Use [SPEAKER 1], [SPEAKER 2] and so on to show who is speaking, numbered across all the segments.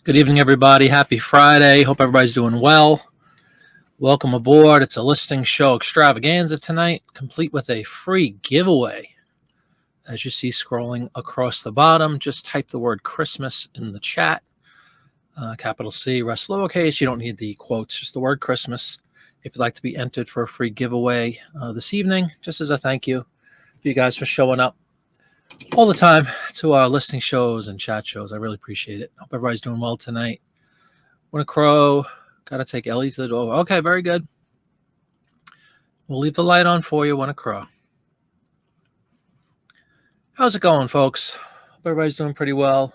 [SPEAKER 1] Good evening, everybody. Happy Friday. Hope everybody's doing well. Welcome aboard. It's a listing show extravaganza tonight, complete with a free giveaway. As you see scrolling across the bottom, just type the word Christmas in the chat. Capital C, rest lowercase. You don't need the quotes, just the word Christmas. If you'd like to be entered for a free giveaway this evening, just as a thank you for you guys for showing up all the time to our listing shows and chat shows. I really appreciate it. Hope everybody's doing well tonight. Winter Crow, got to take Ellie to the door. Okay, very good. We'll leave the light on for you, Winter Crow. How's it going, folks? Hope everybody's doing pretty well.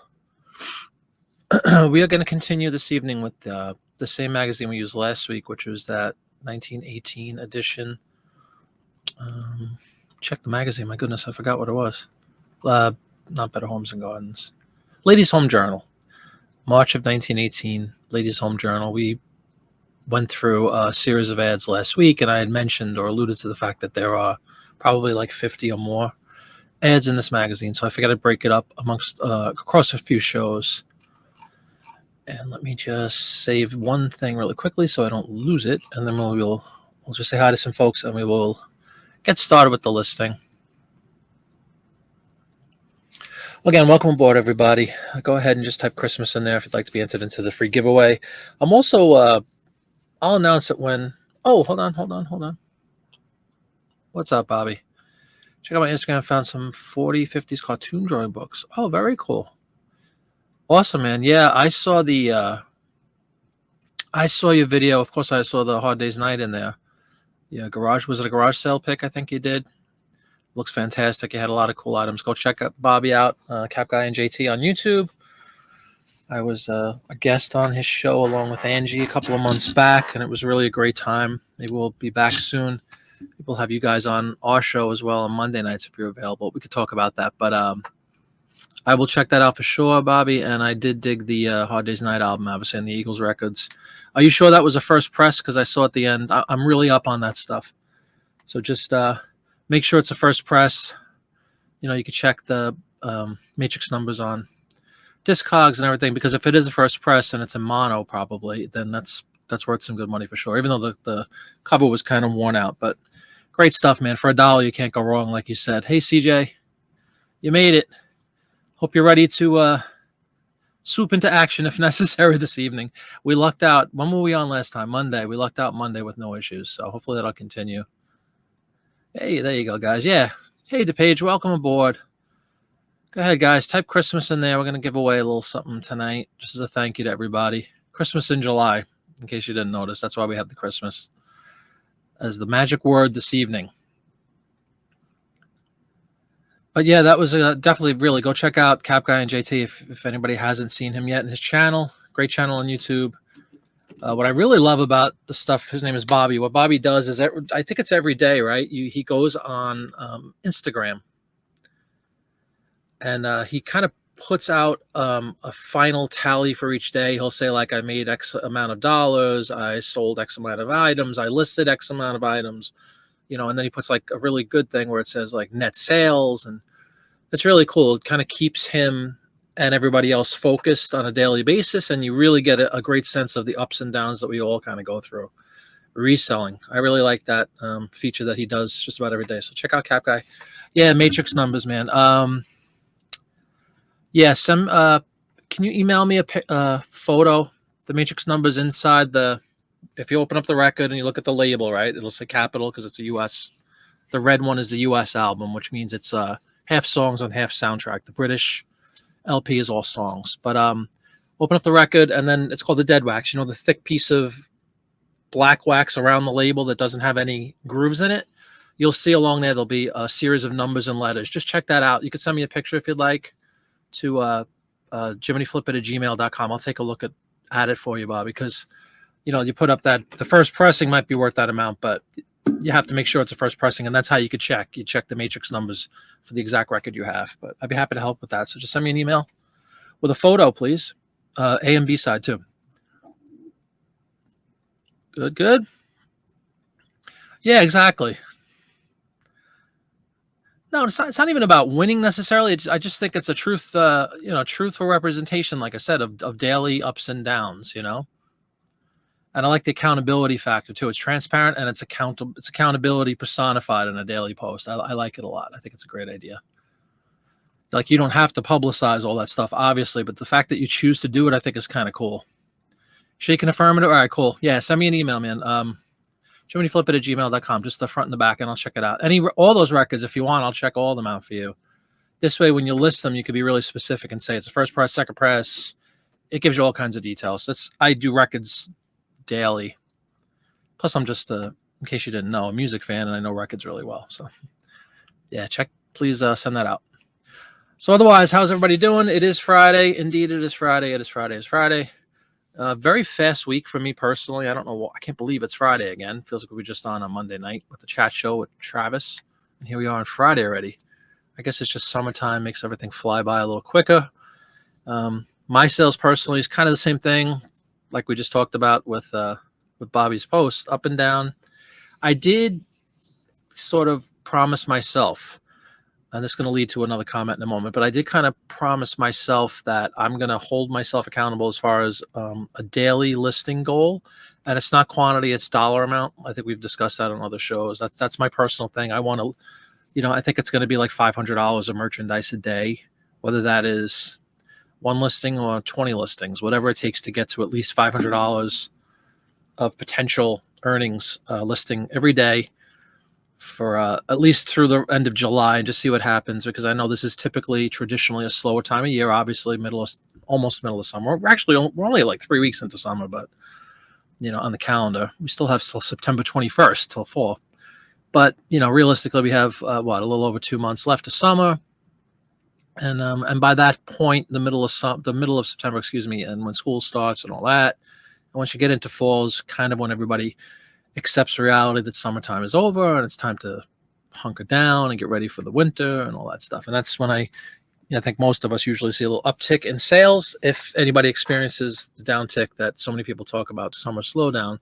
[SPEAKER 1] We are going to continue this evening with the same magazine we used last week, which was that 1918 edition. Check the magazine. My goodness, I forgot what it was. Not Better Homes and Gardens. Ladies' Home Journal. March of 1918, Ladies' Home Journal. We went through a series of ads last week, and I had mentioned or alluded to the fact that there are probably like 50 or more ads in this magazine. So I figured I'd break it up across a few shows. And let me just save one thing really quickly so I don't lose it, and then we'll just say hi to some folks, and we will get started with the listing. Again, welcome aboard, everybody. Go ahead and just type Christmas in there if you'd like to be entered into the free giveaway. I'm also, I'll announce it when, hold on. What's up, Bobby? Check out my Instagram. I found some 40s, 50s cartoon drawing books. Oh, very cool. Awesome, man. Yeah, I saw your video. Of course, I saw the Hard Day's Night in there. Yeah, was it a garage sale pick? I think you did. Looks fantastic. You had a lot of cool items. Go check Bobby out, Cap Guy and JT on YouTube. I was a guest on his show along with Angie a couple of months back, and it was really a great time. Maybe we'll be back soon. We'll have you guys on our show as well on Monday nights if you're available. We could talk about that, but I will check that out for sure, Bobby. And I did dig the Hard Day's Night album, obviously, and the Eagles records. Are you sure that was a first press? Because I saw at the end. I'm really up on that stuff. So just make sure it's a first press. You know, you can check the matrix numbers on Discogs and everything, because if it is a first press and it's a mono, probably, then that's worth some good money for sure. Even though the cover was kind of worn out, but great stuff, man. For $1, you can't go wrong, like you said. Hey, CJ, you made it. Hope you're ready to swoop into action if necessary this evening. We lucked out. When were we on last time? Monday. We lucked out Monday with no issues, so hopefully that'll continue. Hey, there you go, guys. Yeah. Hey, DePage, welcome aboard. Go ahead, guys. Type Christmas in there. We're going to give away a little something tonight, just as a thank you to everybody. Christmas in July, in case you didn't notice. That's why we have the Christmas as the magic word this evening. But yeah, that was definitely really, go check out Cap Guy and JT if anybody hasn't seen him yet in his channel. Great channel on YouTube. What I really love about the stuff, his name is Bobby. What Bobby does is, I think it's every day, right? He goes on Instagram, and he kind of puts out a final tally for each day. He'll say, like, I made X amount of dollars, I sold X amount of items, I listed X amount of items, you know, and then he puts like a really good thing where it says like net sales, and it's really cool. It kind of keeps him and everybody else focused on a daily basis, and you really get a great sense of the ups and downs that we all kind of go through. Reselling, I really like that feature that he does just about every day. So check out Cap Guy. Yeah, matrix numbers, man. Yeah, can you email me a photo, the matrix numbers inside if you open up the record and you look at the label, right, it'll say capital because it's a US. The red one is the US album, which means it's half songs on half soundtrack. The British LP is all songs. But open up the record, and then it's called the dead wax. You know, the thick piece of black wax around the label that doesn't have any grooves in it. You'll see along there, there'll be a series of numbers and letters. Just check that out. You can send me a picture if you'd like to jiminyflip@gmail.com. I'll take a look at it for you, Bob, because, you know, you put up the first pressing might be worth that amount, but you have to make sure it's a first pressing, and that's how you could check. You check the matrix numbers for the exact record you have. But I'd be happy to help with that. So just send me an email with a photo, please. A and B side too. Good. Yeah, exactly. No, it's not even about winning necessarily. I just think it's a truth, truthful representation, like I said, of daily ups and downs, And I like the accountability factor too. It's transparent and it's accountable. It's accountability personified in a daily post. I like it a lot. I think it's a great idea. Like, you don't have to publicize all that stuff, obviously, but the fact that you choose to do it, I think is kind of cool. Shaking affirmative. All right, cool. Yeah, send me an email, man. JiminyFlipIt@gmail.com, just the front and the back, and I'll check it out. All those records, if you want, I'll check all of them out for you. This way, when you list them, you can be really specific and say it's a first press, second press. It gives you all kinds of details. I do records daily. Plus, I'm just, in case you didn't know, a music fan, and I know records really well. So, yeah, please send that out. So otherwise, how's everybody doing? It is Friday. Indeed, it is Friday. It is Friday. It's Friday. Very fast week for me personally. I don't know. I can't believe it's Friday again. Feels like we were just on a Monday night with the chat show with Travis. And here we are on Friday already. I guess it's just summertime, makes everything fly by a little quicker. My sales personally is kind of the same thing, like we just talked about with Bobby's post, up and down. I did sort of promise myself, and this is going to lead to another comment in a moment, but I did kind of promise myself that I'm going to hold myself accountable as far as a daily listing goal. And it's not quantity, it's dollar amount. I think we've discussed that on other shows. That's my personal thing. I want to, I think it's going to be like $500 of merchandise a day, whether that is one listing or 20 listings, whatever it takes to get to at least $500 of potential earnings listing every day for at least through the end of July, and just see what happens, because I know this is traditionally a slower time of year, obviously almost middle of summer. We're only like 3 weeks into summer, but on the calendar, we still have September 21st till fall. But, realistically, we have a little over 2 months left of summer. And by that point, the middle of September, and when school starts and all that, and once you get into falls, kind of when everybody accepts reality that summertime is over and it's time to hunker down and get ready for the winter and all that stuff. And that's when I think most of us usually see a little uptick in sales. If anybody experiences the downtick that so many people talk about, summer slowdown,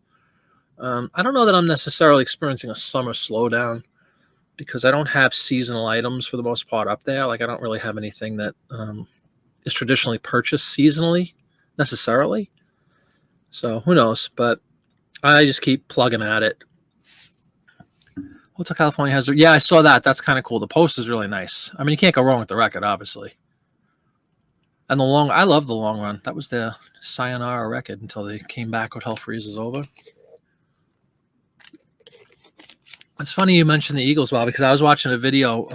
[SPEAKER 1] I don't know that I'm necessarily experiencing a summer slowdown, because I don't have seasonal items for the most part up there. Like, I don't really have anything that is traditionally purchased seasonally necessarily. So who knows? But I just keep plugging at it. Hotel California has, yeah, I saw that. That's kind of cool. The post is really nice. I mean, you can't go wrong with the record, obviously. And I love the long run. That was their sayonara record until they came back with Hell Freezes Over. It's funny you mentioned the Eagles, Bob, because I was watching a video.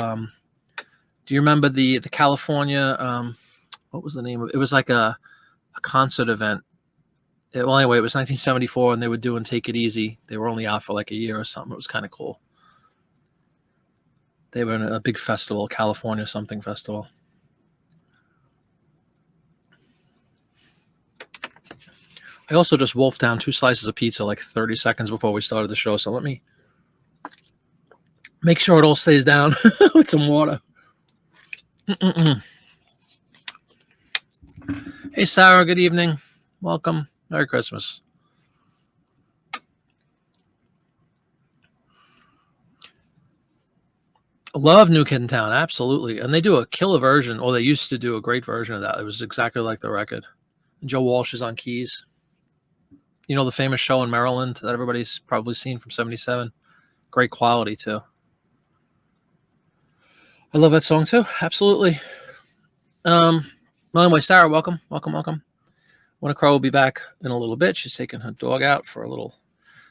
[SPEAKER 1] Do you remember the California? What was the name of it? It was like a concert event. Well, anyway, it was 1974, and they were doing Take It Easy. They were only out for like a year or something. It was kind of cool. They were in a big festival, California something festival. I also just wolfed down 2 slices of pizza like 30 seconds before we started the show, so let me make sure it all stays down with some water. Hey, Sarah, good evening. Welcome. Merry Christmas. Love New Kid in Town, absolutely. And they do a killer version, or they used to do a great version of that. It was exactly like the record. Joe Walsh is on keys. The famous show in Maryland that everybody's probably seen from 77. Great quality, too. I love that song, too. Absolutely. Well, anyway, Sarah, welcome. Winter Crow will be back in a little bit. She's taking her dog out for a little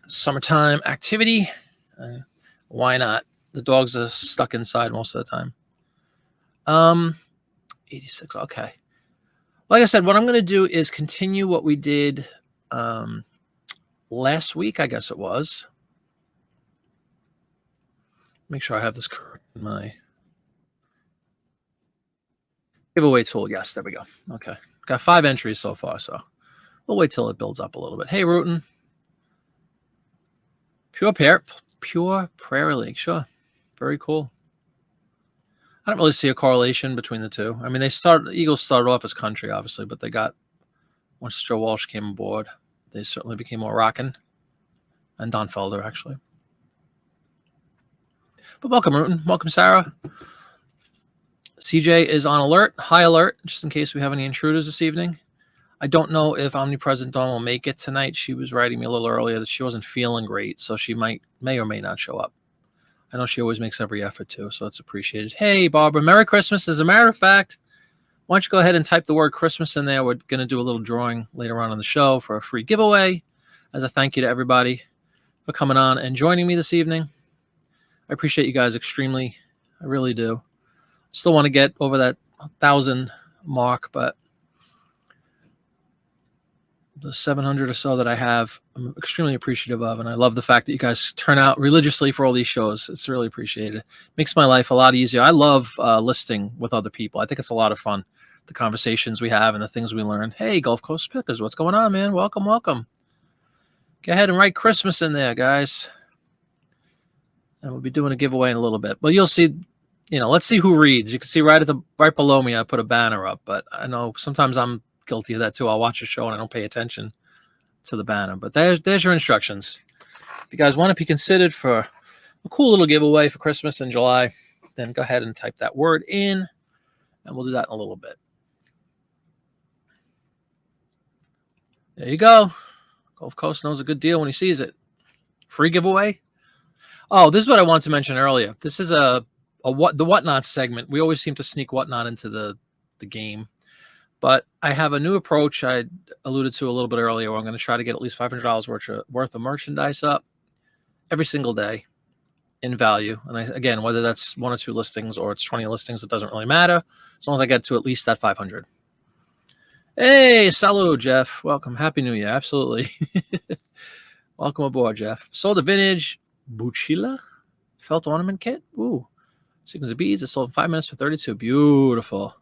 [SPEAKER 1] summertime activity. Why not? The dogs are stuck inside most of the time. 86. Okay. Like I said, what I'm going to do is continue what we did last week, I guess it was. Make sure I have this correct in my giveaway tool. Yes, there we go. Okay. Got 5 entries so far, so we'll wait till it builds up a little bit. Hey, Rootin. Pure Prairie League. Sure. Very cool. I don't really see a correlation between the two. I mean, the Eagles started off as country, obviously, but once Joe Walsh came aboard, they certainly became more rockin'. And Don Felder, actually. But welcome, Rootin. Welcome, Sarah. CJ is on alert, high alert, just in case we have any intruders this evening. I don't know if Omnipresent Dawn will make it tonight. She was writing me a little earlier that she wasn't feeling great, so she may or may not show up. I know she always makes every effort to, so it's appreciated. Hey, Barbara, Merry Christmas. As a matter of fact, why don't you go ahead and type the word Christmas in there? We're going to do a little drawing later on in the show for a free giveaway as a thank you to everybody for coming on and joining me this evening. I appreciate you guys extremely. I really do. Still want to get over that 1,000 mark, but the 700 or so that I have, I'm extremely appreciative of, and I love the fact that you guys turn out religiously for all these shows. It's really appreciated. Makes my life a lot easier. I love listing with other people. I think it's a lot of fun, the conversations we have and the things we learn. Hey, Gulf Coast Pickers, what's going on, man? Welcome, welcome. Go ahead and write Christmas in there, guys. And we'll be doing a giveaway in a little bit. But you'll see, let's see who reads. You can see right below me, I put a banner up. But I know sometimes I'm guilty of that too. I'll watch a show and I don't pay attention to the banner. But there's your instructions. If you guys want to be considered for a cool little giveaway for Christmas in July, then go ahead and type that word in, and we'll do that in a little bit. There you go. Gulf Coast knows a good deal when he sees it. Free giveaway. Oh, this is what I wanted to mention earlier. This is the Whatnot segment. We always seem to sneak Whatnot into the game. But I have a new approach I alluded to a little bit earlier where I'm going to try to get at least $500 worth of merchandise up every single day in value. And again, whether that's 1 or 2 listings or it's 20 listings, it doesn't really matter as long as I get to at least that 500. Hey, salut, Jeff. Welcome. Happy New Year. Absolutely. Welcome aboard, Jeff. Sold a vintage Buchila felt ornament kit. Ooh. Sequence of beads. It sold in 5 minutes for 32. Beautiful.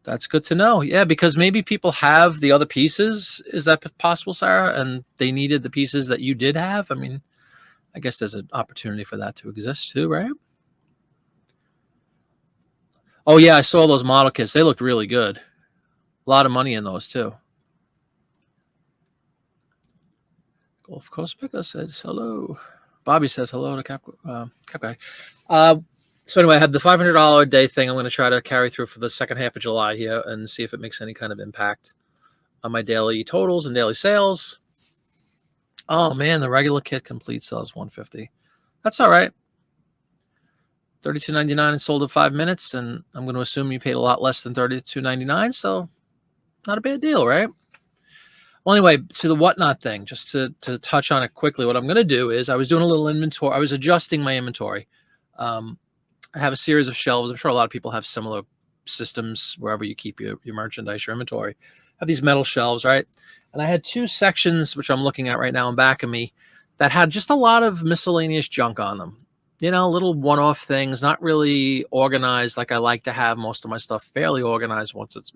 [SPEAKER 1] That's good to know. Yeah, because maybe people have the other pieces. Is that possible, Sarah? And they needed the pieces that you did have? I mean, I guess there's an opportunity for that to exist too, right? Oh, yeah, I saw those model kits. They looked really good. A lot of money in those too. Gulf Coast Picker says hello. Bobby says hello to Cap Guy. So anyway, I have the $500 a day thing I'm going to try to carry through for the second half of July here and see if it makes any kind of impact on my daily totals and daily sales. Oh, man, the regular kit complete sells $150. That's all right. $32.99 and sold in 5 minutes, and I'm going to assume you paid a lot less than $32.99, so not a bad deal, right? Well, anyway, to the Whatnot thing, just to touch on it quickly, what I'm going to do is I was doing a little inventory. I was adjusting my inventory. I have a series of shelves. I'm sure a lot of people have similar systems wherever you keep your merchandise, your inventory. I have these metal shelves, right? And I had 2 sections, which I'm looking at right now in back of me, that had just a lot of miscellaneous junk on them. Little one-off things, not really organized like I like to have most of my stuff fairly organized once it's,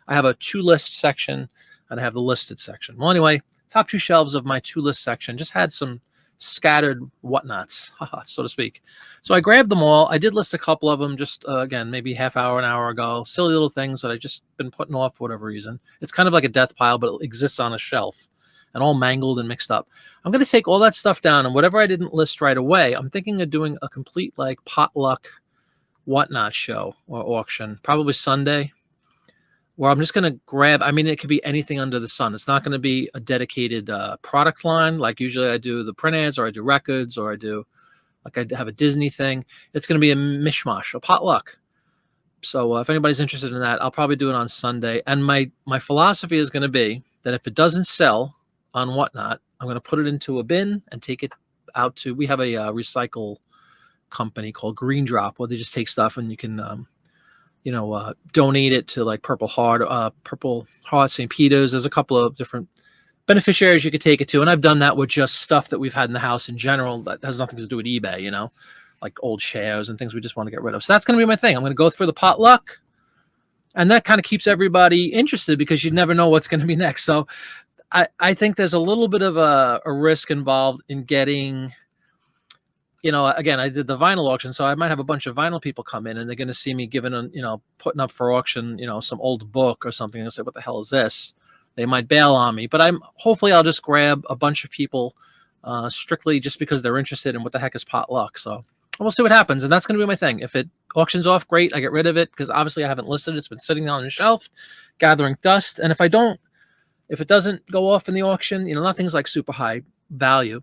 [SPEAKER 1] I have a to-list section and I have the listed section. Well, anyway, top 2 shelves of my to-list section just had some scattered whatnots, so to speak. So I grabbed them all. I did list a couple of them just, again, maybe half hour, an hour ago. Silly little things that I've just been putting off for whatever reason. It's kind of like a death pile, but it exists on a shelf and all mangled and mixed up. I'm going to take all that stuff down, and whatever I didn't list right away, I'm thinking of doing a complete like potluck whatnot show or auction, probably Sunday, where I'm just going to grab, it could be anything under the sun. It's not going to be a dedicated product line. Like usually I do the print ads or I do records or I have a Disney thing. It's going to be a mishmash, a potluck. So if anybody's interested in that, I'll probably do it on Sunday. And my philosophy is going to be that if it doesn't sell on Whatnot, I'm going to put it into a bin and take it out to, we have a recycle company called Green Drop where they just take stuff and you can, donate it to like Purple Heart, St. Peter's. There's a couple of different beneficiaries you could take it to. And I've done that with just stuff that we've had in the house in general that has nothing to do with eBay, like old shares and things we just want to get rid of. So that's going to be my thing. I'm going to go through the potluck, and that kind of keeps everybody interested because you never know what's going to be next. So I think there's a little bit of a risk involved in getting, again, I did the vinyl auction, so I might have a bunch of vinyl people come in and they're going to see me putting up for auction, some old book or something and say, what the hell is this? They might bail on me, but hopefully I'll just grab a bunch of people strictly just because they're interested in what the heck is potluck. So we'll see what happens. And that's going to be my thing. If it auctions off, great. I get rid of it because obviously I haven't listed it. It's been sitting on the shelf, gathering dust. And if it doesn't go off in the auction, nothing's like super high value,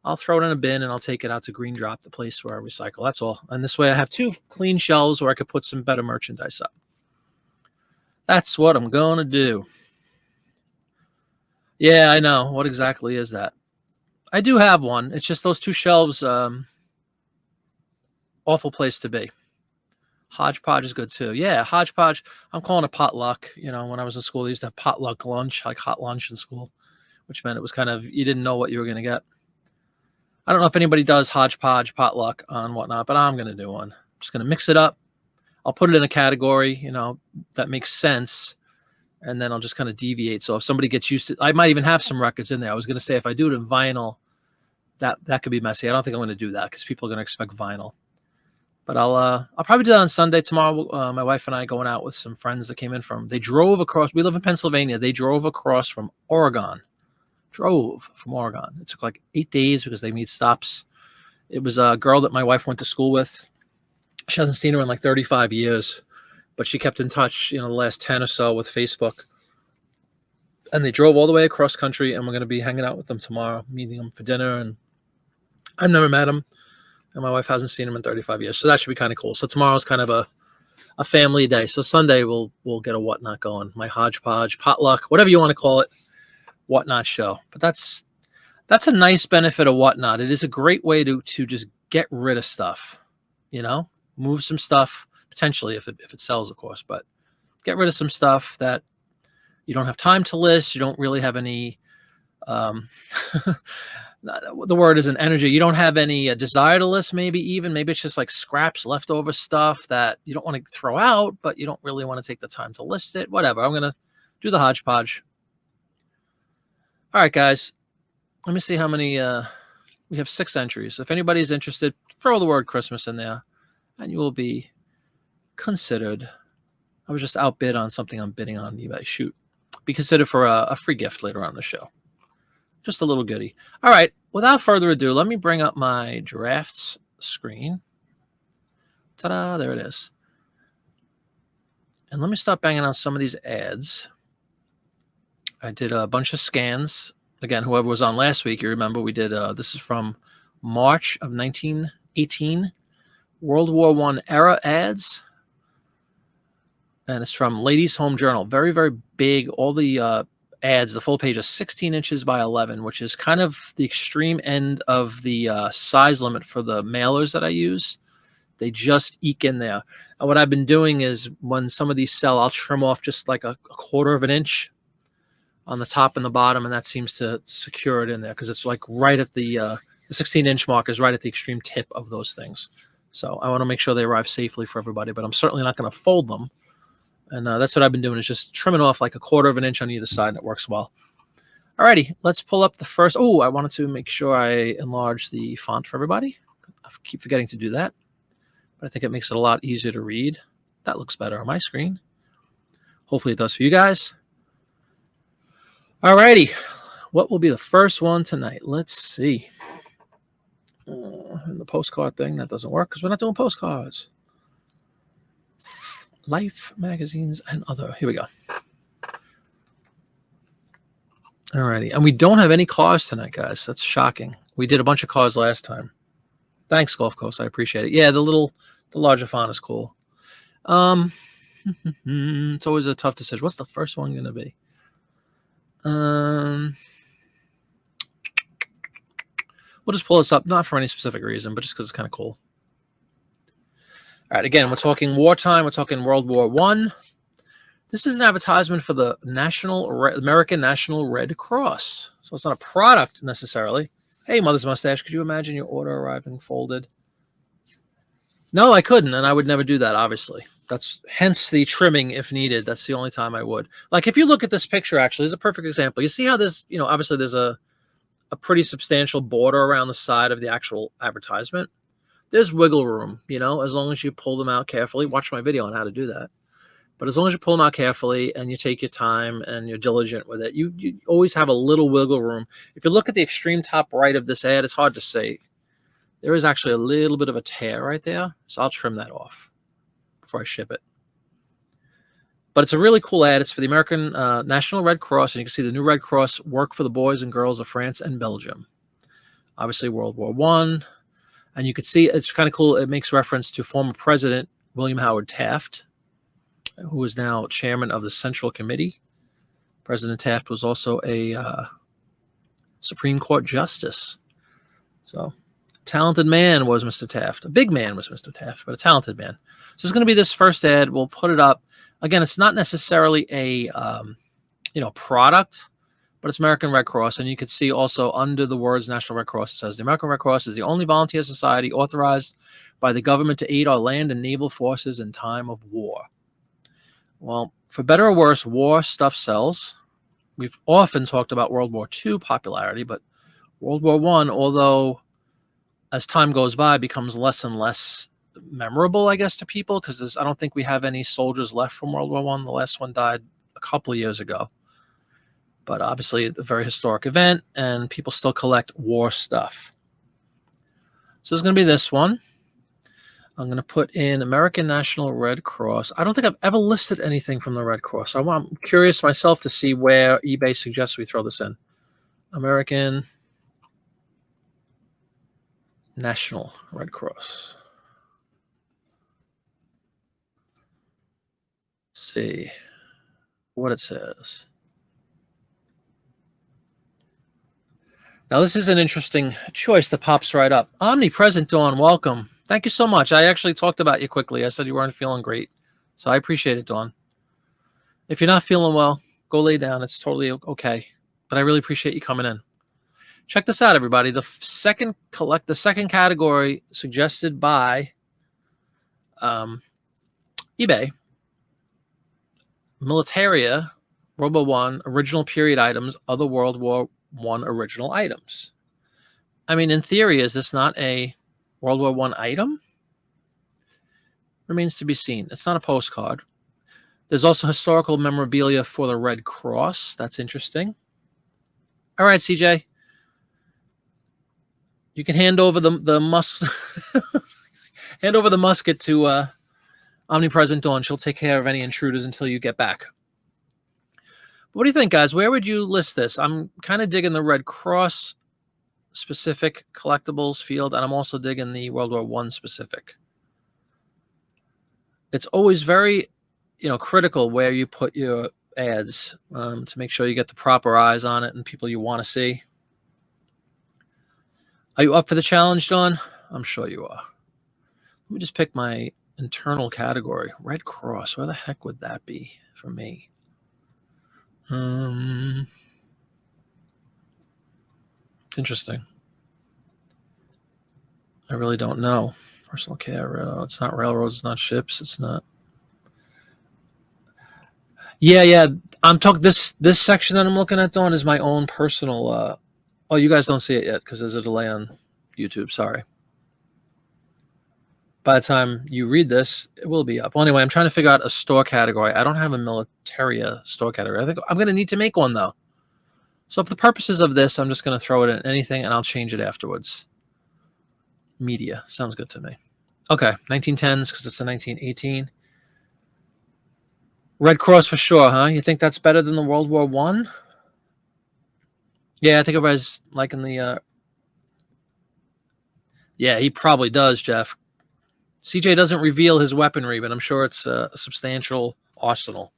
[SPEAKER 1] I'll throw it in a bin and I'll take it out to Green Drop, the place where I recycle. That's all. And this way I have 2 clean shelves where I could put some better merchandise up. That's what I'm going to do. Yeah, I know. What exactly is that? I do have one. It's just those 2 shelves, awful place to be. Hodgepodge is good too. Yeah, hodgepodge. I'm calling it potluck. When I was in school, they used to have potluck lunch, like hot lunch in school, which meant it was kind of, you didn't know what you were going to get. I don't know if anybody does hodgepodge potluck on whatnot, but I'm going to do one. I'm just going to mix it up. I'll put it in a category, that makes sense. And then I'll just kind of deviate. So if somebody gets used to, I might even have some records in there. I was going to say, if I do it in vinyl, that could be messy. I don't think I'm going to do that because people are going to expect vinyl. But I'll probably do that on Sunday. Tomorrow, my wife and I going out with some friends that came in they drove across. We live in Pennsylvania. They drove across from Oregon. It took like 8 days because they made stops. It was a girl that my wife went to school with. She hasn't seen her in like 35 years, but she kept in touch, the last 10 or so with Facebook. And they drove all the way across country, and we're going to be hanging out with them tomorrow, meeting them for dinner. And I've never met them, and my wife hasn't seen them in 35 years. So that should be kind of cool. So tomorrow's kind of a family day. So Sunday we'll get a whatnot going, my hodgepodge, potluck, whatever you want to call it, whatnot show. But that's a nice benefit of whatnot. It is a great way to just get rid of stuff, move some stuff, potentially if it sells, of course, but get rid of some stuff that you don't have time to list. You don't really have any, the word isn't energy. You don't have any desire to list, maybe it's just like scraps, leftover stuff that you don't want to throw out, but you don't really want to take the time to list it. Whatever. I'm going to do the hodgepodge. All right, guys, let me see how many, we have 6 entries. If anybody's interested, throw the word Christmas in there and you will be considered. I was just outbid on something I'm bidding on eBay. Shoot. Be considered for a free gift later on in the show. Just a little goodie. All right. Without further ado, let me bring up my drafts screen. Ta-da. There it is. And let me start banging on some of these ads. I did a bunch of scans. Again, whoever was on last week, you remember we did, this is from March of 1918. World War I era ads. And it's from Ladies Home Journal. Very, very big. All the ads, the full page is 16 inches by 11, which is kind of the extreme end of the size limit for the mailers that I use. They just eke in there. And what I've been doing is when some of these sell, I'll trim off just like a 1/4 of an inch on the top and the bottom, and that seems to secure it in there because it's like right at the 16-inch mark is right at the extreme tip of those things. So I want to make sure they arrive safely for everybody, but I'm certainly not going to fold them. And that's what I've been doing is just trimming off like a 1/4 of an inch on either side, and it works well. Alrighty, let's pull up the first. Oh, I wanted to make sure I enlarge the font for everybody. I keep forgetting to do that, but I think it makes it a lot easier to read. That looks better on my screen. Hopefully it does for you guys. Alrighty, what will be the first one tonight? Let's see. The postcard thing, that doesn't work because we're not doing postcards. Life, magazines, and other. Here we go. Alrighty, and we don't have any cars tonight, guys. That's shocking. We did a bunch of cars last time. Thanks, Gulf Coast. I appreciate it. Yeah, the larger font is cool. It's always a tough decision. What's the first one going to be? We'll just pull this up, not for any specific reason, but just because it's kind of cool. All right, again, we're talking wartime. We're talking World War I. This is an advertisement for the American National Red Cross. So it's not a product necessarily. Hey, Mother's Mustache, could you imagine your order arriving folded? No, I couldn't, and I would never do that, obviously. That's hence the trimming if needed. That's the only time I would. Like, if you look at this picture, actually, there's a perfect example. You see how this, obviously there's a pretty substantial border around the side of the actual advertisement. There's wiggle room, as long as you pull them out carefully. Watch my video on how to do that. But as long as you pull them out carefully and you take your time and you're diligent with it, you always have a little wiggle room. If you look at the extreme top right of this ad, it's hard to say. There is actually a little bit of a tear right there, so I'll trim that off before I ship it. But it's a really cool ad. It's for the American National Red Cross, and you can see the new Red Cross work for the boys and girls of France and Belgium. Obviously, World War I. And you can see it's kind of cool. It makes reference to former President William Howard Taft, who is now chairman of the Central Committee. President Taft was also a Supreme Court justice. So, talented man was Mr. Taft. A big man was Mr. Taft, but a talented man. So it's going to be this first ad. We'll put it up. Again, it's not necessarily a product, but it's American Red Cross. And you can see also under the words National Red Cross, it says the American Red Cross is the only volunteer society authorized by the government to aid our land and naval forces in time of war. Well, for better or worse, war stuff sells. We've often talked about World War II popularity, but World War I, although as time goes by, becomes less and less memorable, I guess, to people, because I don't think we have any soldiers left from World War I. The last one died a couple of years ago. But obviously a very historic event, and people still collect war stuff. So it's going to be this one. I'm going to put in American National Red Cross. I don't think I've ever listed anything from the Red Cross. I'm curious myself to see where eBay suggests we throw this in. American National Red Cross. Let's see what it says. Now, this is an interesting choice that pops right up. Omnipresent Dawn, welcome. Thank you so much. I actually talked about you quickly. I said you weren't feeling great. So I appreciate it, Dawn. If you're not feeling well, go lay down. It's totally okay. But I really appreciate you coming in. Check this out, everybody. The second category suggested by eBay, Militaria, World War I, original period items, other World War I original items. I mean, in theory, is this not a World War I item? Remains to be seen. It's not a postcard. There's also historical memorabilia for the Red Cross. That's interesting. All right, CJ. You can hand over the musket to Omnipresent Dawn. She'll take care of any intruders until you get back. What do you think, guys? Where would you list this? I'm kind of digging the Red Cross specific collectibles field, and I'm also digging the World War I specific. It's always very, critical where you put your ads to make sure you get the proper eyes on it and people you want to see. Are you up for the challenge, Dawn? I'm sure you are. Let me just pick my internal category. Red Cross. Where the heck would that be for me? It's interesting. I really don't know. Personal care. It's not railroads. It's not ships. It's not. Yeah. I'm talking this section that I'm looking at, Dawn, is my own personal. Oh, you guys don't see it yet because there's a delay on YouTube. Sorry. By the time you read this, it will be up. Well, anyway, I'm trying to figure out a store category. I don't have a Militaria store category. I think I'm going to need to make one, though. So for the purposes of this, I'm just going to throw it in anything, and I'll change it afterwards. Media. Sounds good to me. Okay, 1910s because it's a 1918. Red Cross for sure, huh? You think that's better than the World War I? Yeah, I think everybody's liking the... Yeah, he probably does, Jeff. CJ doesn't reveal his weaponry, but I'm sure it's a substantial arsenal.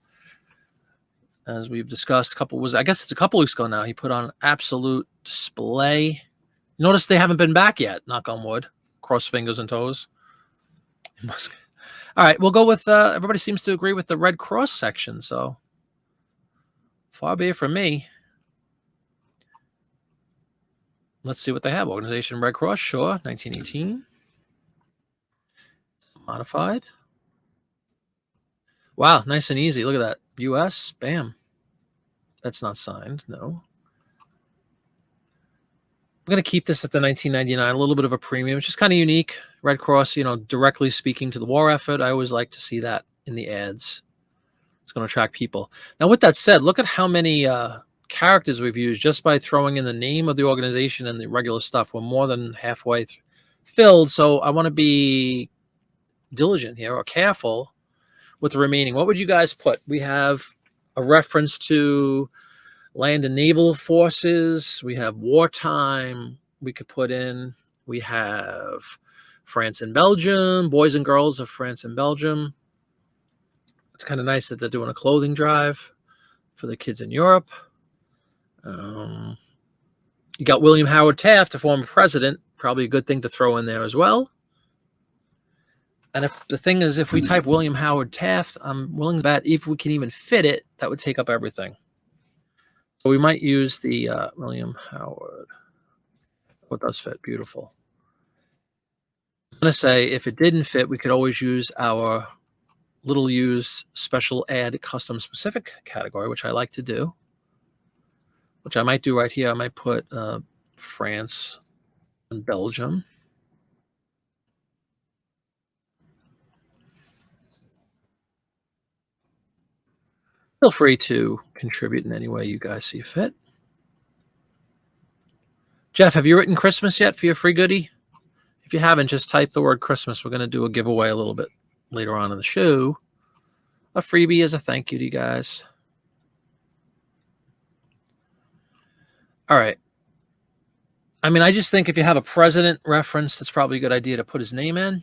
[SPEAKER 1] As we've discussed, I guess it's a couple weeks ago now, he put on an absolute display. Notice they haven't been back yet, knock on wood. Cross fingers and toes. All right, we'll go with, everybody seems to agree with the Red Cross section, so far be it from me. Let's see what they have. Organization Red Cross, sure, 1918. Modified. Wow, nice and easy. Look at that. U.S., bam. That's not signed, no. I'm going to keep this at the 1999, a little bit of a premium. It's just kind of unique. Red Cross, directly speaking to the war effort. I always like to see that in the ads. It's going to attract people. Now, with that said, look at how many characters we've used just by throwing in the name of the organization and the regular stuff. We're more than halfway filled, so I want to be diligent here or careful with the remaining. What would you guys put? We have a reference to land and naval forces. We have wartime. We could put in. We have France and Belgium, boys and girls of France and Belgium. It's kind of nice that they're doing a clothing drive for the kids in Europe. You got William Howard Taft, the former president, probably a good thing to throw in there as well. And if the thing is, if we type William Howard Taft, I'm willing to bet if we can even fit it, that would take up everything. So we might use the William Howard. Oh, it does fit. Beautiful. I'm going to say if it didn't fit, we could always use our little used special ad custom specific category, which I like to do. Which I might do right here. I might put France and Belgium. Feel free to contribute in any way you guys see fit. Jeff, have you written Christmas yet for your free goodie? If you haven't, just type the word Christmas. We're going to do a giveaway a little bit later on in the show. A freebie as a thank you to you guys. All right. I mean, I just think if you have a president reference, that's probably a good idea to put his name in.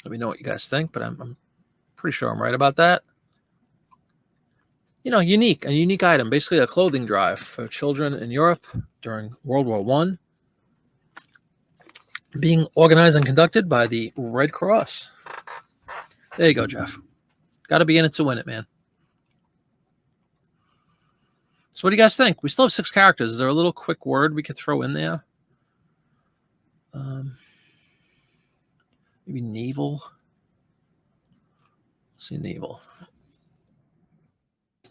[SPEAKER 1] Let me know what you guys think, but I'm pretty sure I'm right about that. You know, a unique item, basically a clothing drive for children in Europe during World War I, being organized and conducted by the Red Cross. There you go, Jeff. Got to be in it to win it, man. So what do you guys think? We still have 6 characters. Is there a little quick word we could throw in there? Maybe naval. Let's see, naval.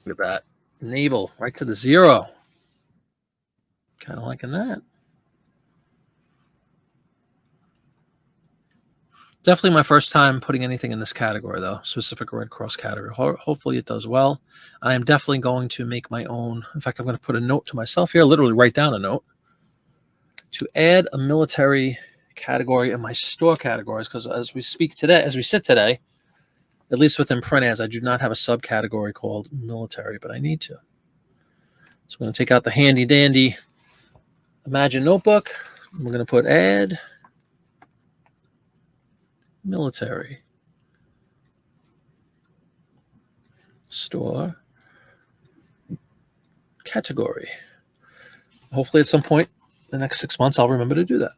[SPEAKER 1] Look at that. Naval, right to the 0. Kind of liking that. Definitely my first time putting anything in this category, though. Specific Red Cross category. Hopefully it does well. I am definitely going to make my own. In fact, I'm going to put a note to myself here, literally write down a note, to add a military category in my store categories, because as we sit today, at least within print ads, I do not have a subcategory called military, but I need to. So I'm going to take out the handy dandy Imagine notebook. We're going to put add military store category. Hopefully at some point in the next 6 months, I'll remember to do that.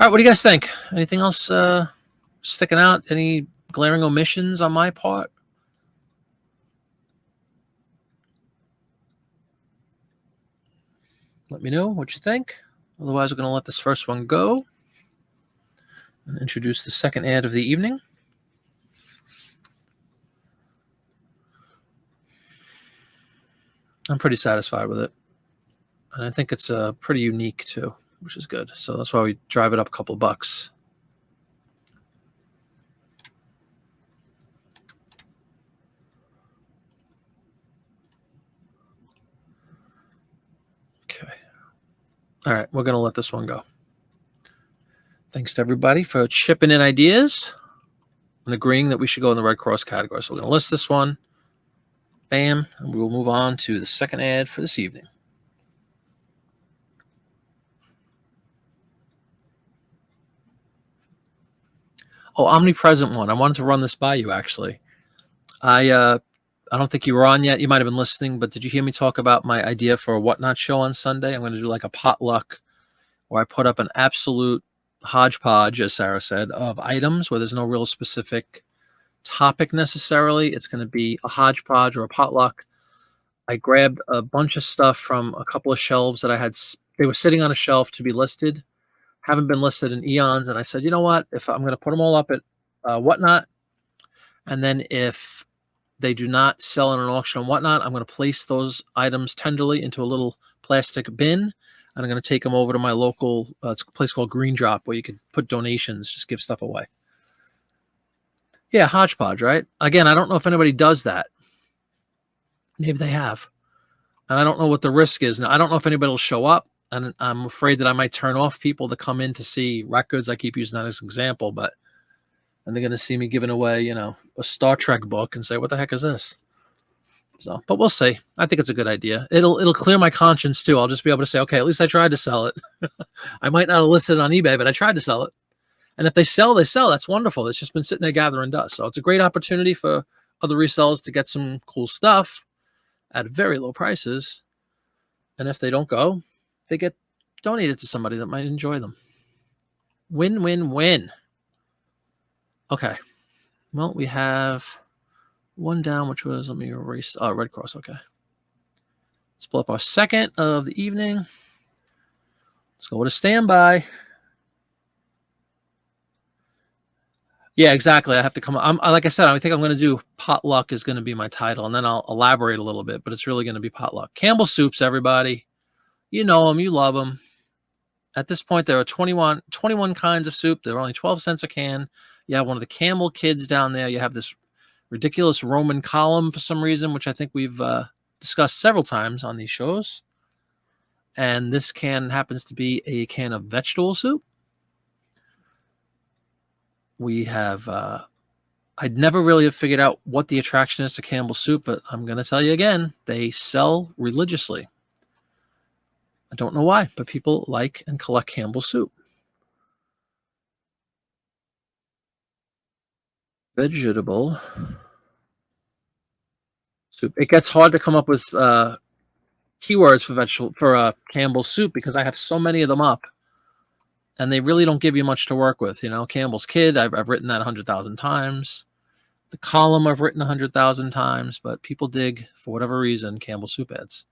[SPEAKER 1] All right, what do you guys think? Anything else sticking out? Any glaring omissions on my part? Let me know what you think. Otherwise, we're going to let this first one go and introduce the second ad of the evening. I'm pretty satisfied with it. And I think it's pretty unique too, which is good. So that's why we drive it up a couple bucks. Okay. All right, we're going to let this one go. Thanks to everybody for chipping in ideas and agreeing that we should go in the Red Cross category. So we're going to list this one. Bam. And we will move on to the second ad for this evening. Oh, omnipresent one. I wanted to run this by you, actually. I don't think you were on yet. You might have been listening, but did you hear me talk about my idea for a Whatnot show on Sunday? I'm going to do like a potluck where I put up an absolute hodgepodge, as Sarah said, of items where there's no real specific topic necessarily. It's going to be a hodgepodge or a potluck. I grabbed a bunch of stuff from a couple of shelves that I had. They were sitting on a shelf to be listed. Haven't been listed in eons. And I said, you know what? If I'm going to put them all up at Whatnot, and then if they do not sell in an auction on Whatnot, I'm going to place those items tenderly into a little plastic bin. And I'm going to take them over to my local it's a place called Green Drop where you can put donations, just give stuff away. Yeah, hodgepodge, right? Again, I don't know if anybody does that. Maybe they have. And I don't know what the risk is. Now, I don't know if anybody will show up. And I'm afraid that I might turn off people that come in to see records. I keep using that as an example, and they're going to see me giving away, a Star Trek book and say, what the heck is this? So, but we'll see. I think it's a good idea. It'll clear my conscience too. I'll just be able to say, okay, at least I tried to sell it. I might not have listed it on eBay, but I tried to sell it. And if they sell, they sell. That's wonderful. It's just been sitting there gathering dust. So it's a great opportunity for other resellers to get some cool stuff at very low prices. And if they don't go, they get donated to somebody that might enjoy them. Win, win, win. Okay. Well, we have one down, which was, let me erase, Red Cross. Okay. Let's pull up our second of the evening. Let's go with a standby. Yeah, exactly. I have to come. Like I said, I think I'm going to do potluck is going to be my title, and then I'll elaborate a little bit, but it's really going to be potluck. Campbell soups, everybody. You know them. You love them. At this point, there are 21 kinds of soup. They're only 12 cents a can. You have one of the Campbell kids down there. You have this ridiculous Roman column for some reason, which I think we've discussed several times on these shows. And this can happens to be a can of vegetable soup. We have, I'd never really have figured out what the attraction is to Campbell soup, but I'm going to tell you again, they sell religiously. I don't know why, but people like and collect Campbell soup. Vegetable soup. It gets hard to come up with keywords for Campbell soup because I have so many of them up. And they really don't give you much to work with. Campbell's Kid, I've written that 100,000 times. The column I've written 100,000 times, but people dig, for whatever reason, Campbell Soup ads.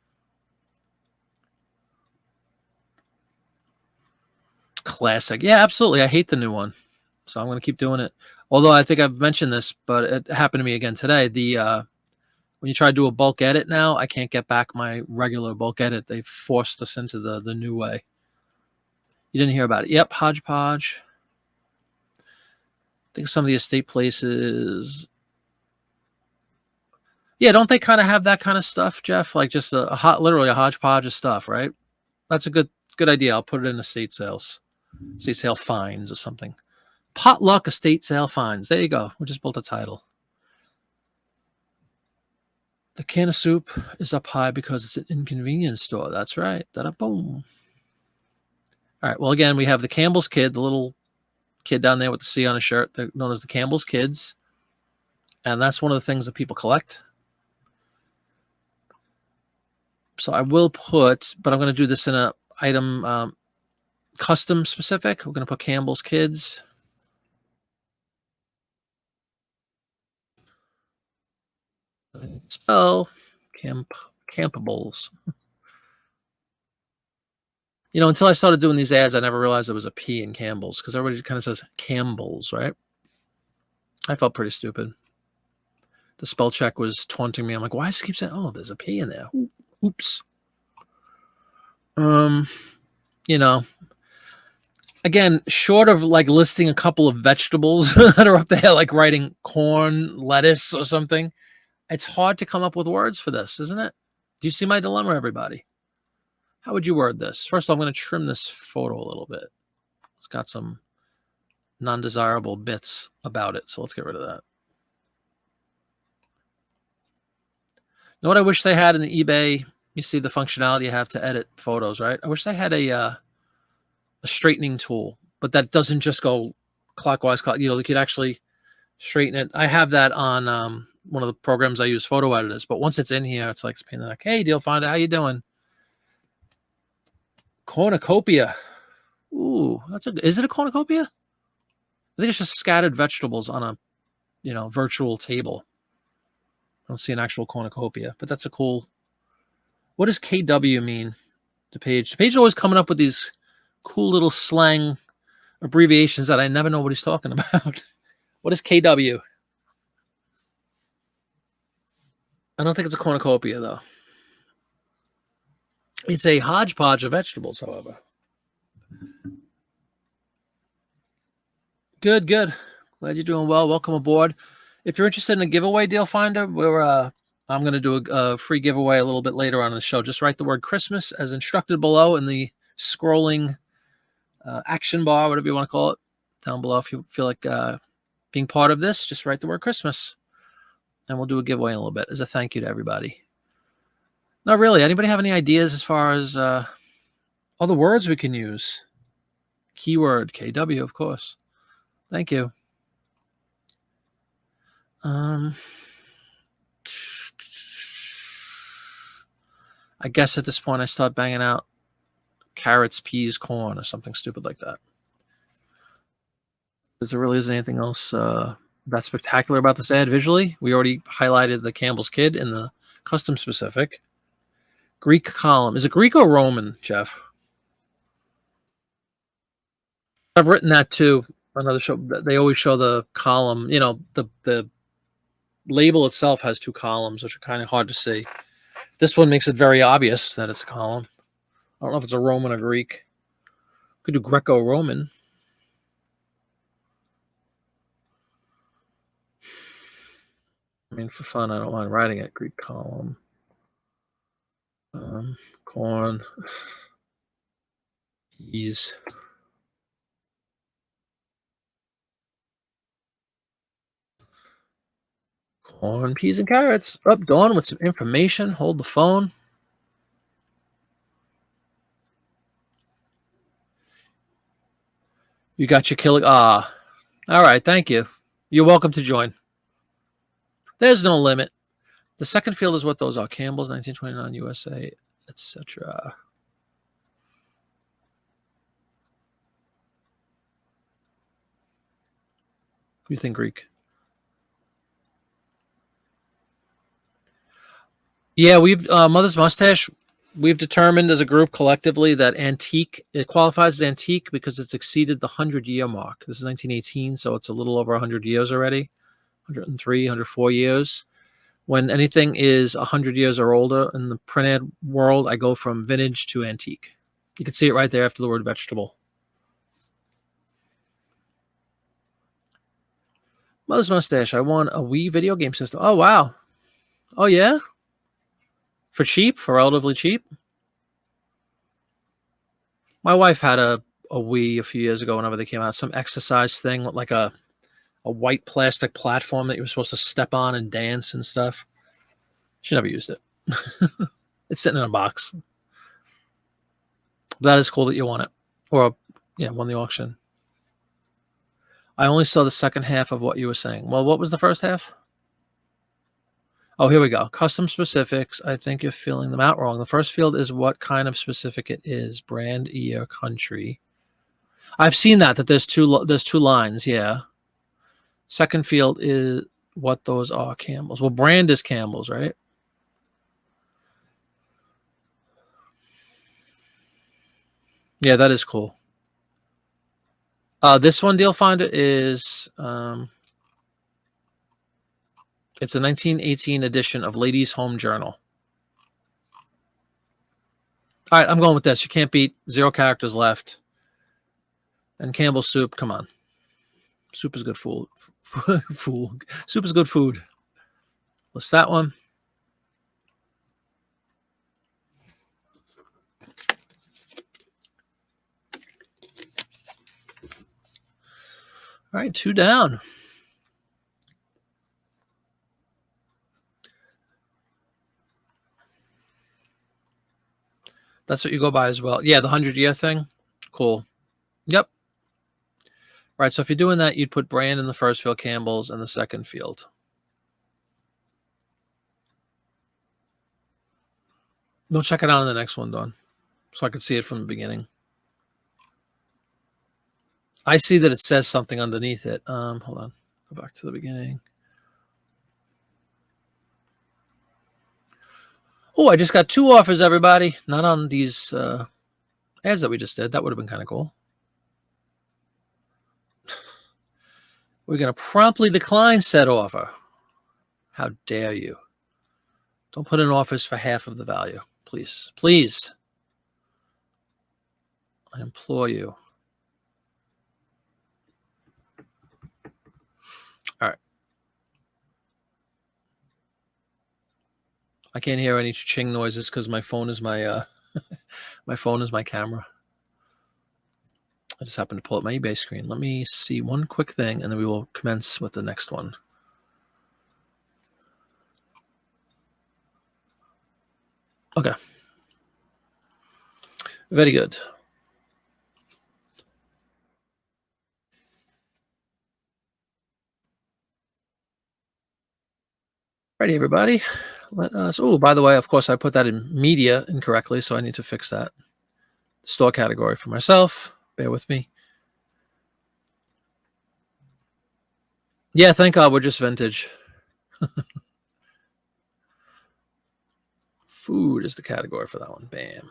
[SPEAKER 1] Classic. Yeah, absolutely. I hate the new one. So I'm going to keep doing it. Although I think I've mentioned this, but it happened to me again today. When you try to do a bulk edit now, I can't get back my regular bulk edit. They've forced us into the new way. You didn't hear about it. Yep, Hodgepodge. I think some of the estate places. Yeah, don't they kind of have that kind of stuff, Jeff? Like just literally a hodgepodge of stuff, right? That's a good idea. I'll put it in estate sales. Estate sale finds or something. Potluck estate sale finds. There you go. We just built a title. The can of soup is up high because it's an inconvenience store. That's right. Da-da-boom. All right. Well, again, we have the Campbell's Kid, the little kid down there with the C on his shirt. They're known as the Campbell's Kids. And that's one of the things that people collect. So I will put, but I'm going to do this in a item custom specific. We're going to put Campbell's Kids. Spell Campables. Until I started doing these ads, I never realized there was a P in Campbell's because everybody kind of says Campbell's, right? I felt pretty stupid. The spell check was taunting me. I'm like, why does it keep saying, oh, there's a P in there? Oops. Again, short of like listing a couple of vegetables that are up there, like writing corn, lettuce, or something, it's hard to come up with words for this, isn't it? Do you see my dilemma, everybody? How would you word this? First of all, I'm going to trim this photo a little bit. It's got some non-desirable bits about it, so let's get rid of that. Know what I wish they had in the eBay? You see the functionality you have to edit photos, right? I wish they had a straightening tool, but that doesn't just go clockwise. They could actually straighten it. I have that on one of the programs I use, photo editors. But once it's in here, it's like, hey, Deal Finder, how you doing? Cornucopia. Ooh, is it a cornucopia? I think it's just scattered vegetables on a virtual table. I don't see an actual cornucopia, but that's a cool. What does KW mean? The page is always coming up with these cool little slang abbreviations that I never know what he's talking about. What is KW? I don't think it's a cornucopia, though. It's a hodgepodge of vegetables, however. Good. Glad you're doing well. Welcome aboard. If you're interested in a giveaway, Deal Finder, we're I'm going to do a free giveaway a little bit later on in the show. Just write the word Christmas as instructed below in the scrolling action bar, whatever you want to call it, down below. If you feel like being part of this, just write the word Christmas, and we'll do a giveaway in a little bit as a thank you to everybody. Not really. Anybody have any ideas as far as other words we can use? Keyword, KW, of course. Thank you. I guess at this point I start banging out carrots, peas, corn, or something stupid like that. Because there really isn't anything else that spectacular about this ad visually. We already highlighted the Campbell's Kid in the custom specific. Greek column. Is it Greek or Roman, Jeff? I've written that too. Another show. They always show the column. You know, the label itself has two columns, which are kind of hard to see. This one makes it very obvious that it's a column. I don't know if it's a Roman or Greek. Could do Greco-Roman. I mean, for fun, I don't mind writing it. Greek column. Corn. Peas. Corn, peas, and carrots. Up, Dawn with some information. Hold the phone. You got your killing. All right. Thank you. You're welcome to join. There's no limit. The second field is what those are. Campbell's, 1929, USA, etc. Who do you think, Greek? Yeah, we've Mother's Mustache. We've determined as a group collectively that antique, it qualifies as antique because it's exceeded the 100-year mark. This is 1918, so it's a little over 100 years already. 103, 104 years. When anything is 100 years or older in the print ad world, I go from vintage to antique. You can see it right there after the word vegetable. Mother's Mustache. I won a Wii video game system. Oh, wow. Oh, yeah? For cheap? For relatively cheap? My wife had a Wii a few years ago whenever they came out. Some exercise thing with like a white plastic platform that you were supposed to step on and dance and stuff. She never used it. It's sitting in a box. That is cool that you won it. Or, yeah, won the auction. I only saw the second half of what you were saying. Well, what was the first half? Oh, here we go. Custom specifics. I think you're filling them out wrong. The first field is what kind of specific it is. Brand, year, country. I've seen that there's two lines. Yeah. Second field is what those are. Campbell's. Well, brand is Campbell's, right? Yeah, that is cool. This one, Deal Finder, is it's a 1918 edition of Ladies' Home Journal. All right, I'm going with this. You can't beat 0 characters left. And Campbell's soup, come on. Soup is good food. Soup is good food. List that one. All right, 2 down. That's what you go by as well. Yeah, the 100-year thing. Cool. Yep. Right, so if you're doing that, you'd put brand in the first field, Campbell's in the second field. We'll check it out in the next one, Dawn, so I can see it from the beginning. I see that it says something underneath it. Hold on. Go back to the beginning. Oh, I just got 2 offers, everybody. Not on these ads that we just did. That would have been kind of cool. We're going to promptly decline said offer. How dare you? Don't put in offers for half of the value. Please. Please. I implore you. All right. I can't hear any ching noises because my phone is my my phone is my camera. I just happened to pull up my eBay screen. Let me see one quick thing, and then we will commence with the next one. Okay. Very good. Righty, everybody. Let us. Oh, by the way, of course, I put that in media incorrectly, so I need to fix that. Store category for myself. Bear with me. Yeah, thank God we're just vintage. Food is the category for that one. Bam.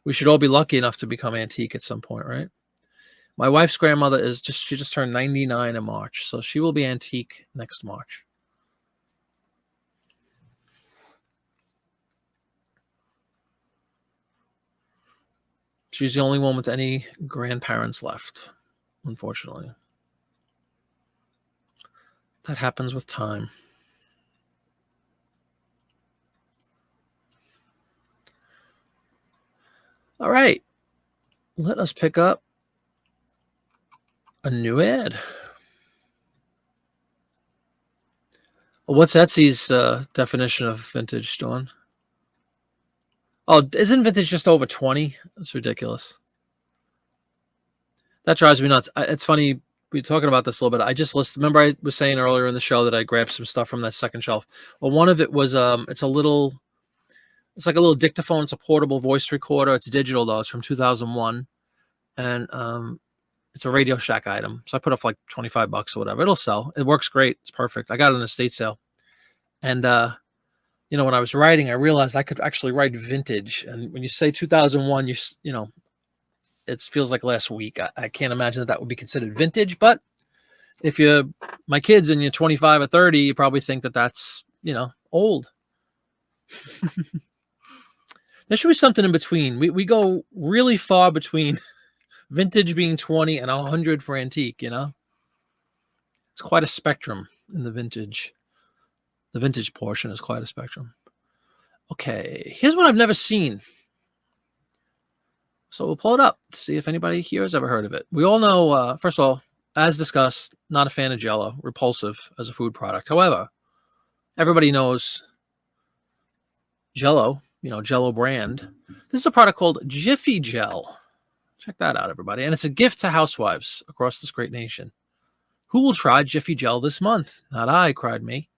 [SPEAKER 1] We should all be lucky enough to become antique at some point, right? My wife's grandmother is she just turned 99 in March, so she will be antique next March. She's the only one with any grandparents left, unfortunately. That happens with time. All right. Let us pick up a new ad. What's Etsy's definition of vintage, Dawn? Oh, isn't vintage just over 20? That's ridiculous. That drives me nuts. It's funny. We were talking about this a little bit. I just listened. Remember, I was saying earlier in the show that I grabbed some stuff from that second shelf. Well, one of it was it's like a little dictaphone. It's a portable voice recorder. It's digital though. It's from 2001, and it's a Radio Shack item. So I put up like $25 or whatever. It'll sell. It works great. It's perfect. I got it in a estate sale, and when I was writing, I realized I could actually write vintage. And when you say 2001, it feels like last week. I can't imagine that would be considered vintage. But if you're my kids and you're 25 or 30, you probably think that that's, old. There should be something in between. We go really far between vintage being 20 and 100 for antique, It's quite a spectrum in the vintage. The vintage portion is quite a spectrum. Okay, here's what I've never seen. So we'll pull it up to see if anybody here has ever heard of it. We all know, first of all, as discussed, not a fan of Jell-O, repulsive as a food product. However, everybody knows Jell-O, Jell-O brand. This is a product called Jiffy Jell. Check that out, everybody. And it's a gift to housewives across this great nation. Who will try Jiffy Jell this month? Not I, cried me.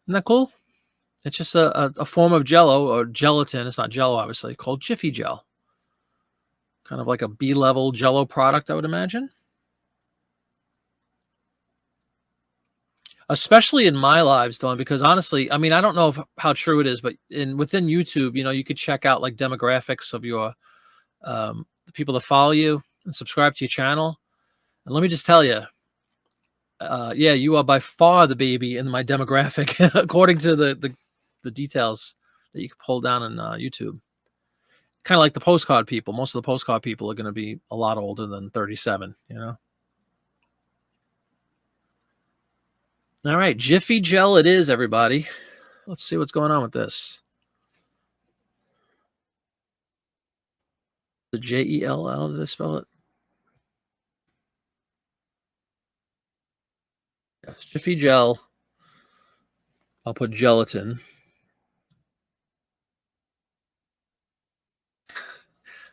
[SPEAKER 1] Isn't that cool? It's just a form of Jell-O or gelatin. It's not Jell-O, obviously, called Jiffy Jell. Kind of like a B-level Jell-O product, I would imagine. Especially in my lives, Dawn, because honestly, I mean, I don't know how true it is, but within YouTube, you could check out like demographics of your the people that follow you and subscribe to your channel. And let me just tell you, yeah, you are by far the baby in my demographic, according to the details that you can pull down on YouTube. Kind of like the postcard people. Most of the postcard people are going to be a lot older than 37, All right, Jiffy Jell it is, everybody. Let's see what's going on with this. The Jell, did I spell it? Yes, Jiffy Jell. I'll put gelatin.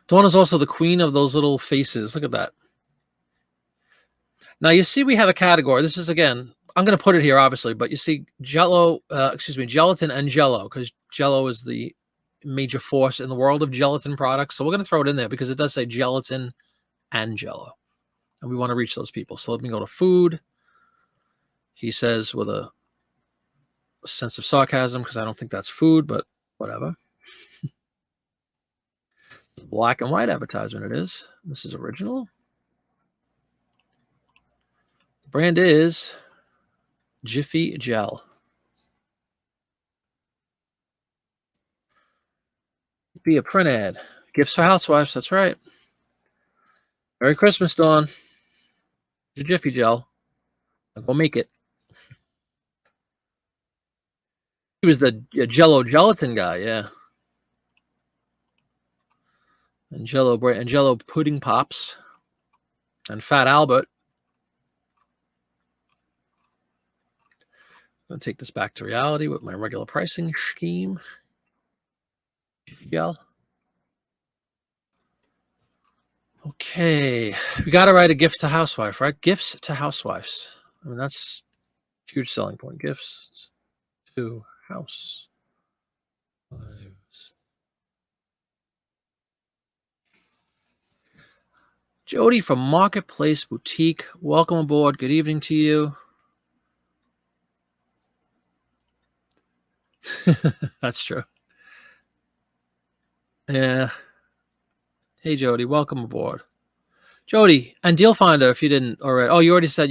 [SPEAKER 1] Dawn is also the queen of those little faces. Look at that. Now, you see we have a category. This is, again, I'm going to put it here, obviously, but you see gelatin and Jell-O, because Jell-O is the major force in the world of gelatin products. So we're going to throw it in there because it does say gelatin and Jell-O. And we want to reach those people. So let me go to food. He says with a sense of sarcasm, because I don't think that's food, but whatever. Black and white advertisement it is. This is original. The brand is Jiffy Jell. Be a print ad. Gifts for housewives. That's right. Merry Christmas, Dawn. Jiffy Jell. Go make it. He was the Jello gelatin guy, yeah. And Jello pudding pops. And Fat Albert. I'm going to take this back to reality with my regular pricing scheme. Gel. Okay. We got to write a gift to housewife, right? Gifts to housewives. I mean, that's a huge selling point. Gifts to housewives. Jody from Marketplace Boutique. Welcome aboard. Good evening to you. That's true. Yeah. Hey, Jody. Welcome aboard. Jody, and Deal Finder, if you didn't already. Oh, you already said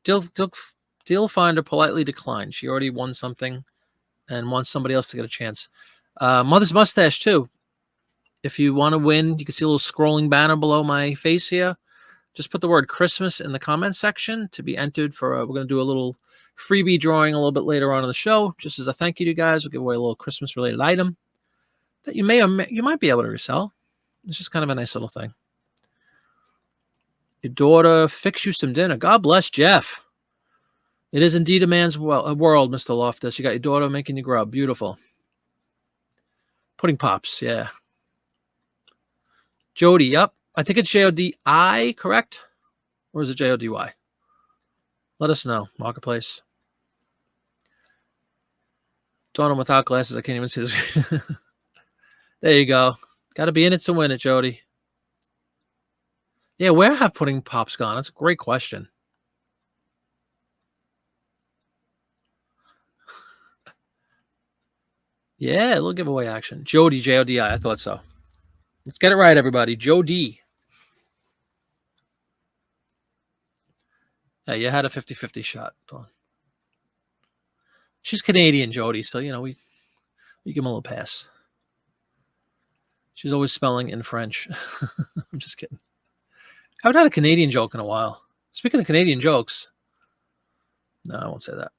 [SPEAKER 1] Deal Finder politely declined. She already won something and wants somebody else to get a chance. Mother's Mustache, too. If you want to win, you can see a little scrolling banner below my face here. Just put the word Christmas in the comment section to be entered for, we're going to do a little freebie drawing a little bit later on in the show. Just as a thank you to you guys, we'll give away a little Christmas-related item that you might be able to resell. It's just kind of a nice little thing. Your daughter fix you some dinner. God bless Jeff. It is indeed a man's world, Mr. Loftus. You got your daughter making you grub. Beautiful. Pudding pops, yeah. Jody, yep. I think it's J-O-D-I, correct? Or is it J-O-D-Y? Let us know. Marketplace. Daughter without glasses. I can't even see this. There you go. Got to be in it to win it, Jody. Yeah, where have pudding pops gone? That's a great question. Yeah, a little giveaway action. Jody, J-O-D-I. I thought so. Let's get it right, everybody. Jody. Yeah, you had a 50-50 shot. She's Canadian, Jody, so, you know, we give him a little pass. She's always spelling in French. I'm just kidding. I haven't had a Canadian joke in a while. Speaking of Canadian jokes. No, I won't say that.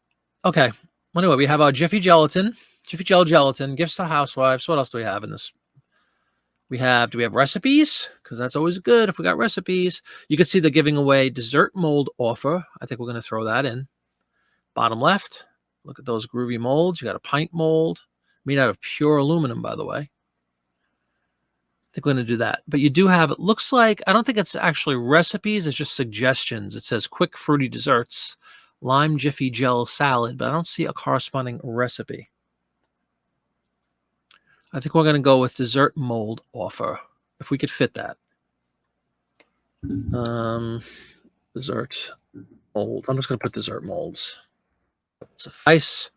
[SPEAKER 1] Okay. Anyway, we have our Jiffy Gel Gelatin, gifts to housewives. What else do we have in this? Do we have recipes? Because that's always good if we got recipes. You can see the giving away dessert mold offer. I think we're going to throw that in. Bottom left. Look at those groovy molds. You got a pint mold made out of pure aluminum, by the way. I think we're going to do that. But you do have, it looks like, I don't think it's actually recipes. It's just suggestions. It says quick fruity desserts, lime Jiffy Gel salad, but I don't see a corresponding recipe. I think we're going to go with dessert mold offer, if we could fit that. Dessert molds. I'm just going to put dessert molds. Suffice.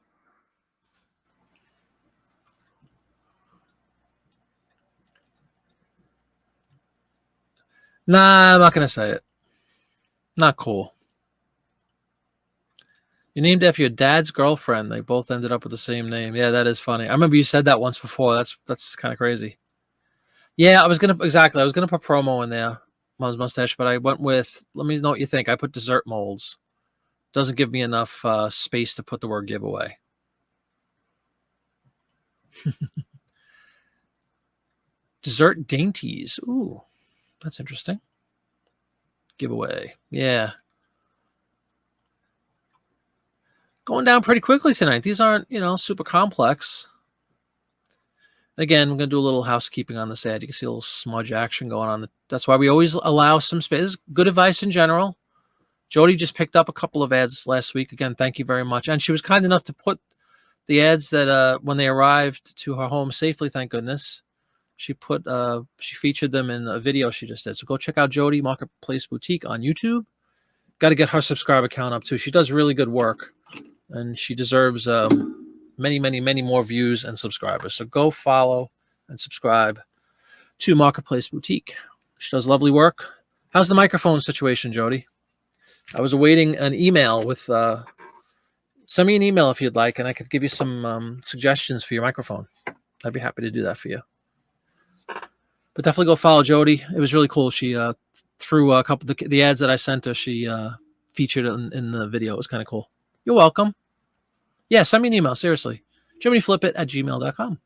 [SPEAKER 1] Nah, I'm not going to say it. Not cool. You named after your dad's girlfriend. They both ended up with the same name. Yeah, that is funny. I remember you said that once before. That's kind of crazy. Yeah, I was gonna put promo in there, Mom's Mustache, but I went with, let me know what you think. I put dessert molds. Doesn't give me enough space to put the word giveaway. Dessert dainties. Ooh, that's interesting. Giveaway. Yeah. Going down pretty quickly tonight. These aren't, super complex. Again, we're going to do a little housekeeping on this ad. You can see a little smudge action going on. That's why we always allow some space. Good advice in general. Jody just picked up a couple of ads last week. Again, thank you very much. And she was kind enough to put the ads that when they arrived to her home safely, thank goodness, she featured them in a video she just did. So go check out Jody Marketplace Boutique on YouTube. Got to get her subscriber count up too. She does really good work, and she deserves many, many, many more views and subscribers. So go follow and subscribe to Marketplace Boutique. She does lovely work. How's the microphone situation, Jody? I was awaiting an email with, send me an email if you'd like, and I could give you some suggestions for your microphone. I'd be happy to do that for you. But definitely go follow Jody. It was really cool. She, through a couple of the ads that I sent her, she featured in the video. It was kind of cool. You're welcome. Yeah, send me an email, seriously. JiminyFlipIt@gmail.com.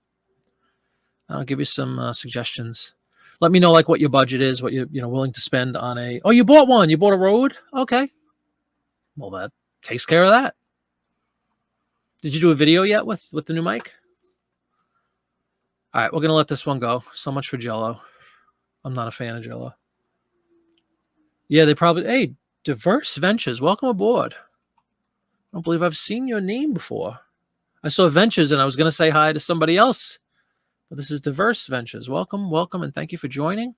[SPEAKER 1] I'll give you some suggestions. Let me know like what your budget is, what you're willing to spend on a. Oh, you bought one. You bought a Rode? Okay. Well, that takes care of that. Did you do a video yet with the new mic? All right, we're going to let this one go. So much for Jell-O. I'm not a fan of Jell-O. Yeah, they probably... Hey, Diverse Ventures, welcome aboard. I don't believe I've seen your name before. I saw Ventures, and I was going to say hi to somebody else. But this is Diverse Ventures. Welcome, welcome, and thank you for joining.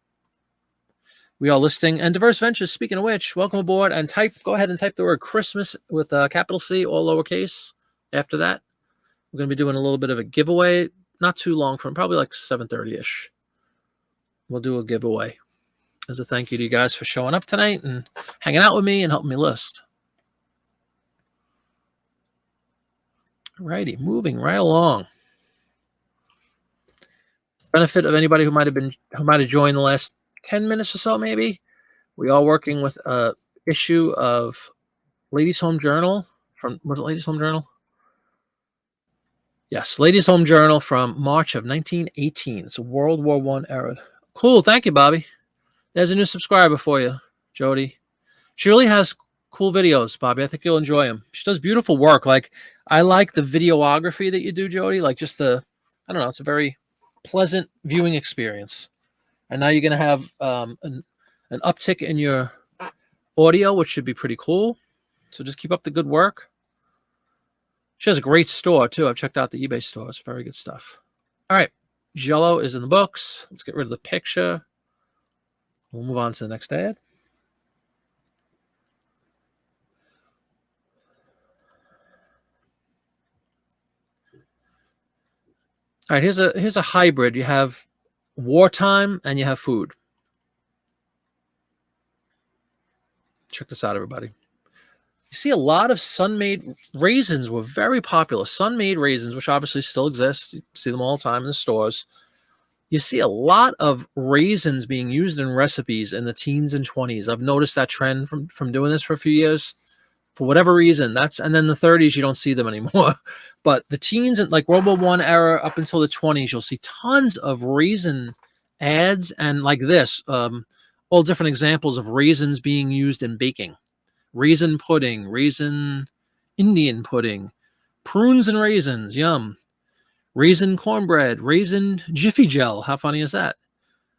[SPEAKER 1] We are listing... And Diverse Ventures, speaking of which, welcome aboard. And go ahead and type the word Christmas with a capital C, all lowercase. After that, we're going to be doing a little bit of a giveaway. Not too long from, probably like 7:30-ish. We'll do a giveaway as a thank you to you guys for showing up tonight and hanging out with me and helping me list. Alrighty, moving right along. Benefit of anybody who might have joined the last 10 minutes or so, maybe. We are working with a issue of Ladies Home Journal was it Ladies Home Journal? Yes, Ladies Home Journal from March of 1918. It's a World War I era. Cool. Thank you, Bobby. There's a new subscriber for you, Jody. She really has cool videos, Bobby. I think you'll enjoy them. She does beautiful work. Like, I like the videography that you do, Jody. Like, just I don't know, it's a very pleasant viewing experience. And now you're going to have an uptick in your audio, which should be pretty cool. So just keep up the good work. She has a great store, too. I've checked out the eBay store. It's very good stuff. All right. Jell-O is in the books. Let's get rid of the picture. We'll move on to the next ad. All right. Here's a hybrid. You have wartime and you have food. Check this out, everybody. You see a lot of sun-made raisins were very popular. Sun-made raisins, which obviously still exist. You see them all the time in the stores. You see a lot of raisins being used in recipes in the teens and 20s. I've noticed that trend from doing this for a few years. For whatever reason, and then the 30s, you don't see them anymore. But the teens, and like World War I era up until the 20s, you'll see tons of raisin ads and like this, all different examples of raisins being used in baking. Raisin pudding, raisin Indian pudding, prunes and raisins, yum. Raisin cornbread, raisin Jiffy Gel. How funny is that?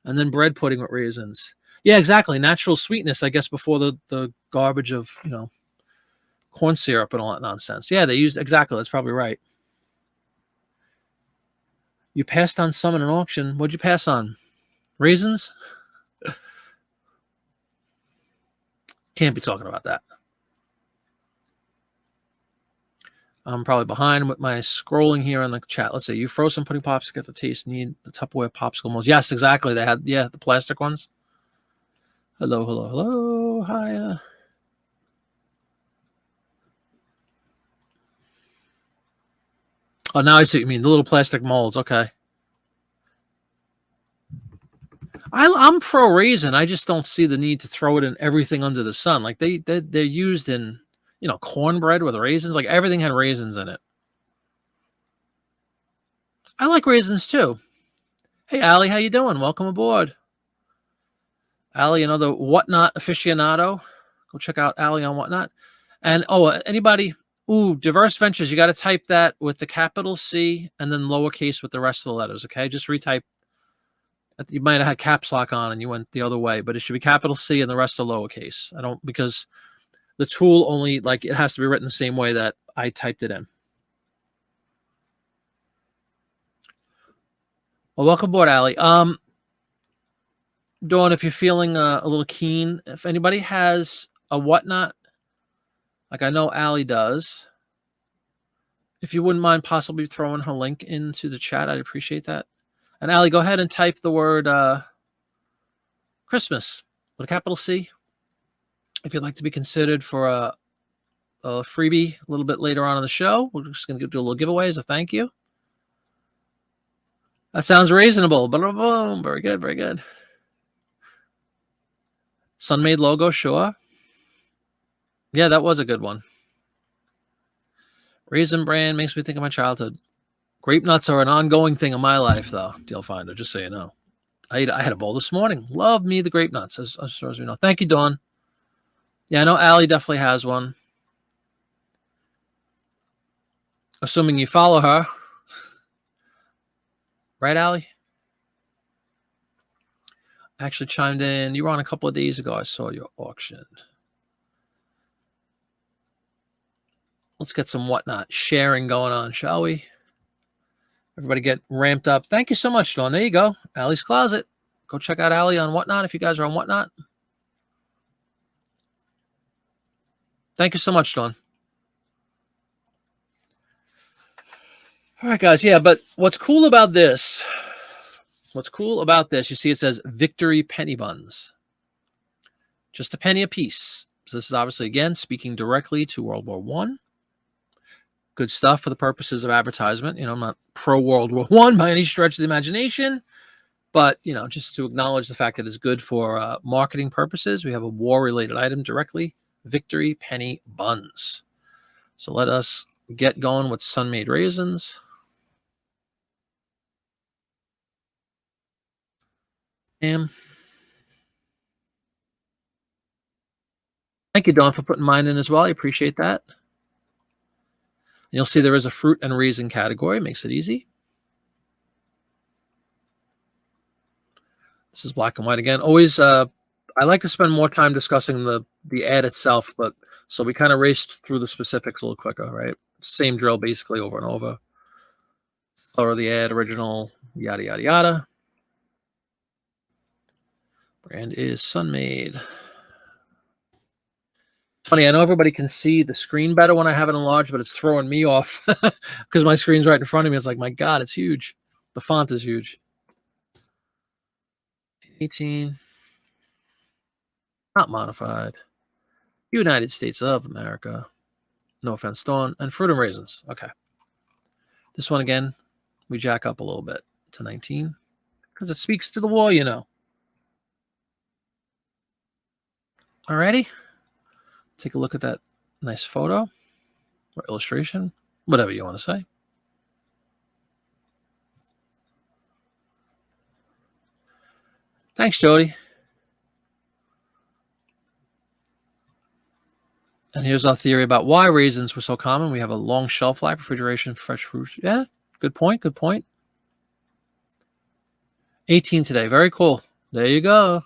[SPEAKER 1] And then bread pudding with raisins. Yeah, exactly. Natural sweetness, I guess, before the garbage of, corn syrup and all that nonsense. Yeah, they used, exactly. That's probably right. You passed on some in an auction. What'd you pass on? Raisins? Can't be talking about that. I'm probably behind with my scrolling here in the chat. Let's see. You froze some pudding pops to get the taste. Need the Tupperware popsicle molds. Yes, exactly. They had, the plastic ones. Hello, hello, hello. Hi. Oh, now I see what you mean. The little plastic molds. Okay. I'm pro raisin. I just don't see the need to throw it in everything under the sun. Like they're used in, cornbread with raisins. Like everything had raisins in it. I like raisins too. Hey, Allie, how you doing? Welcome aboard. Allie, another Whatnot aficionado. Go check out Allie on Whatnot. And, anybody... Ooh, Diverse Ventures. You got to type that with the capital C and then lowercase with the rest of the letters, okay? Just retype. You might have had caps lock on and you went the other way, but it should be capital C and the rest of lowercase. Because the tool only, it has to be written the same way that I typed it in. Well, welcome aboard, Allie. Dawn, if you're feeling a little keen, if anybody has a Whatnot, like I know Allie does, if you wouldn't mind possibly throwing her link into the chat, I'd appreciate that. And Allie, go ahead and type the word Christmas with a capital C if you'd like to be considered for a freebie a little bit later on in the show. We're just going to do a little giveaway as a thank you. That sounds reasonable. Boom. Very good, very good. Sun-made logo, sure. Yeah, that was a good one. Raisin Bran makes me think of my childhood. Grape nuts are an ongoing thing in my life, though, Deal Finder, just so you know. I had a bowl this morning. Love me the grape nuts, as far as we know. Thank you, Dawn. Yeah, I know Allie definitely has one. Assuming you follow her. Right, Allie? Actually chimed in. You were on a couple of days ago. I saw your auction. Let's get some whatnot sharing going on, shall we? Everybody get ramped up. Thank you so much, Dawn. There you go. Allie's Closet. Go check out Allie on Whatnot if you guys are on Whatnot. Thank you so much, Dawn. All right, guys. Yeah, but what's cool about this, you see it says Victory Penny Buns. Just a penny a piece. So this is obviously, again, speaking directly to World War I. Good stuff for the purposes of advertisement. I'm not pro World War I by any stretch of the imagination, but, just to acknowledge the fact that it's good for marketing purposes. We have a war-related item directly, Victory Penny Buns. So let us get going with Sun-Made Raisins. Thank you, Dawn, for putting mine in as well. I appreciate that. You'll see there is a fruit and raisin category. Makes it easy. This is black and white again. Always, I like to spend more time discussing the ad itself, but so we kind of raced through the specifics a little quicker, right? Same drill basically over and over. Color of the ad, original, yada, yada, yada. Brand is Sun-Made. Funny, I know everybody can see the screen better when I have it enlarged, but it's throwing me off because my screen's right in front of me. It's like, my God, it's huge. The font is huge. 18. Not modified. United States of America. No offense, Dawn. And fruit and raisins. Okay. This one, again, we jack up a little bit to 19 because it speaks to the war, Alrighty. Take a look at that nice photo or illustration, whatever you want to say. Thanks, Jody. And here's our theory about why raisins were so common. We have a long shelf life, refrigeration, fresh fruit. Yeah, good point. Good point. 18 today. Very cool. There you go.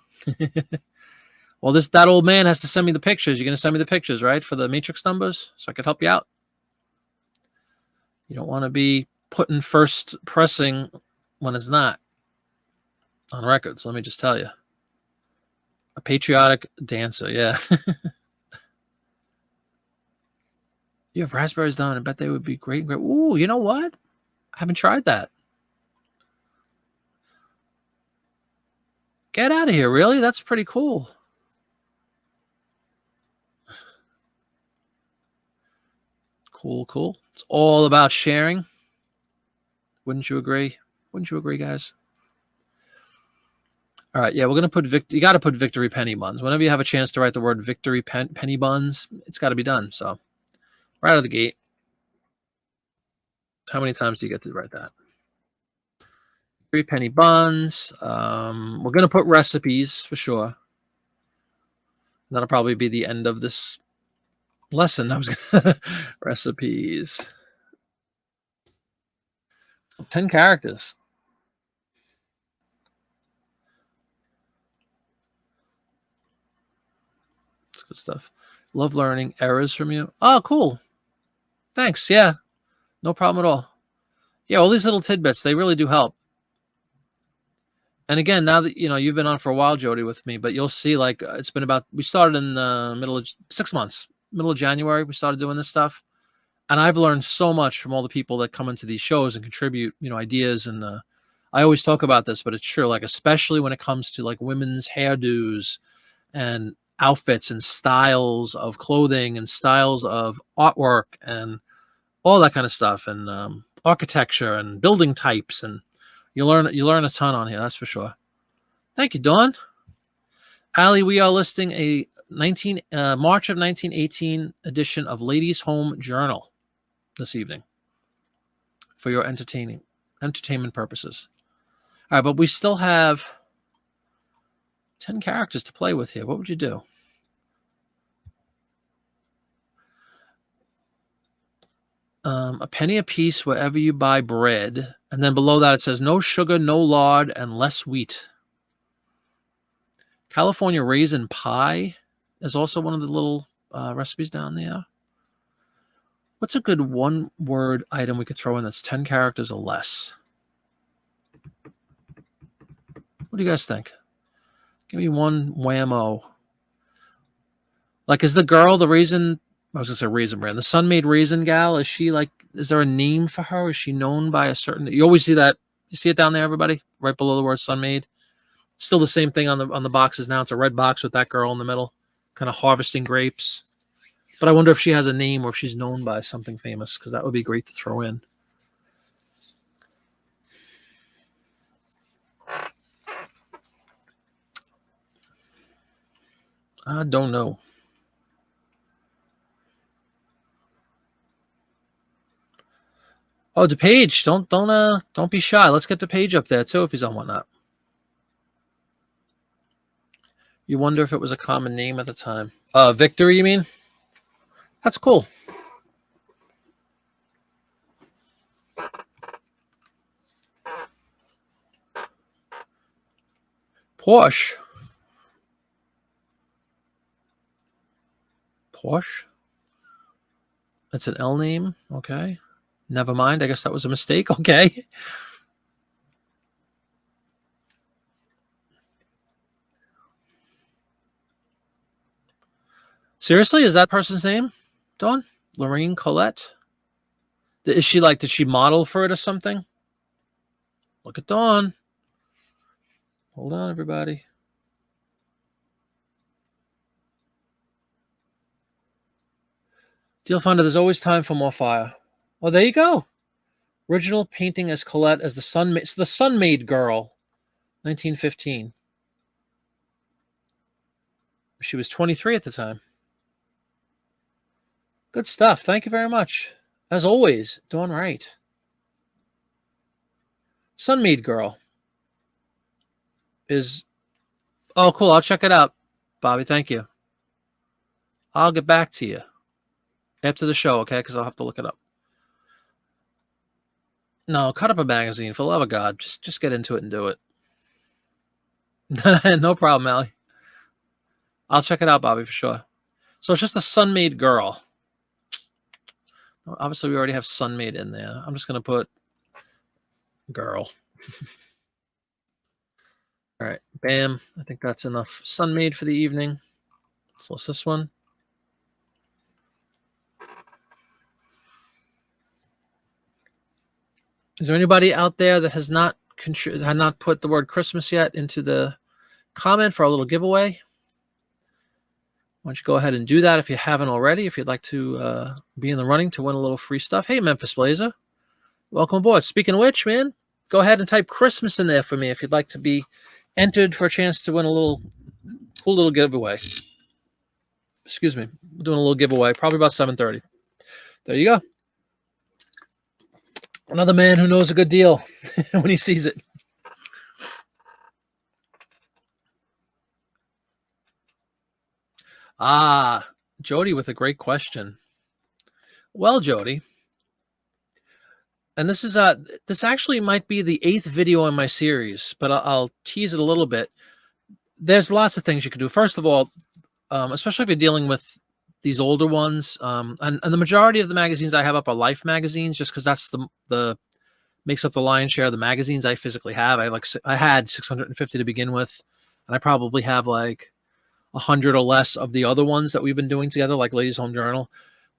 [SPEAKER 1] Well, that old man has to send me the pictures. You're going to send me the pictures, right, for the matrix numbers so I could help you out. You don't want to be putting first pressing when it's not on records. Let me just tell you. A patriotic dancer, yeah. You have raspberries down. I bet they would be great. Ooh, you know what? I haven't tried that. Get out of here, really? That's pretty cool. Cool. It's all about sharing. Wouldn't you agree? Wouldn't you agree, guys? All right, yeah, we're going to put you got to put Victory Penny Buns. Whenever you have a chance to write the word Victory Penny Buns, it's got to be done. So, right out of the gate. How many times do you get to write that? 3 penny buns. We're going to put recipes for sure. That'll probably be the end of this lesson. I was gonna recipes. 10 characters. That's good stuff. Love learning errors from you. Oh, cool. Thanks. Yeah, no problem at all. Yeah, all these little tidbits, they really do help. And again, now that you've been on for a while, Jody, with me, but you'll see, like, it's been we started in the middle of 6 months, middle of January, we started doing this stuff. And I've learned so much from all the people that come into these shows and contribute, ideas. And I always talk about this, but it's true, like, especially when it comes to like women's hairdos and outfits and styles of clothing and styles of artwork and all that kind of stuff, and architecture and building types, and you learn a ton on here, that's for sure. Thank you, Dawn. Allie, we are listing a March of 1918 edition of Ladies' Home Journal this evening for your entertainment purposes. All right, but we still have 10 characters to play with here. What would you do? A penny a piece wherever you buy bread. And then below that it says no sugar, no lard, and less wheat. California raisin pie is also one of the little recipes down there. What's a good one-word item we could throw in that's 10 characters or less? What do you guys think? Give me one whammo. Like, is the girl the raisin? I was gonna say raisin brand. The Sun-Made Raisin gal, is she like? Is there a name for her? Is she known by a certain? You always see that. You see it down there, everybody, right below the word Sun-Made. Still the same thing on the boxes now. It's a red box with that girl in the middle, kind of harvesting grapes. But I wonder if she has a name or if she's known by something famous, because that would be great to throw in. I don't know. Oh, DePage, don't be shy. Let's get DePage up there too if he's on Whatnot. You wonder if it was a common name at the time. Victory, you mean? That's cool. Porsche. That's an L name. Okay. Never mind. I guess that was a mistake. Okay. Seriously? Is that person's name? Dawn? Lorraine Colette? Is she like, did she model for it or something? Look at Dawn. Hold on, everybody. Deal finder, there's always time for more fire. Oh, there you go. Original painting as Colette as the Sun-Made girl, 1915. She was 23 at the time. Good stuff. Thank you very much. As always, doing right. Sun-Made girl is... Oh, cool. I'll check it out, Bobby. Thank you. I'll get back to you after the show, okay? Because I'll have to look it up. No, cut up a magazine. For the love of God, just get into it and do it. No problem, Allie. I'll check it out, Bobby, for sure. So it's just a Sun-Made girl. Obviously, we already have Sun-Made in there. I'm just going to put girl. All right, bam. I think that's enough Sun-Made for the evening. So it's this one. Is there anybody out there that has not put the word Christmas yet into the comment for our little giveaway? Why don't you go ahead and do that if you haven't already, if you'd like to be in the running to win a little free stuff. Hey, Memphis Blazer. Welcome aboard. Speaking of which, man, go ahead and type Christmas in there for me if you'd like to be entered for a chance to win a cool little giveaway. Excuse me. We're doing a little giveaway, probably about 7:30. There you go. Another man who knows a good deal when he sees it. Ah, Jody with a great question. Well, Jody, and this actually might be the 8th video in my series, but I'll tease it a little bit. There's lots of things you can do. First of all, especially if you're dealing with these older ones, and the majority of the magazines I have up are Life magazines, just because that's the makes up the lion's share of the magazines I physically have. I had 650 to begin with, and I probably have like 100 or less of the other ones that we've been doing together, like Ladies' Home Journal.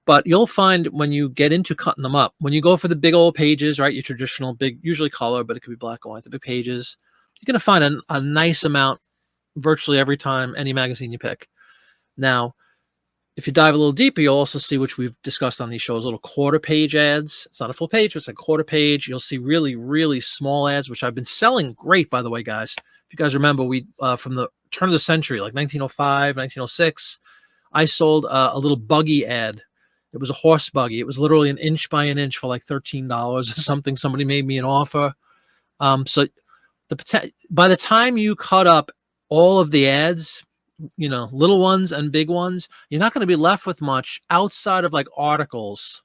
[SPEAKER 1] But you'll find when you get into cutting them up, when you go for the big old pages, right, your traditional big, usually color, but it could be black and white, the big pages, you're going to find a nice amount virtually every time, any magazine you pick. Now, if you dive a little deeper, you'll also see, which we've discussed on these shows, little quarter-page ads. It's not a full page, it's a quarter-page. You'll see really, really small ads, which I've been selling great, by the way, guys. If you guys remember, we from the turn of the century, like 1905, 1906. I sold a little buggy ad. It was a horse buggy. It was literally an inch by an inch for like $13 or something. Somebody made me an offer. So by the time you cut up all of the ads, little ones and big ones, you're not going to be left with much outside of like articles.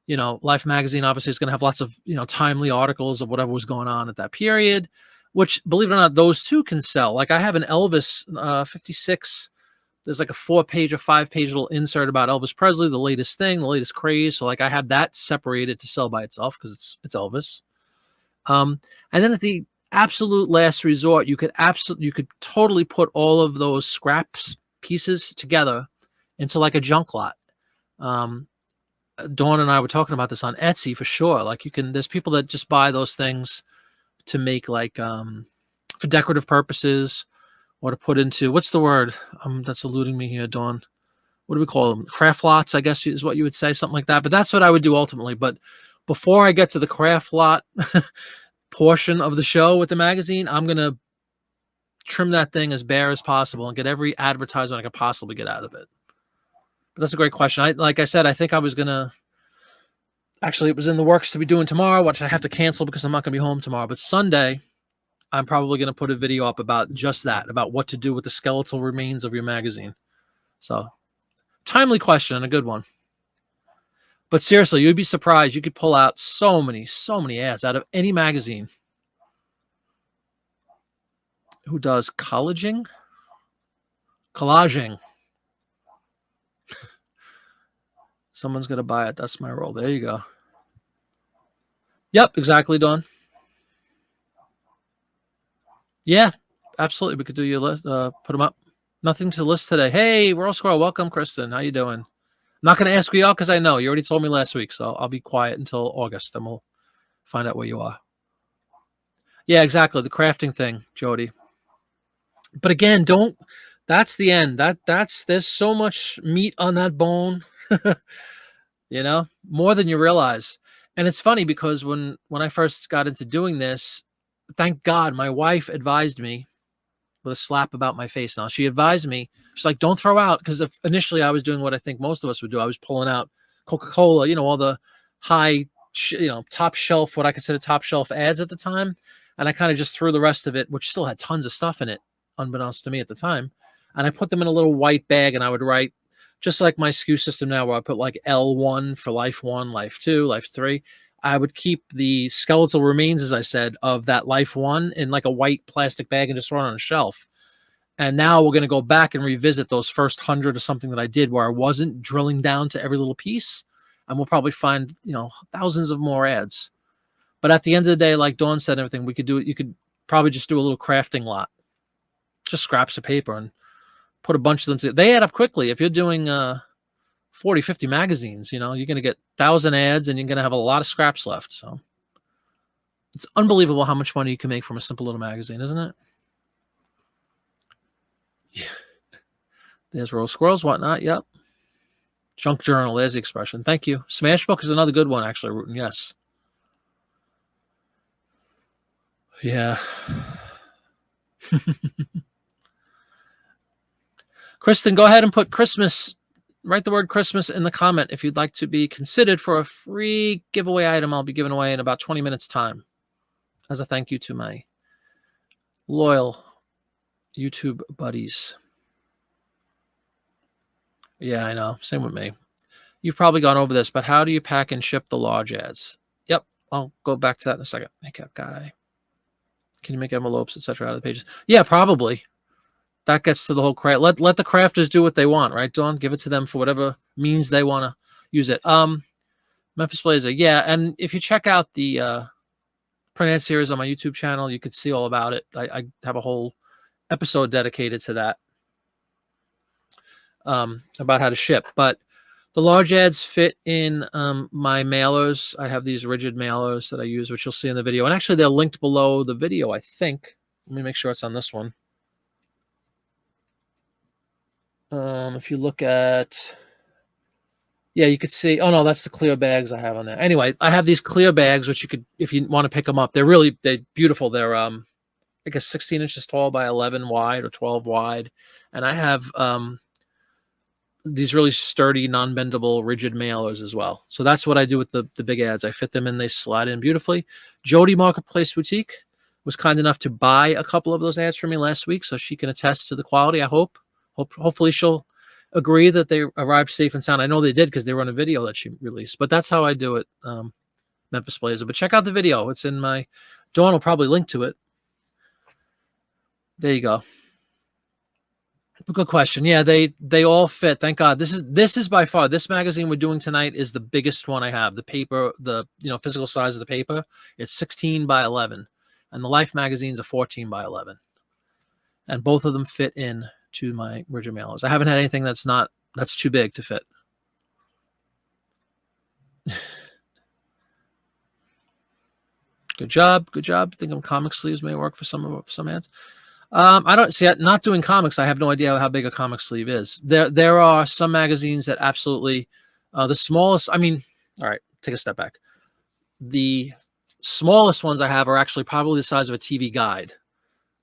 [SPEAKER 1] Life magazine obviously is going to have lots of, timely articles of whatever was going on at that period, which, believe it or not, those too can sell. Like I have an Elvis 56. There's like a 4-page or 5-page little insert about Elvis Presley, the latest thing, the latest craze. So like I have that separated to sell by itself because it's Elvis. And then at the absolute last resort, you could totally put all of those scraps pieces together into like a junk lot. Dawn and I were talking about this on Etsy for sure. Like there's people that just buy those things to make like for decorative purposes or to put into, what's the word that's eluding me here, Dawn? What do we call them? Craft lots, I guess is what you would say, something like that. But that's what I would do ultimately. But before I get to the craft lot portion of the show with the magazine, I'm going to trim that thing as bare as possible and get every advertisement I could possibly get out of it. But that's a great question. Like I said, I think I was going to, actually it was in the works to be doing tomorrow, which I have to cancel because I'm not going to be home tomorrow. But Sunday, I'm probably going to put a video up about just that, about what to do with the skeletal remains of your magazine. So, timely question and a good one. But seriously, you'd be surprised. You could pull out so many ads out of any magazine. Who does collaging? Collaging. Someone's going to buy it. That's my role. There you go. Yep, exactly, Dawn. Yeah, absolutely. We could do your list, put them up. Nothing to list today. Hey, Royal Squirrel. Welcome, Kristen. How you doing? I'm not going to ask you out because I know. You already told me last week, so I'll be quiet until August, and we'll find out where you are. Yeah, exactly. The crafting thing, Jody. But again, that's the end. There's so much meat on that bone, more than you realize. And it's funny because when I first got into doing this, thank God my wife advised me with a slap about my face. Now she advised me, she's like, don't throw out. Because initially I was doing what I think most of us would do. I was pulling out Coca-Cola, all the high, top shelf, what I consider top shelf ads at the time. And I kind of just threw the rest of it, which still had tons of stuff in it, unbeknownst to me at the time. And I put them in a little white bag and I would write, just like my SKU system now, where I put like L1 for Life 1, Life 2, Life 3. I would keep the skeletal remains, as I said, of that Life 1 in like a white plastic bag and just throw it on a shelf. And now we're going to go back and revisit those first 100 or something that I did where I wasn't drilling down to every little piece. And we'll probably find, thousands of more ads. But at the end of the day, like Dawn said, everything we could do, you could probably just do a little crafting lot, just scraps of paper and put a bunch of them together. They add up quickly. If you're doing 40, 50 magazines, you're going to get 1,000 ads and you're going to have a lot of scraps left. So it's unbelievable how much money you can make from a simple little magazine, isn't it? Yeah. There's Rose Squirrels, whatnot. Yep. Junk journal. There's the expression. Thank you. Smashbook is another good one, actually, Rutan. Yes. Yeah. Kristen, go ahead and put Christmas. Write the word Christmas in the comment if you'd like to be considered for a free giveaway item I'll be giving away in about 20 minutes time as a thank you to my loyal YouTube buddies. Yeah, I know. Same with me. You've probably gone over this, but how do you pack and ship the large ads? Yep. I'll go back to that in a second. Makeup guy. Can you make envelopes, etc. out of the pages? Yeah, probably. That gets to the whole craft. Let the crafters do what they want, right, Dawn? Give it to them for whatever means they want to use it. Memphis Blazer, yeah. And if you check out the print ad series on my YouTube channel, you could see all about it. I have a whole episode dedicated to that, about how to ship. But the large ads fit in my mailers. I have these rigid mailers that I use, which you'll see in the video. And actually, they're linked below the video, I think. Let me make sure it's on this one. If you look at, yeah, you could see, oh no, that's the clear bags I have on there. Anyway, I have these clear bags, which you could, if you want to pick them up, they're beautiful. They're I guess 16 inches tall by 11 wide or 12 wide. And I have these really sturdy, non-bendable, rigid mailers as well. So that's what I do with the big ads. I fit them in, they slide in beautifully. Jody Marketplace Boutique was kind enough to buy a couple of those ads for me last week, so she can attest to the quality. I hopefully she'll agree that they arrived safe and sound. I know they did because they were on a video that she released, but that's how I do it, Memphis Blazer. But check out the video. It's in my, Dawn will probably link to it. There you go. Good question. Yeah, they all fit. Thank God. This is by far, this magazine we're doing tonight is the biggest one I have. The paper, the physical size of the paper, it's 16 by 11, and the Life magazine's a 14 by 11, and both of them fit in to my rigid mailers. I haven't had anything that's too big to fit. Good job. Good job. I think comic sleeves may work for some ads. I don't see it. Not doing comics. I have no idea how big a comic sleeve is. There are some magazines that absolutely, the smallest. I mean, all right, take a step back. The smallest ones I have are actually probably the size of a TV guide.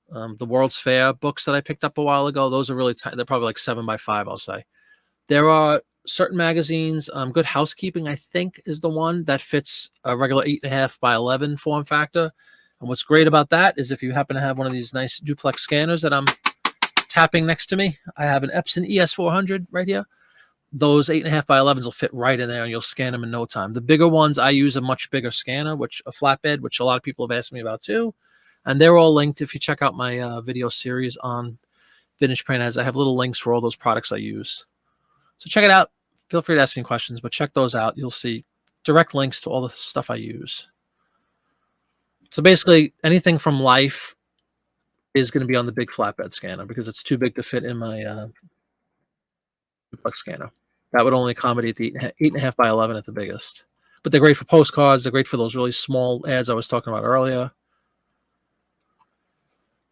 [SPEAKER 1] The World's Fair books that I picked up a while ago, those are really tiny. They're probably like 7 by 5, I'll say. There are certain magazines. Good Housekeeping, I think, is the one that fits a regular 8.5 by 11 form factor. And what's great about that is if you happen to have one of these nice duplex scanners that I'm tapping next to me, I have an Epson ES400 right here. Those 8.5 by 11s will fit right in there, and you'll scan them in no time. The bigger ones, I use a much bigger scanner, a flatbed, which a lot of people have asked me about too. And they're all linked. If you check out my video series on Vintage Print Ads, I have little links for all those products I use. So check it out. Feel free to ask any questions, but check those out. You'll see direct links to all the stuff I use. So basically, anything from Life is going to be on the big flatbed scanner because it's too big to fit in my duplex scanner. That would only accommodate the 8.5 by 11 at the biggest. But they're great for postcards. They're great for those really small ads I was talking about earlier.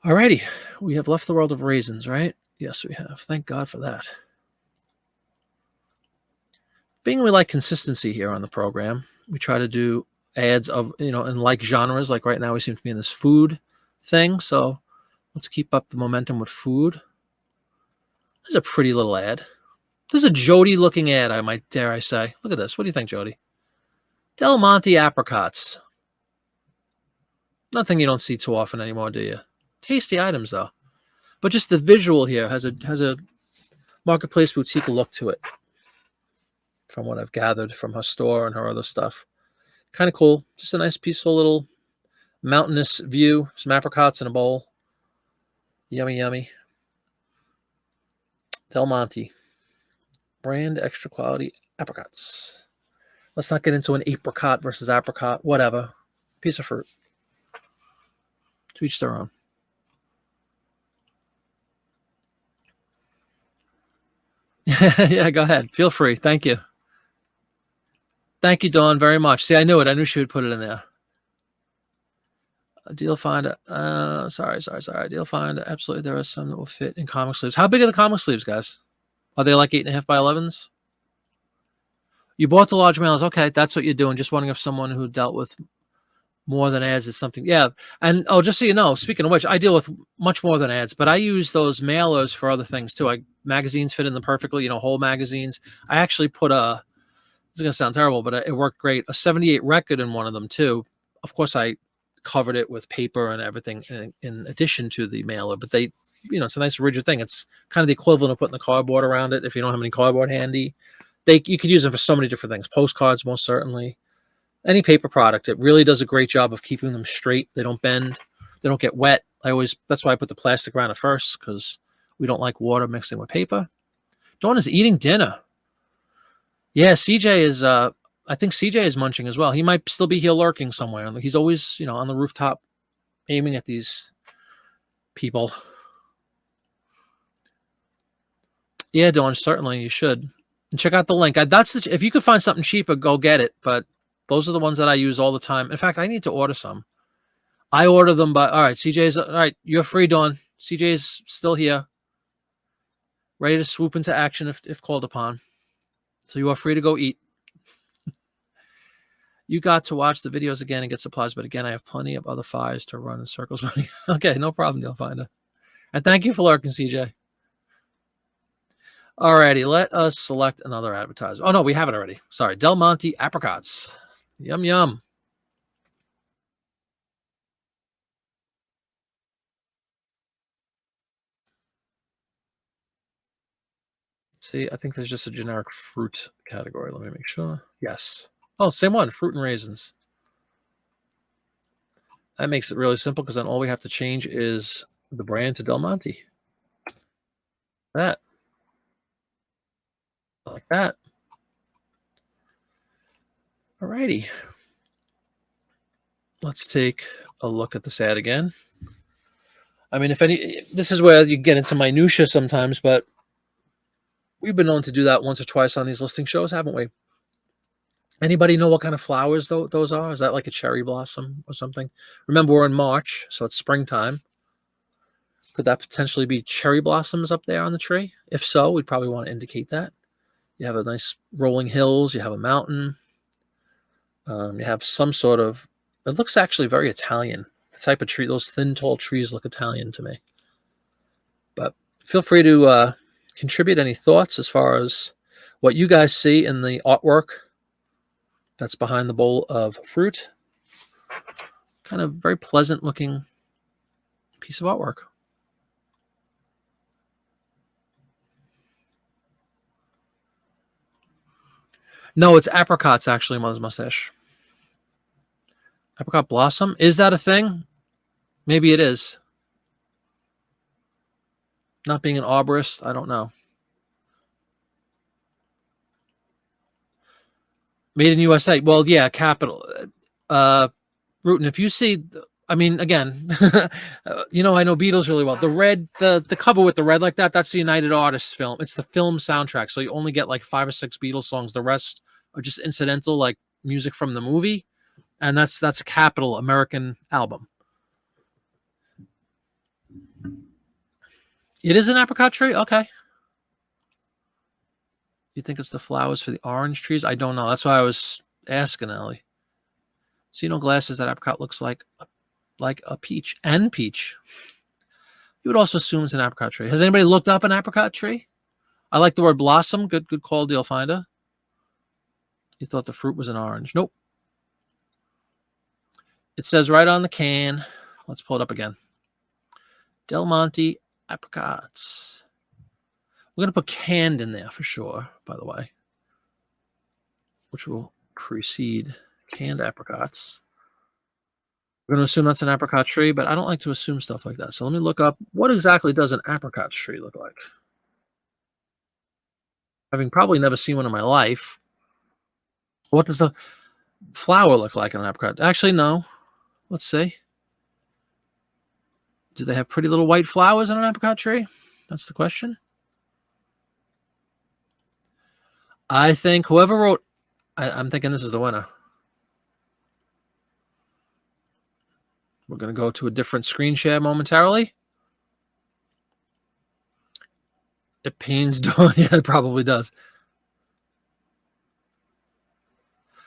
[SPEAKER 1] Alrighty, we have left the world of raisins, right? Yes, we have. Thank God for that. Being we like consistency here on the program, we try to do ads of, in like genres. Like right now we seem to be in this food thing, so let's keep up the momentum with food. This is a pretty little ad. This is a Jody looking ad, dare I say. Look at this. What do you think, Jody? Del Monte apricots. Nothing you don't see too often anymore, do you? Tasty items though. But just the visual here has a Marketplace Boutique look to it, from what I've gathered from her store and her other stuff. Kind of cool. Just a nice, peaceful little mountainous view. Some apricots in a bowl. Yummy, yummy. Del Monte. Brand extra quality apricots. Let's not get into an apricot versus apricot. Whatever. Piece of fruit. To each their own. Yeah, go ahead. Feel free. Thank you. Thank you, Dawn, very much. See, I knew it. I knew she would put it in there. Deal finder. Sorry. Deal finder. Absolutely, there are some that will fit in comic sleeves. How big are the comic sleeves, guys? Are they like 8.5 by 11s? You bought the large mailers. Okay, that's what you're doing. Just wondering if someone who dealt with more than ads is something. Yeah, and just so you know, speaking of which, I deal with much more than ads, but I use those mailers for other things too. Magazines fit in them perfectly. Whole magazines. I actually put a. This is gonna sound terrible, but it worked great. A 78 record in one of them too. Of course, I covered it with paper and everything in addition to the mailer, but they, it's a nice rigid thing. It's kind of the equivalent of putting the cardboard around it. If you don't have any cardboard handy, you could use them for so many different things. Postcards, most certainly. Any paper product, it really does a great job of keeping them straight. They don't bend. They don't get wet. That's why I put the plastic around it first, because we don't like water mixing with paper. Dawn is eating dinner. Yeah, CJ is, I think CJ is munching as well. He might still be here lurking somewhere. He's always, on the rooftop aiming at these people. Yeah, Dawn, certainly you should. And check out the link. If you could find something cheaper, go get it. But those are the ones that I use all the time. In fact, I need to order some. I order them, but all right, CJ's, all right, you're free, Dawn. CJ's still here, ready to swoop into action if called upon. So you are free to go eat. You got to watch the videos again and get supplies, but again, I have plenty of other fires to run in circles. Okay, no problem, you'll find it. And thank you for lurking, CJ. Alrighty, let us select another advertiser. Oh no, we have it already. Sorry, Del Monte apricots. Yum yum. See, I think there's just a generic fruit category. Let me make sure. Yes. Oh, same one, fruit and raisins. That makes it really simple because then all we have to change is the brand to Del Monte. That. Like that. Alrighty. Let's take a look at this ad again. I mean, this is where you get into minutia sometimes, but we've been known to do that once or twice on these listing shows, haven't we? Anybody know what kind of flowers those are? Is that like a cherry blossom or something? Remember, we're in March, so it's springtime. Could that potentially be cherry blossoms up there on the tree? If so, we'd probably want to indicate that. You have a nice rolling hills. You have a mountain. You have some sort of, it looks actually very Italian. The type of tree, those thin, tall trees look Italian to me. But feel free to contribute any thoughts as far as what you guys see in the artwork that's behind the bowl of fruit. Kind of very pleasant looking piece of artwork. No, it's apricots, actually, Mother's Mustache. Apricot blossom? Is that a thing? Maybe it is. Not being an arborist, I don't know. Made in USA. Well, yeah, capital. Rutan, if you see, I mean, again, I know Beatles really well. The red, the cover with the red like that, that's the United Artists film. It's the film soundtrack. So you only get like 5 or 6 Beatles songs. The rest are just incidental, like music from the movie. And that's a Capitol American album. It is an apricot tree? Okay. You think it's the flowers for the orange trees? I don't know. That's why I was asking, Ellie. See, glasses, that apricot looks like a peach and peach. You would also assume it's an apricot tree. Has anybody looked up an apricot tree? I like the word blossom. Good call, Deal Finder. You thought the fruit was an orange. Nope. It says right on the can. Let's pull it up again. Del Monte apricots. We're going to put canned in there for sure, by the way, which will precede canned apricots. We're going to assume that's an apricot tree, but I don't like to assume stuff like that. So let me look up, what exactly does an apricot tree look like? Having probably never seen one in my life. What does the flower look like in an apricot? Actually, no. Let's see. Do they have pretty little white flowers in an apricot tree? That's the question. I think whoever wrote, I'm thinking this is the winner. We're going to go to a different screen share momentarily. It pains Dawn. Yeah, it probably does.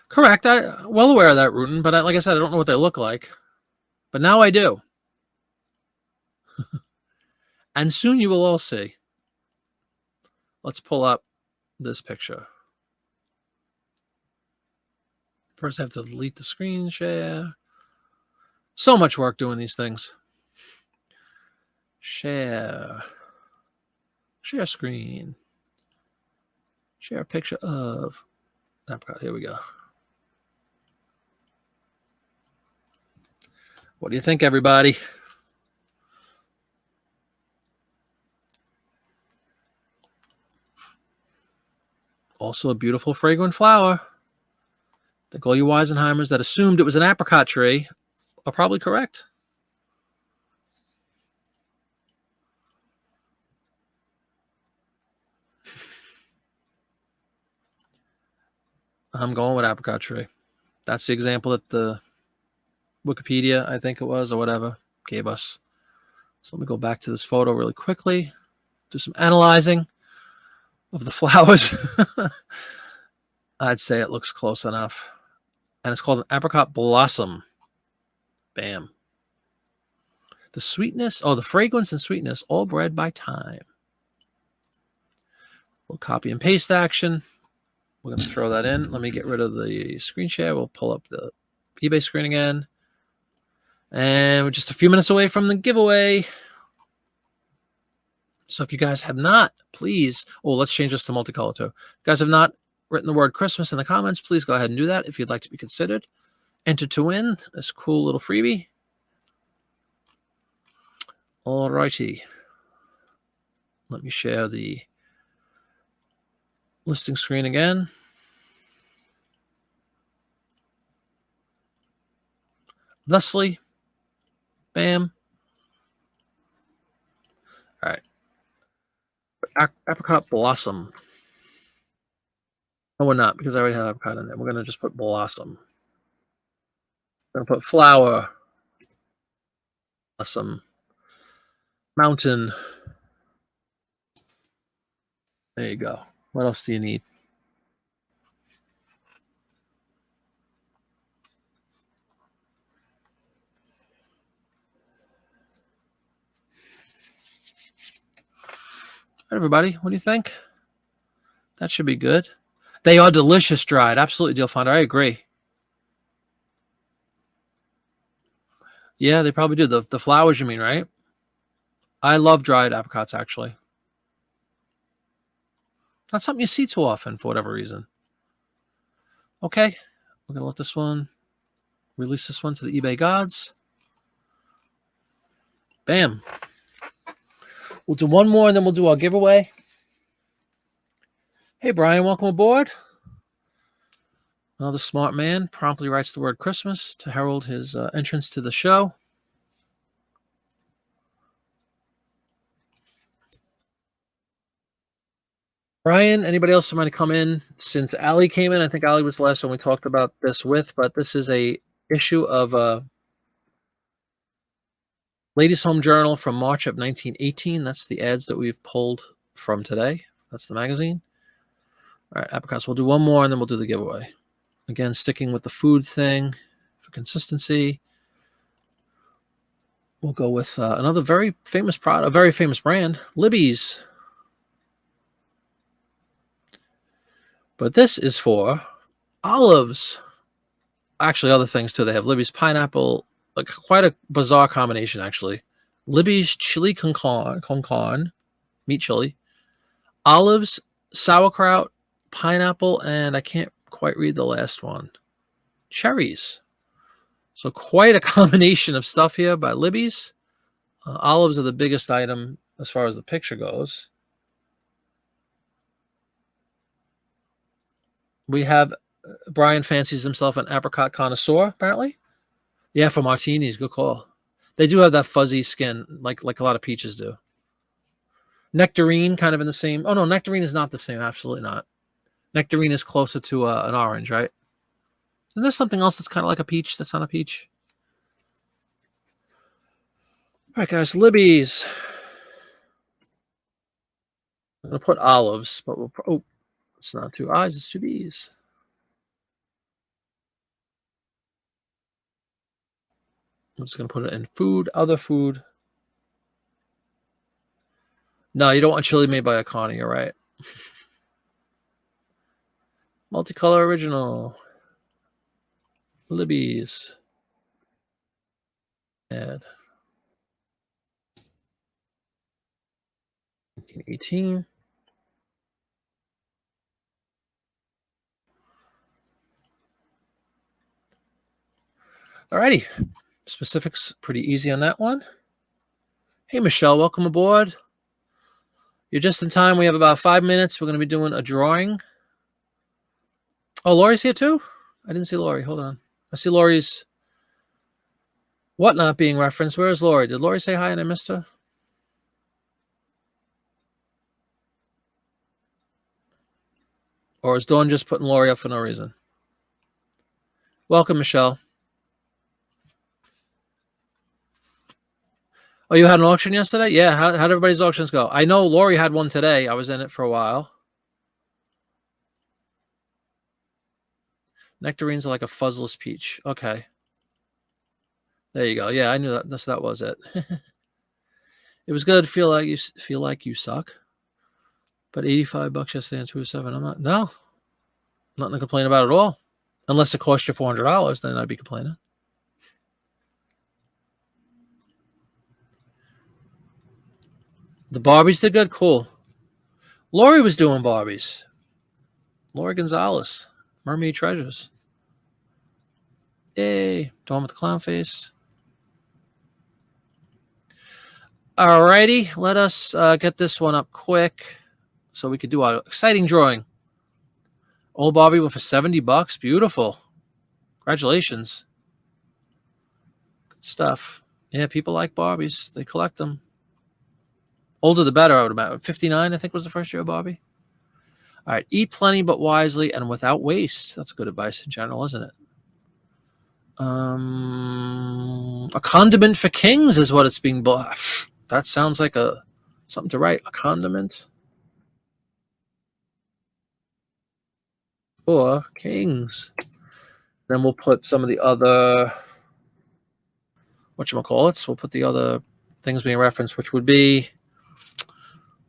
[SPEAKER 1] Correct. I'm well aware of that, Rutan, but like I said, I don't know what they look like. But now I do. And soon you will all see. Let's pull up this picture. First, I have to delete the screen share. So much work doing these things. Share. Share screen. Share a picture of apricot. Here we go. What do you think, everybody? Also a beautiful, fragrant flower. I think all you Weisenheimers that assumed it was an apricot tree are probably correct. I'm going with apricot tree. That's the example that the Wikipedia, I think it was, or whatever, gave us. So let me go back to this photo really quickly, do some analyzing of the flowers. I'd say it looks close enough. And it's called an apricot blossom. Bam. The sweetness, the fragrance and sweetness, all bred by time. We'll copy and paste action. We're going to throw that in. Let me get rid of the screen share. We'll pull up the eBay screen again. And we're just a few minutes away from the giveaway. So if you guys have not, please, let's change this to multicolor too. If you guys have not written the word Christmas in the comments, please go ahead and do that if you'd like to be considered. Enter to win this cool little freebie. All righty. Let me share the listing screen again. Thusly, bam. All right. Apricot blossom. No, we're not, because I already have apricot in there. We're going to just put blossom. We're going to put flower. Blossom. Mountain. There you go. What else do you need? All right, everybody, what do you think? That should be good. They are delicious dried. Absolutely, Deal Finder. I agree. Yeah, they probably do. The flowers, you mean, right? I love dried apricots, actually. Not something you see too often for whatever reason. Okay, we're going to let this one, release this one to the eBay gods. Bam. We'll do one more and then we'll do our giveaway. Hey, Brian, welcome aboard. Another smart man promptly writes the word Christmas to herald his entrance to the show. Brian, anybody else who might have come in since Allie came in? I think Allie was the last one we talked about this with, but this is a issue of Ladies' Home Journal from March of 1918. That's the ads that we've pulled from today. That's the magazine. All right, apricots. We'll do one more and then we'll do the giveaway. Again, sticking with the food thing for consistency. We'll go with another very famous product, a very famous brand, Libby's. But this is for olives. Actually, other things too. They have Libby's pineapple, like quite a bizarre combination, actually. Libby's chili con carne, meat chili, olives, sauerkraut, pineapple, and I can't quite read the last one. Cherries. So quite a combination of stuff here by Libby's. Olives are the biggest item as far as the picture goes. We have Brian fancies himself an apricot connoisseur, apparently. Yeah, for martinis, good call. They do have that fuzzy skin, like a lot of peaches do. Nectarine, kind of in the same. Oh no, nectarine is not the same. Absolutely not. Nectarine is closer to an orange, right? Isn't there something else that's kind of like a peach that's not a peach? All right, guys, Libby's. I'm gonna put olives, but we'll. It's not two I's, it's two B's. I'm just going to put it in food, other food. No, you don't want chili made by Akani, you're right. Multicolor original. Libby's. Ad. 1918. Alrighty. Specifics pretty easy on that one. Hey, Michelle, welcome aboard. You're just in time. We have about 5 minutes. We're going to be doing a drawing. Oh, Lori's here too? I didn't see Lori. Hold on. I see Lori's whatnot being referenced. Where is Lori? Did Lori say hi and I missed her? Or is Dawn just putting Lori up for no reason? Welcome, Michelle. Oh, you had an auction yesterday? Yeah, how did everybody's auctions go? I know Lori had one today. I was in it for a while. Nectarines are like a fuzzless peach. Okay. There you go. Yeah, I knew that. That was it. It was good. Feel like you suck. But $85 yesterday and 207. Nothing to complain about at all. Unless it cost you $400, then I'd be complaining. The Barbies did good. Cool. Lori was doing Barbies. Lori Gonzalez. Mermaid Treasures. Yay. Dawn with the clown face. Alrighty. Let us get this one up quick so we could do our exciting drawing. Old Barbie went for $70. Beautiful. Congratulations. Good stuff. Yeah, people like Barbies. They collect them. Older the better, I would imagine. 59, I think, was the first year of Barbie. All right. Eat plenty but wisely and without waste. That's good advice in general, isn't it? A condiment for kings is what it's being bought. That sounds like something to write. A condiment for kings. Then we'll put some of the other whatchamacallits. We'll put the other things being referenced, which would be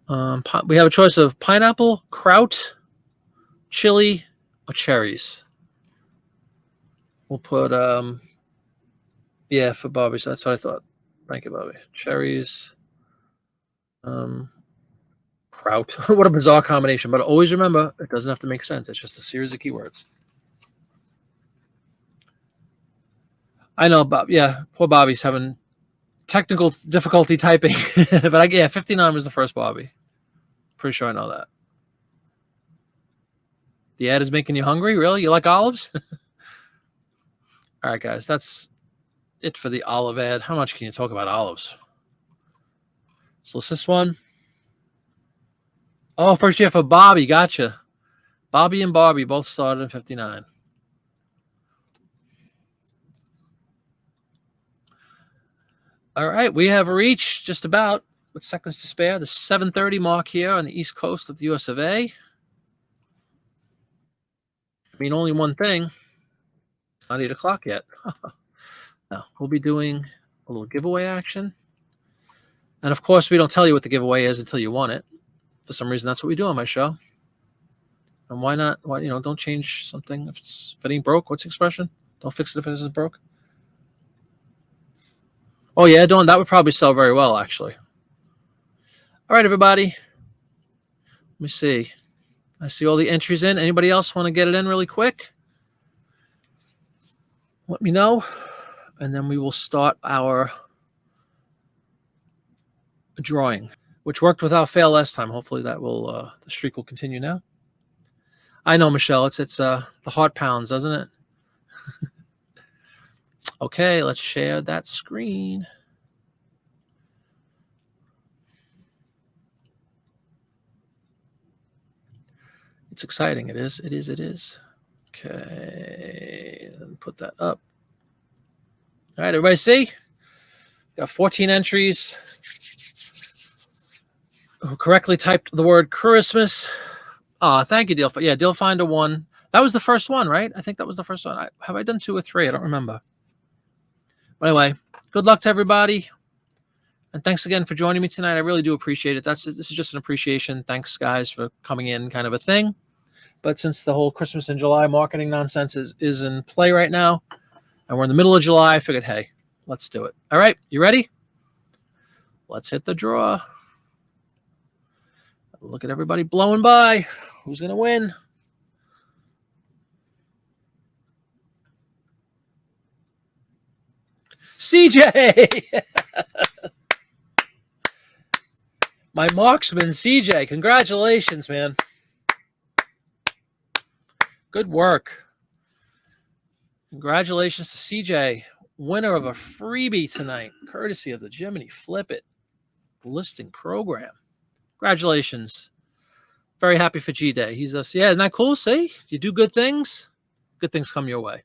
[SPEAKER 1] we have a choice of pineapple, kraut, chili, or cherries. We'll put for Bobby. So that's what I thought. Thank you, Bobby. Cherries, kraut. What a bizarre combination! But always remember, it doesn't have to make sense. It's just a series of keywords. I know, Bob. Yeah, poor Bobby's having technical difficulty typing. But 59 was the first Bobby. Pretty sure I know that. The ad is making you hungry? Really? You like olives? All right, guys. That's it for the olive ad. How much can you talk about olives? So it's this one. Oh, first year for Bobby. Gotcha. Bobby and Barbie both started in 59. All right. We have reached just about, with seconds to spare, the 7:30 mark here on the East Coast of the US of A. I mean, only one thing. It's not 8 o'clock yet. No, we'll be doing a little giveaway action. And of course, we don't tell you what the giveaway is until you want it. For some reason, that's what we do on my show. And why not? Why, don't change something if it ain't broke. What's the expression? Don't fix it if it isn't broke. Oh yeah, Dawn, that would probably sell very well, actually. All right, everybody. Let me see. I see all the entries in. Anybody else want to get it in really quick? Let me know. And then we will start our drawing, which worked without fail last time. Hopefully that will the streak will continue now. I know, Michelle. It's the heart pounds, doesn't it? Okay, let's share that screen. It's exciting. It is. It is. It is. Okay, then put that up. All right, everybody see? Got 14 entries. Who correctly typed the word Christmas. Thank you, Deal. Yeah, Deal Finder 1. That was the first one, right? I think that was the first one. Have I done 2 or 3? I don't remember. But anyway, good luck to everybody. And thanks again for joining me tonight. I really do appreciate it. This is just an appreciation. Thanks, guys, for coming in, kind of a thing. But since the whole Christmas in July marketing nonsense is in play right now, and we're in the middle of July, I figured, hey, let's do it. All right, you ready? Let's hit the draw. Look at everybody blowing by. Who's going to win? CJ! My marksman, CJ. Congratulations, man. Good work. Congratulations to CJ, winner of a freebie tonight, courtesy of the Jiminy Flip It listing program. Congratulations. Very happy for G-Day. He's us. Yeah, isn't that cool? See? You do good things come your way.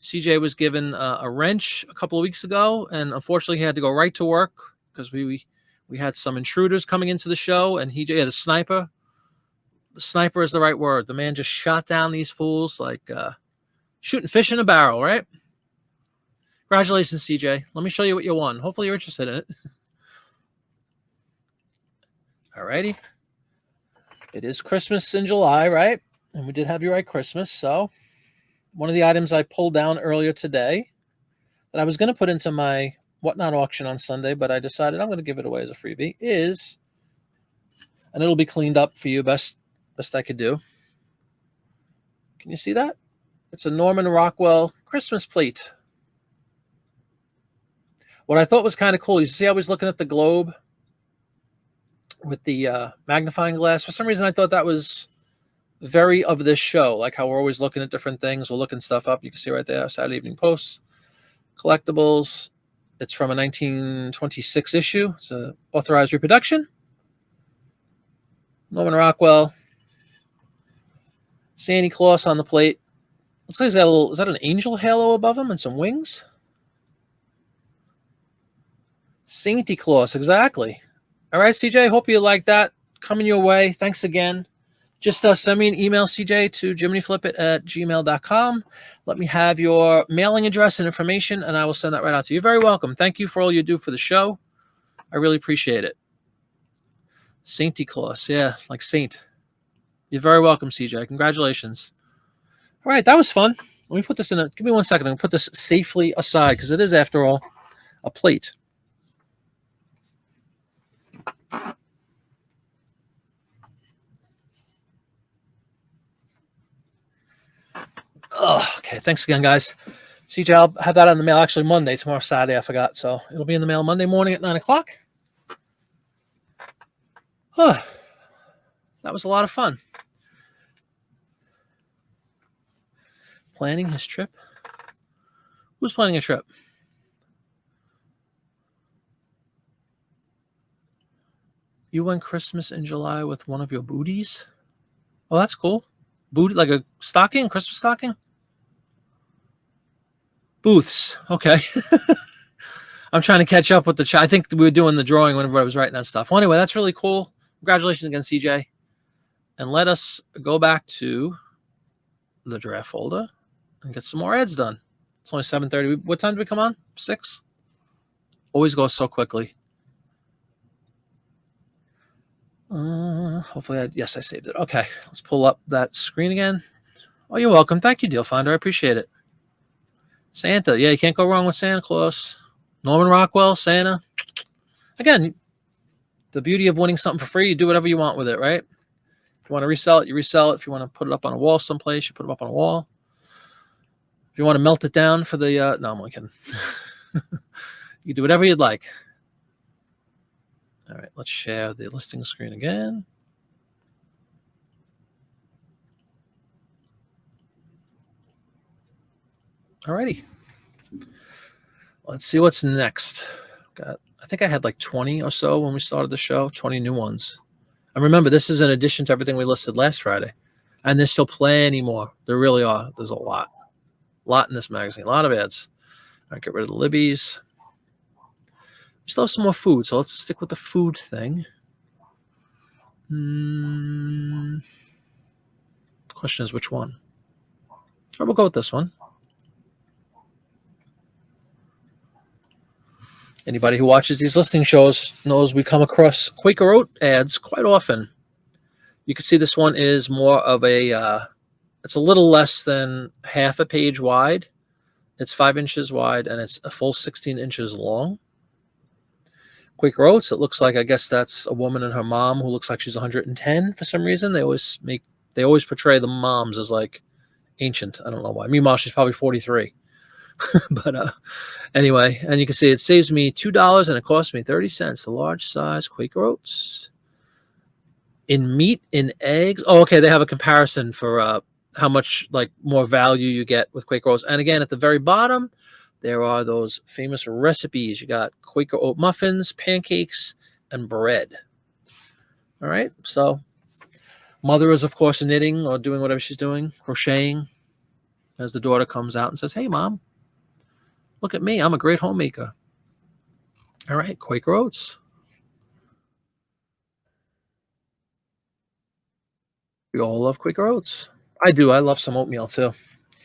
[SPEAKER 1] CJ was given a wrench a couple of weeks ago, and unfortunately he had to go right to work because we had some intruders coming into the show, and the sniper. The sniper is the right word. The man just shot down these fools like Shooting fish in a barrel, right? Congratulations, CJ. Let me show you what you won. Hopefully you're interested in it. Alrighty. It is Christmas in July, right? And we did have you right Christmas. So one of the items I pulled down earlier today that I was going to put into my Whatnot auction on Sunday, but I decided I'm going to give it away as a freebie is, and it'll be cleaned up for you best I could do. Can you see that? It's a Norman Rockwell Christmas plate. What I thought was kind of cool, you see I was looking at the globe with the magnifying glass. For some reason, I thought that was very of this show, like how we're always looking at different things. We're looking stuff up. You can see right there, Saturday Evening Post, collectibles. It's from a 1926 issue. It's an authorized reproduction. Norman Rockwell. Santa Claus on the plate. Looks like he's got a little, is that an angel halo above him and some wings? Santa Claus, exactly. All right, CJ, hope you like that. Coming your way. Thanks again. Just send me an email, CJ, to jiminyflipit@gmail.com. Let me have your mailing address and information, and I will send that right out to you. You're very welcome. Thank you for all you do for the show. I really appreciate it. Santa Claus, yeah, like saint. You're very welcome, CJ. Congratulations. All right, that was fun. Let me put this in a, give me 1 second. I'm going to put this safely aside because it is, after all, a plate. Oh, okay, thanks again, guys. CJ, I'll have that in the mail actually Monday. Tomorrow, Saturday, I forgot. So it'll be in the mail Monday morning at 9 o'clock. Huh. That was a lot of fun. Planning his trip? Who's planning a trip? You went Christmas in July with one of your booties? Oh, that's cool. Booty, like a stocking, Christmas stocking? Booths. Okay. I'm trying to catch up with the chat. I think we were doing the drawing whenever I was writing that stuff. Well, anyway, that's really cool. Congratulations again, CJ. And let us go back to the draft folder and get some more ads done. It's only 7:30. What time did we come on? 6? Always goes so quickly. Hopefully, yes, I saved it. Okay, let's pull up that screen again. Oh, you're welcome. Thank you, Deal Finder. I appreciate it. Santa. Yeah, you can't go wrong with Santa Claus. Norman Rockwell, Santa. Again, the beauty of winning something for free, you do whatever you want with it, right? If you want to resell it, you resell it. If you want to put it up on a wall someplace, you put it up on a wall. If you want to melt it down for the, no, I'm only kidding. You do whatever you'd like. All right, let's share the listing screen again. All righty. Let's see what's next. I think I had like 20 or so when we started the show, 20 new ones. And remember, this is in addition to everything we listed last Friday. And there's still plenty more. There really are. There's a lot. A lot in this magazine. A lot of ads. All right, get rid of the Libby's. We still have some more food, so let's stick with the food thing. Question is which one? Or we'll go with this one. Anybody who watches these listing shows knows we come across Quaker Oat ads quite often. You can see this one is more of a, it's a little less than half a page wide. It's 5 inches wide, and it's a full 16 inches long. Quaker Oats, it looks like, I guess that's a woman and her mom who looks like she's 110 for some reason. They always portray the moms as like ancient. I don't know why. Meanwhile, she's probably 43. But anyway, and you can see it saves me $2 and it costs me 30 cents. The large size Quaker Oats. In meat, in eggs. Oh, okay. They have a comparison for how much like more value you get with Quaker Oats. And again, at the very bottom, there are those famous recipes. You got Quaker Oat muffins, pancakes, and bread. All right. So mother is, of course, knitting or doing whatever she's doing, crocheting, as the daughter comes out and says, "Hey, Mom, look at me. I'm a great homemaker." All right. Quaker Oats. We all love Quaker Oats. I do. I love some oatmeal, too.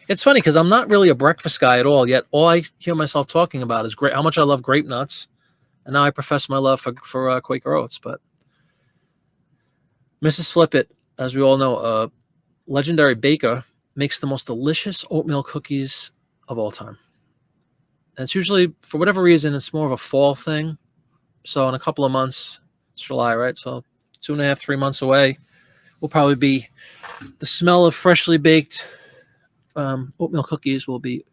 [SPEAKER 1] It's funny because I'm not really a breakfast guy at all, yet all I hear myself talking about is how much I love grape nuts, and now I profess my love for Quaker Oats. But Mrs. Flippit, as we all know, a legendary baker, makes the most delicious oatmeal cookies of all time. And it's usually, for whatever reason, it's more of a fall thing. So in a couple of months, it's July, right? So 2.5, 3 months away, will probably be the smell of freshly baked oatmeal cookies will be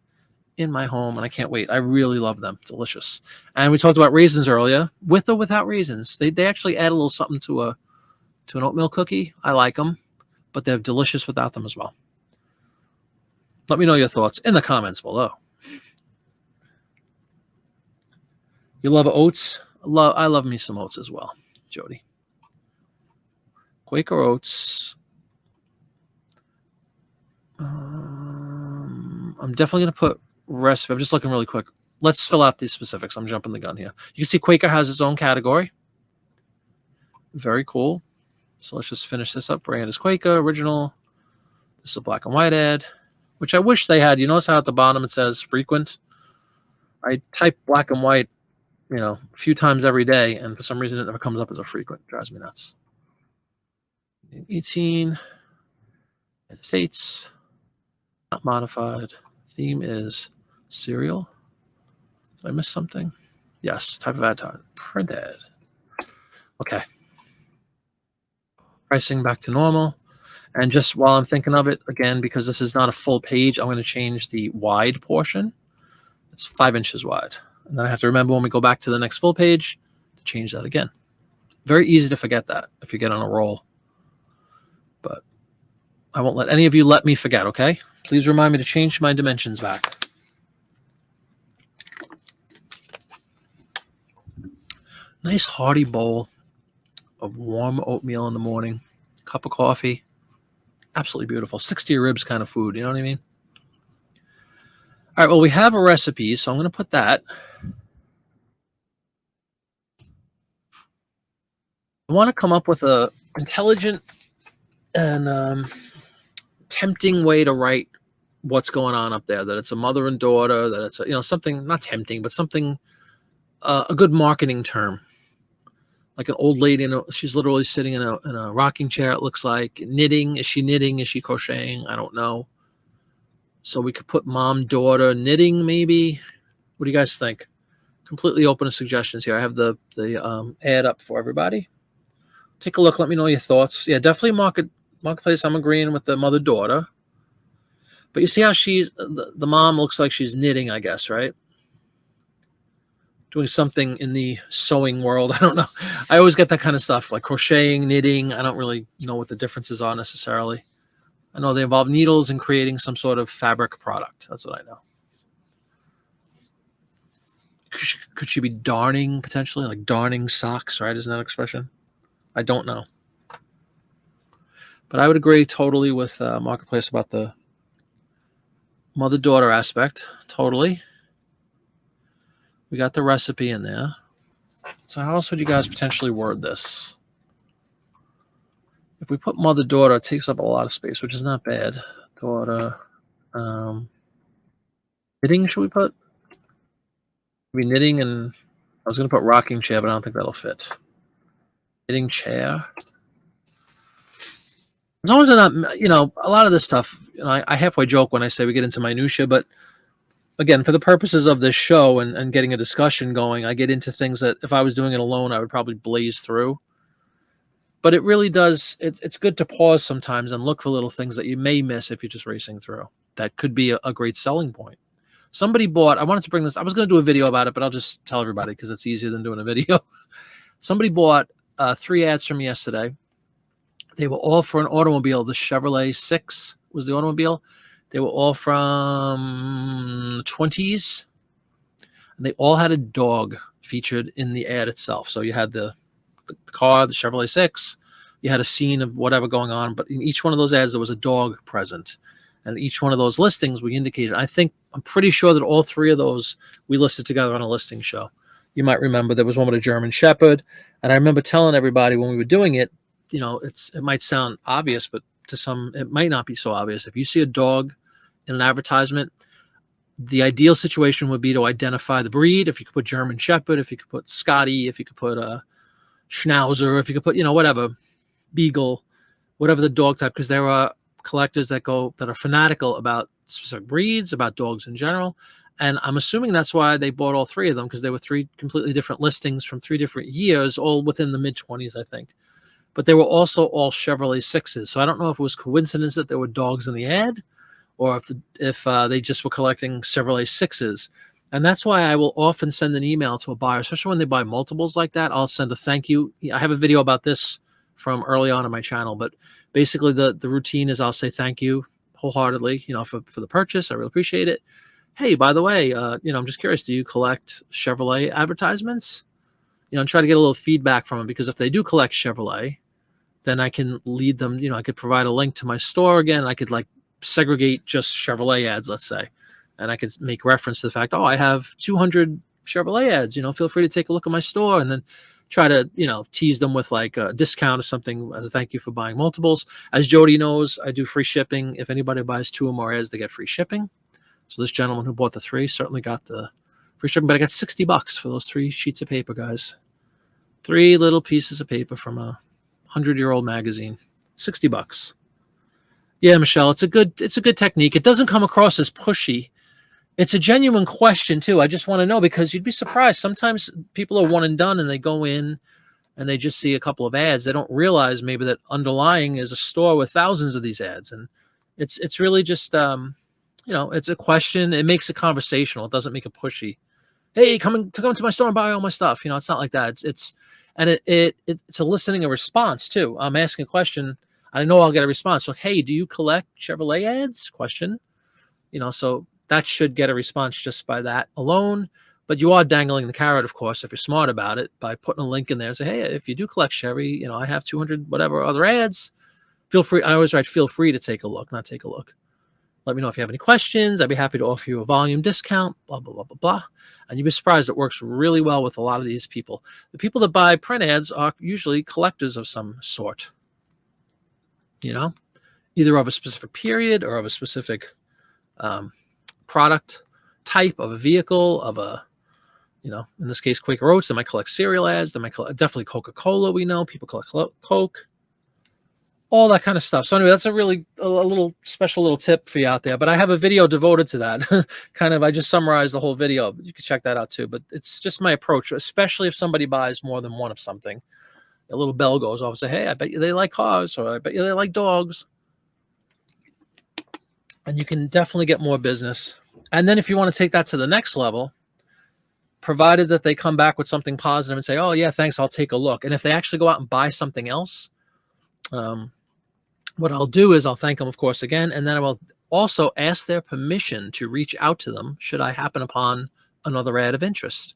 [SPEAKER 1] in my home, and I can't wait. I really love them. Delicious. And we talked about raisins earlier. With or without raisins, they actually add a little something to an oatmeal cookie. I like them, but they're delicious without them as well. Let me know your thoughts in the comments below. You love oats? I love me some oats as well, Jody. Quaker Oats. I'm definitely going to put recipe. I'm just looking really quick. Let's fill out these specifics. I'm jumping the gun here. You can see Quaker has its own category. Very cool. So let's just finish this up. Brand is Quaker, original. This is a black and white ad, which I wish they had. You notice how at the bottom it says frequent? I type black and white, a few times every day, and for some reason it never comes up as a frequent. It drives me nuts. 18, United States, not modified. Theme is cereal. Did I miss something? Yes, type of ad type. Print ad. Okay. Pricing back to normal. And just while I'm thinking of it, again, because this is not a full page, I'm going to change the wide portion. It's 5 inches wide. And then I have to remember when we go back to the next full page to change that again. Very easy to forget that if you get on a roll. But I won't let any of you let me forget, okay? Please remind me to change my dimensions back. Nice hearty bowl of warm oatmeal in the morning. Cup of coffee. Absolutely beautiful. 60 ribs kind of food, you know what I mean? All right, well, we have a recipe, so I'm going to put that. I want to come up with a intelligent and tempting way to write what's going on up there, that it's a mother and daughter, that it's something not tempting, but something a good marketing term, like an old lady, she's literally sitting in a rocking chair, it looks like. Knitting. Is she knitting? Is she crocheting? I don't know. So we could put mom, daughter, knitting maybe. What do you guys think? Completely open to suggestions here. I have the ad up for everybody. Take a look. Let me know your thoughts. Yeah, definitely marketplace. I'm agreeing with the mother-daughter. But you see how the mom looks like she's knitting, I guess, right? Doing something in the sewing world. I don't know. I always get that kind of stuff, like crocheting, knitting. I don't really know what the differences are necessarily. I know they involve needles and creating some sort of fabric product. That's what I know. Could she be darning, potentially? Like darning socks, right? Isn't that an expression? I don't know. But I would agree totally with Marketplace about the mother-daughter aspect. Totally. We got the recipe in there. So how else would you guys potentially word this? If we put mother-daughter, it takes up a lot of space, which is not bad. Daughter. Knitting, should we put? Maybe knitting, and I was going to put rocking chair, but I don't think that'll fit. Knitting chair. As long as they're not, a lot of this stuff, I halfway joke when I say we get into minutia, but again, for the purposes of this show and getting a discussion going, I get into things that if I was doing it alone, I would probably blaze through. But it really does, it's good to pause sometimes and look for little things that you may miss if you're just racing through. That could be a great selling point. Somebody bought, I wanted to bring this, I was going to do a video about it, but I'll just tell everybody because it's easier than doing a video. Somebody bought 3 ads from me yesterday. They were all for an automobile. The Chevrolet 6 was the automobile. They were all from the 20s. And they all had a dog featured in the ad itself. So you had the car, the Chevrolet 6. You had a scene of whatever going on. But in each one of those ads, there was a dog present. And each one of those listings we indicated. I'm pretty sure that all 3 of those we listed together on a listing show. You might remember there was one with a German Shepherd. And I remember telling everybody when we were doing it, it might sound obvious, but to some, it might not be so obvious. If you see a dog in an advertisement, the ideal situation would be to identify the breed. If you could put German Shepherd, if you could put Scotty, if you could put a Schnauzer, if you could put, whatever, Beagle, whatever the dog type, because there are collectors that are fanatical about specific breeds, about dogs in general. And I'm assuming that's why they bought all three of them, because they were three completely different listings from 3 different years, all within the mid-20s, I think. But they were also all Chevrolet 6s. So I don't know if it was coincidence that there were dogs in the ad, or if they just were collecting Chevrolet 6s. And that's why I will often send an email to a buyer, especially when they buy multiples like that. I'll send a thank you. I have a video about this from early on in my channel, but basically the routine is I'll say thank you wholeheartedly, for the purchase. I really appreciate it. Hey, by the way, I'm just curious, do you collect Chevrolet advertisements? And try to get a little feedback from them, because if they do collect Chevrolet, then I can lead them, I could provide a link to my store again. I could segregate just Chevrolet ads, let's say, and I could make reference to the fact, I have 200 Chevrolet ads, feel free to take a look at my store, and then try to, tease them with a discount or something as a thank you for buying multiples. As Jody knows, I do free shipping. If anybody buys 2 or more ads, they get free shipping. So this gentleman who bought the 3 certainly got the free shipping, but I got $60 for those 3 sheets of paper, guys. 3 little pieces of paper from a 100-year-old magazine. $60. Yeah, Michelle, it's a good technique. It doesn't come across as pushy. It's a genuine question too. I just want to know, because you'd be surprised. Sometimes people are one and done, and they go in and they just see a couple of ads. They don't realize maybe that underlying is a store with thousands of these ads. And it's really just, it's a question. It makes it conversational. It doesn't make it pushy. Hey, come to my store and buy all my stuff. It's not like that. It's eliciting a response too. I'm asking a question. I know I'll get a response. Like, hey, do you collect Chevrolet ads? Question. So that should get a response just by that alone. But you are dangling the carrot, of course, if you're smart about it, by putting a link in there and say, hey, if you do collect Chevy, I have 200 whatever other ads. Feel free. I always write, feel free to take a look, not take a look. Let me know if you have any questions. I'd be happy to offer you a volume discount, blah, blah, blah, blah, blah. And you'd be surprised. It works really well with a lot of these people. The people that buy print ads are usually collectors of some sort, either of a specific period or of a specific product type, of a vehicle, of a, in this case, Quaker Oats. They might collect cereal ads. They might collect, definitely Coca-Cola. We know people collect Coke. All that kind of stuff. So anyway, that's a little special little tip for you out there. But I have a video devoted to that. I just summarized the whole video. You can check that out too. But it's just my approach, especially if somebody buys more than one of something. A little bell goes off and say, hey, I bet you they like cars, or I bet you they like dogs. And you can definitely get more business. And then if you want to take that to the next level, provided that they come back with something positive and say, oh yeah, thanks, I'll take a look. And if they actually go out and buy something else, what I'll do is I'll thank them, of course, again, and then I will also ask their permission to reach out to them should I happen upon another ad of interest.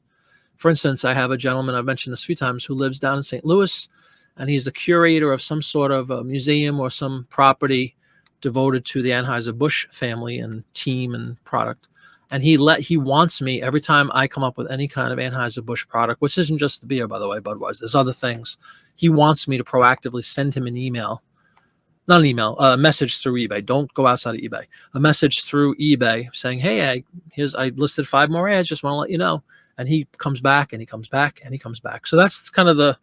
[SPEAKER 1] For instance, I have a gentleman, I've mentioned this a few times, who lives down in St. Louis, and he's the curator of some sort of a museum or some property devoted to the Anheuser-Busch family and team and product. And he wants me, every time I come up with any kind of Anheuser-Busch product, which isn't just the beer, by the way, Budweiser, there's other things, he wants me to proactively send him an email. Not an email, a message through eBay. Don't go outside of eBay. A message through eBay saying, hey, I listed 5 more ads, just want to let you know. And he comes back and he comes back and he comes back. So that's kind of the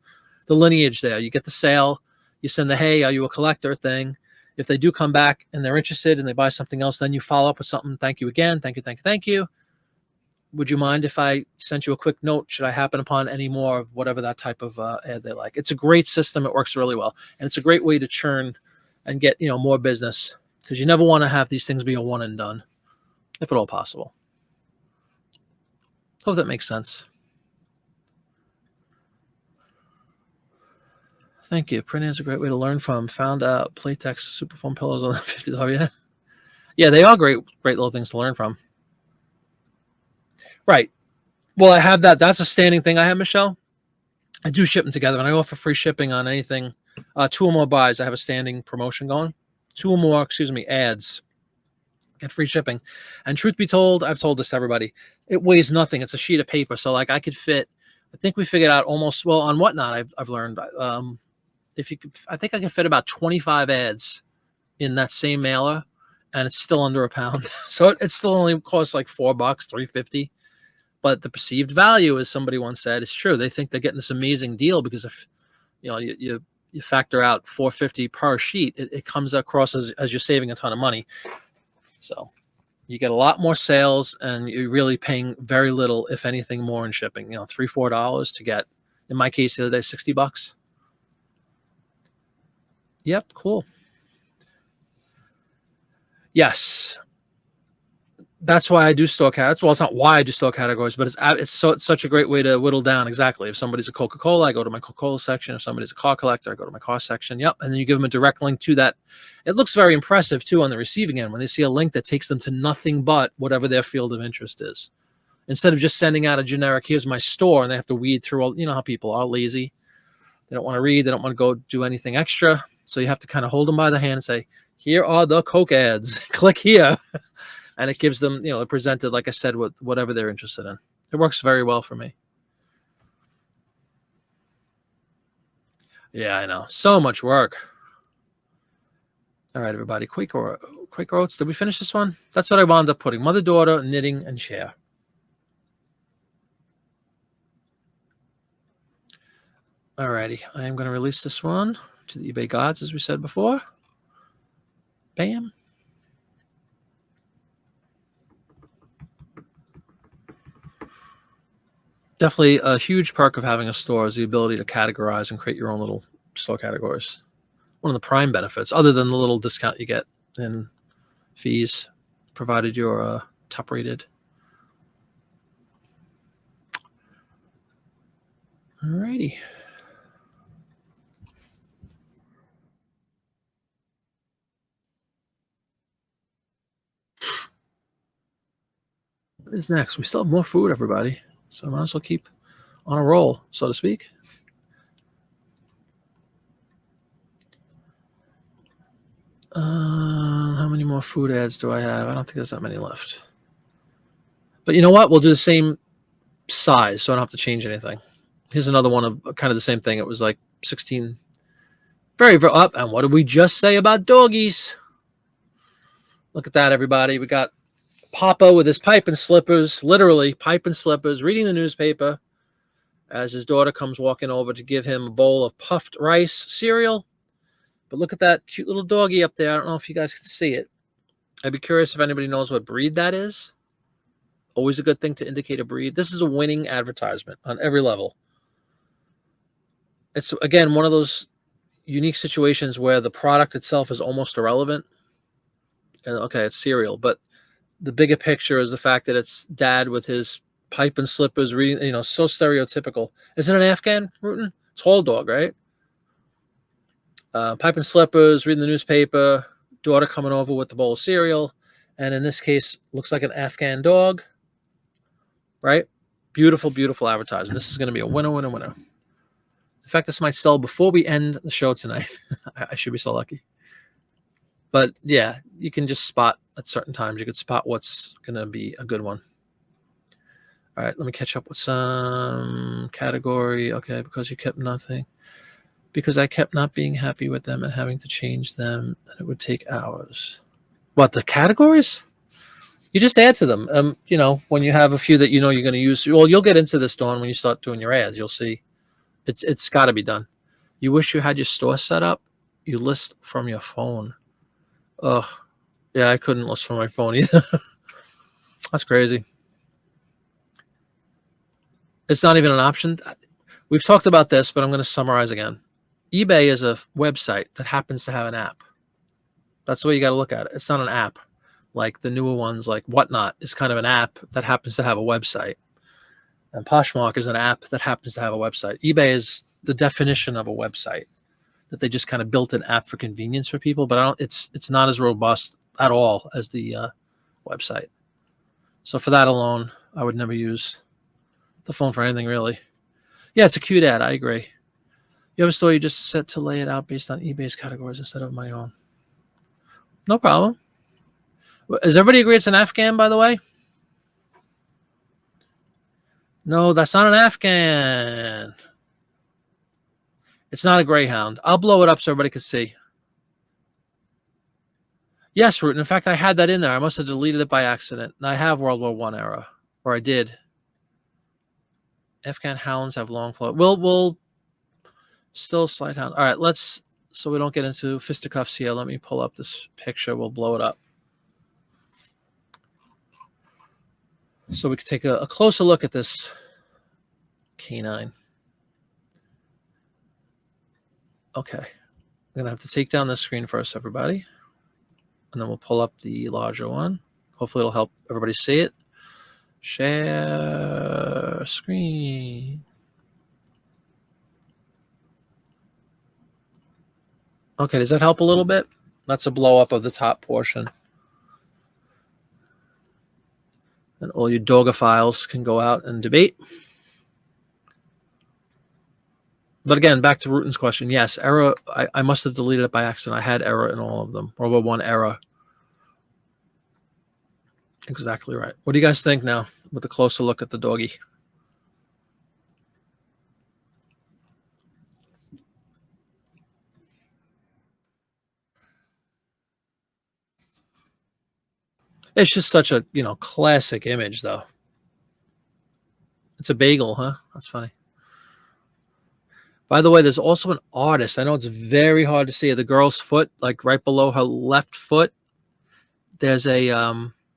[SPEAKER 1] lineage there. You get the sale, you send the, hey, are you a collector thing. If they do come back and they're interested and they buy something else, then you follow up with something. Thank you again. Thank you, thank you, thank you. Would you mind if I sent you a quick note? Should I happen upon any more of whatever that type of ad they like? It's a great system. It works really well. And it's a great way to churn and get, more business, because you never want to have these things be a one and done, if at all possible. Hope that makes sense. Thank you. Print is a great way to learn from. Found out Playtex super foam pillows on the $50. Yeah, they are great little things to learn from. Right. Well, I have that. That's a standing thing I have, Michelle. I do ship them together, and I offer free shipping on anything. 2 or more buys, I have a standing promotion going. 2 or more, ads, get free shipping. And truth be told, I've told this to everybody, it weighs nothing. It's a sheet of paper. So I could fit, I think we figured out almost, well, on Whatnot, I've learned, I think I can fit about 25 ads in that same mailer. and it's still under a pound. So it still only costs like $4, $3.50. But the perceived value, as somebody once said, is true. They think they're getting this amazing deal because if you factor out $4.50 per sheet, it comes across as you're saving a ton of money. So you get a lot more sales, and you're really paying very little, if anything, more in shipping. $3, $4 to get. In my case, the other day, $60. Yep, cool. Yes, that's why I do store categories. Well, it's not why I do store categories, but it's such a great way to whittle down. Exactly. If somebody's a Coca-Cola, I go to my Coca-Cola section. If somebody's a car collector, I go to my car section. Yep. And then you give them a direct link to that. It looks very impressive too on the receiving end when they see a link that takes them to nothing but whatever their field of interest is. Instead of just sending out a generic, here's my store, and they have to weed through all, how people are lazy. They don't want to read. They don't want to go do anything extra. So you have to kind of hold them by the hand and say, here are the Coke ads. Click here. And it gives them, presented, like I said, with whatever they're interested in. It works very well for me. Yeah, I know. So much work. All right, everybody. Quaker Oats. Did we finish this one? That's what I wound up putting. Mother, daughter, knitting, and chair. All righty. I am going to release this one to the eBay gods, as we said before. Bam. Definitely a huge perk of having a store is the ability to categorize and create your own little store categories. One of the prime benefits, other than the little discount you get in fees, provided you're top rated. Alrighty. What is next? We still have more food, everybody. So I might as well keep on a roll, so to speak. How many more food ads do I have? I don't think there's that many left. But you know what? We'll do the same size, so I don't have to change anything. Here's another one of kind of the same thing. It was like 16. Very up. And what did we just say about doggies? Look at that, everybody. We got Papa with his pipe and slippers, literally pipe and slippers, reading the newspaper as his daughter comes walking over to give him a bowl of puffed rice cereal. But look at that cute little doggy up there. I don't know if you guys can see it. I'd be curious if anybody knows what breed that is. Always a good thing to indicate a breed. This is a winning advertisement on every level. It's, again, one of those unique situations where the product itself is almost irrelevant. And okay, it's cereal, but the bigger picture is the fact that it's dad with his pipe and slippers reading, so stereotypical. Is it an Afghan, Rutan? Tall dog, right? Pipe and slippers, reading the newspaper, daughter coming over with the bowl of cereal. And in this case, looks like an Afghan dog, right? Beautiful, beautiful advertisement. This is going to be a winner, winner, winner. In fact, this might sell before we end the show tonight. I should be so lucky. But yeah, you can just spot at certain times. You could spot what's going to be a good one. All right, let me catch up with some category. Okay, because you kept nothing. Because I kept not being happy with them and having to change them, and it would take hours. What, the categories? You just add to them. When you have a few that you're going to use. Well, you'll get into this, Dawn, when you start doing your ads. You'll see. It's got to be done. You wish you had your store set up. You list from your phone. Oh, yeah, I couldn't list from my phone either. That's crazy. It's not even an option. We've talked about this, but I'm going to summarize again. eBay is a website that happens to have an app. That's the way you got to look at it. It's not an app like the newer ones, like Whatnot is kind of an app that happens to have a website. And Poshmark is an app that happens to have a website. eBay is the definition of a website that they just kind of built an app for convenience for people, but it's not as robust at all as the website. So for that alone, I would never use the phone for anything really. Yeah, it's a cute ad. I agree. You have a store you just set to lay it out based on eBay's categories instead of my own. No problem. Does everybody agree it's an Afghan, by the way? No, that's not an Afghan. It's not a Greyhound. I'll blow it up so everybody can see. Yes, Root. In fact, I had that in there. I must have deleted it by accident. And I have World War I era, or I did. Afghan hounds have long flow. We'll still slight hound. All right, let's, so we don't get into fisticuffs here. Let me pull up this picture. We'll blow it up. So we can take a closer look at this canine. Okay. I'm going to have to take down this screen first, everybody. And then we'll pull up the larger one. Hopefully it'll help everybody see it. Share screen. Okay, does that help a little bit? That's a blow up of the top portion. And all your dogophiles can go out and debate. But again, back to Ruten's question. Yes, error. I must have deleted it by accident. I had error in all of them. World War I error. Exactly right. What do you guys think now with a closer look at the doggy? It's just such a, classic image, though. It's a bagel, huh? That's funny. By the way, there's also an artist. I know it's very hard to see. The girl's foot, like right below her left foot, there's a,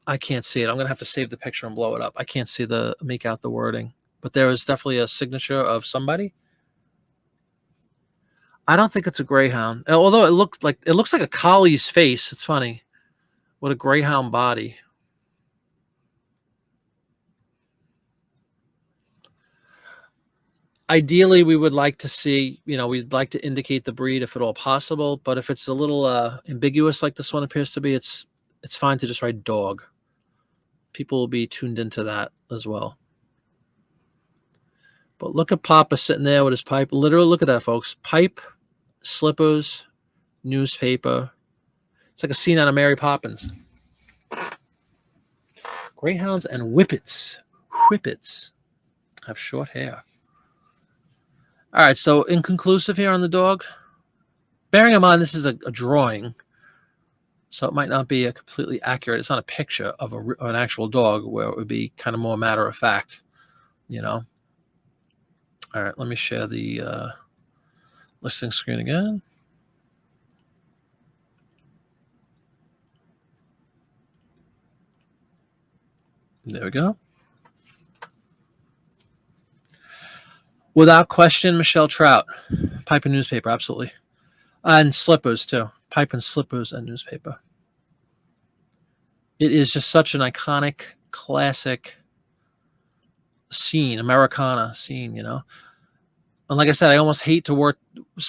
[SPEAKER 1] I can't see it. I'm going to have to save the picture and blow it up. I can't see make out the wording. But there is definitely a signature of somebody. I don't think it's a greyhound. Although it looks like a collie's face. It's funny. What a greyhound body. Ideally, we would like to see, we'd like to indicate the breed if at all possible. But if it's a little ambiguous like this one appears to be, it's fine to just write dog. People will be tuned into that as well. But look at Papa sitting there with his pipe. Literally, look at that, folks. Pipe, slippers, newspaper. It's like a scene out of Mary Poppins. Greyhounds and whippets. Whippets have short hair. All right, so inconclusive here on the dog. Bearing in mind this is a drawing, so it might not be a completely accurate. It's not a picture of an actual dog where it would be kind of more matter of fact, All right, let me share the listing screen again. There we go. Without question, Michelle Trout. Pipe and newspaper, absolutely. And slippers, too. Pipe and slippers and newspaper. It is just such an iconic, classic scene, Americana scene, And like I said, I almost hate to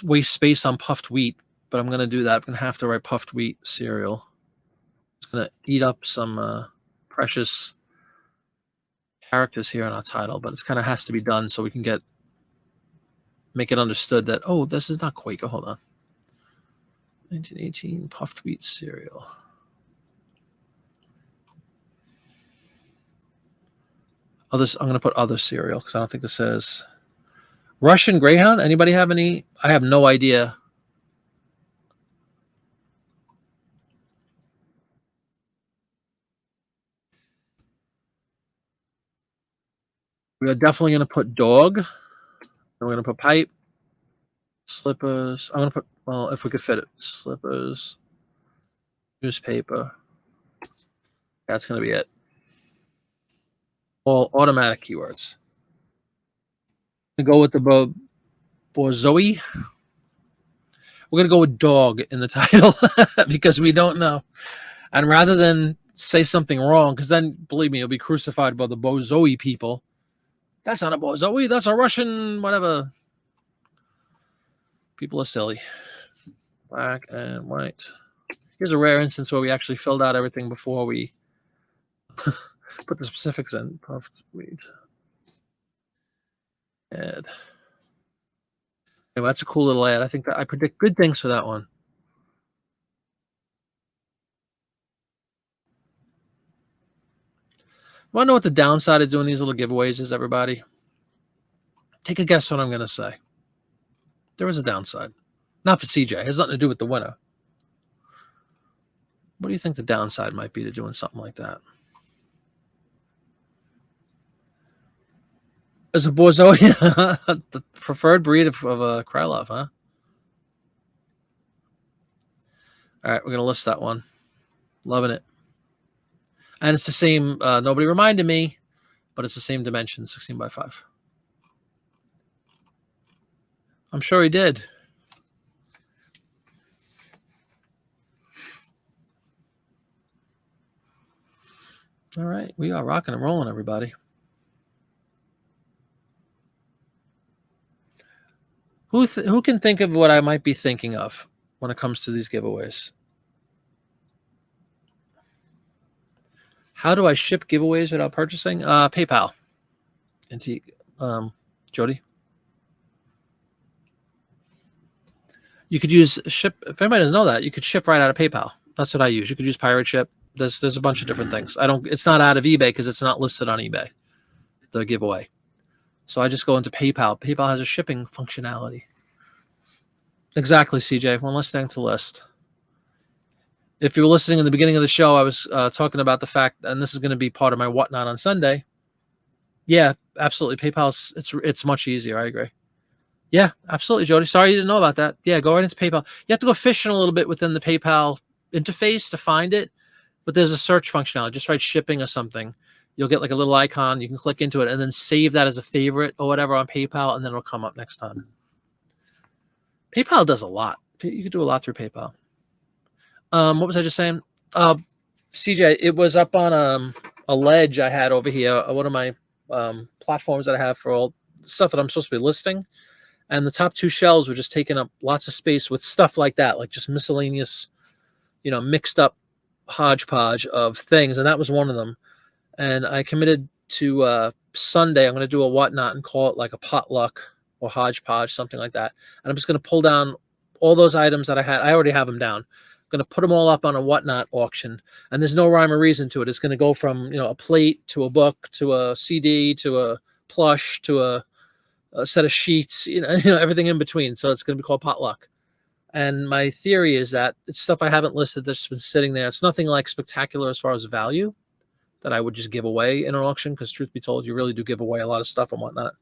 [SPEAKER 1] waste space on puffed wheat, but I'm going to do that. I'm going to have to write puffed wheat cereal. It's going to eat up some precious characters here in our title, but it kind of has to be done so we can make it understood that, oh, this is not Quaker. Hold on. 1918 puffed wheat cereal. Others, I'm going to put other cereal because I don't think this says Russian Greyhound. Anybody have any? I have no idea. We are definitely going to put dog. And we're going to put pipe, slippers. I'm going to put, well, if we could fit it, slippers, newspaper. That's going to be it. All automatic keywords. I'm going to go with the Bozoe. We're going to go with dog in the title because we don't know. And rather than say something wrong, because then, believe me, you'll be crucified by the Bozoe people. That's not a Bozoe. That's a Russian whatever. People are silly. Black and white. Here's a rare instance where we actually filled out everything before we put the specifics in. Puffed wheat. Ad. Anyway, that's a cool little ad. I think that I predict good things for that one. Want to know what the downside of doing these little giveaways is, everybody? Take a guess what I'm going to say. There is a downside. Not for CJ. It has nothing to do with the winner. What do you think the downside might be to doing something like that? As a Borzoia, the preferred breed of a Krylov, huh? All right, we're gonna list that one. Loving it. And it's the same. Nobody reminded me, but it's the same dimension, 16 by 5. I'm sure he did. All right, we are rocking and rolling, everybody. Who can think of what I might be thinking of when it comes to these giveaways? How do I ship giveaways without purchasing? PayPal. Antique. Jody. You could use ship. If anybody doesn't know that, you could ship right out of PayPal. That's what I use. You could use Pirate Ship. There's a bunch of different things. It's not out of eBay because it's not listed on eBay, the giveaway. So I just go into PayPal. PayPal has a shipping functionality. Exactly, CJ. One less thing to list. If you were listening in the beginning of the show, I was talking about the fact, and this is going to be part of my whatnot on Sunday. Yeah, absolutely. PayPal's it's much easier. I agree. Yeah, absolutely, Jody. Sorry you didn't know about that. Yeah, go right into PayPal. You have to go fishing a little bit within the PayPal interface to find it, but there's a search functionality. Just write shipping or something. You'll get like a little icon. You can click into it and then save that as a favorite or whatever on PayPal, and then it'll come up next time. PayPal does a lot. You can do a lot through PayPal. What was I just saying? CJ, it was up on a ledge I had over here, one of my platforms that I have for all the stuff that I'm supposed to be listing. And the top two shelves were just taking up lots of space with stuff like that, like just miscellaneous, mixed up hodgepodge of things. And that was one of them. And I committed to Sunday, I'm going to do a whatnot and call it like a potluck or hodgepodge, something like that. And I'm just going to pull down all those items that I had. I already have them down. I'm going to put them all up on a whatnot auction. And there's no rhyme or reason to it. It's going to go from, a plate to a book to a CD to a plush to a set of sheets, everything in between. So it's going to be called potluck. And my theory is that it's stuff I haven't listed that's been sitting there. It's nothing like spectacular as far as value that I would just give away in an auction, because truth be told, you really do give away a lot of stuff and whatnot.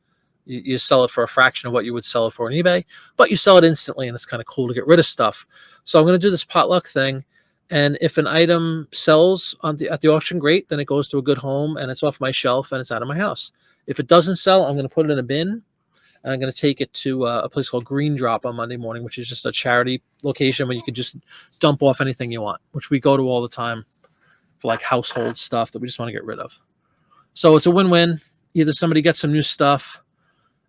[SPEAKER 1] You sell it for a fraction of what you would sell it for on eBay, but you sell it instantly, and it's kind of cool to get rid of stuff. So I'm going to do this potluck thing, and if an item sells at the auction, great, then it goes to a good home, and it's off my shelf, and it's out of my house. If it doesn't sell, I'm going to put it in a bin, and I'm going to take it to a place called Green Drop on Monday morning, which is just a charity location where you can just dump off anything you want, which we go to all the time for like household stuff that we just want to get rid of. So it's a win-win. Either somebody gets some new stuff,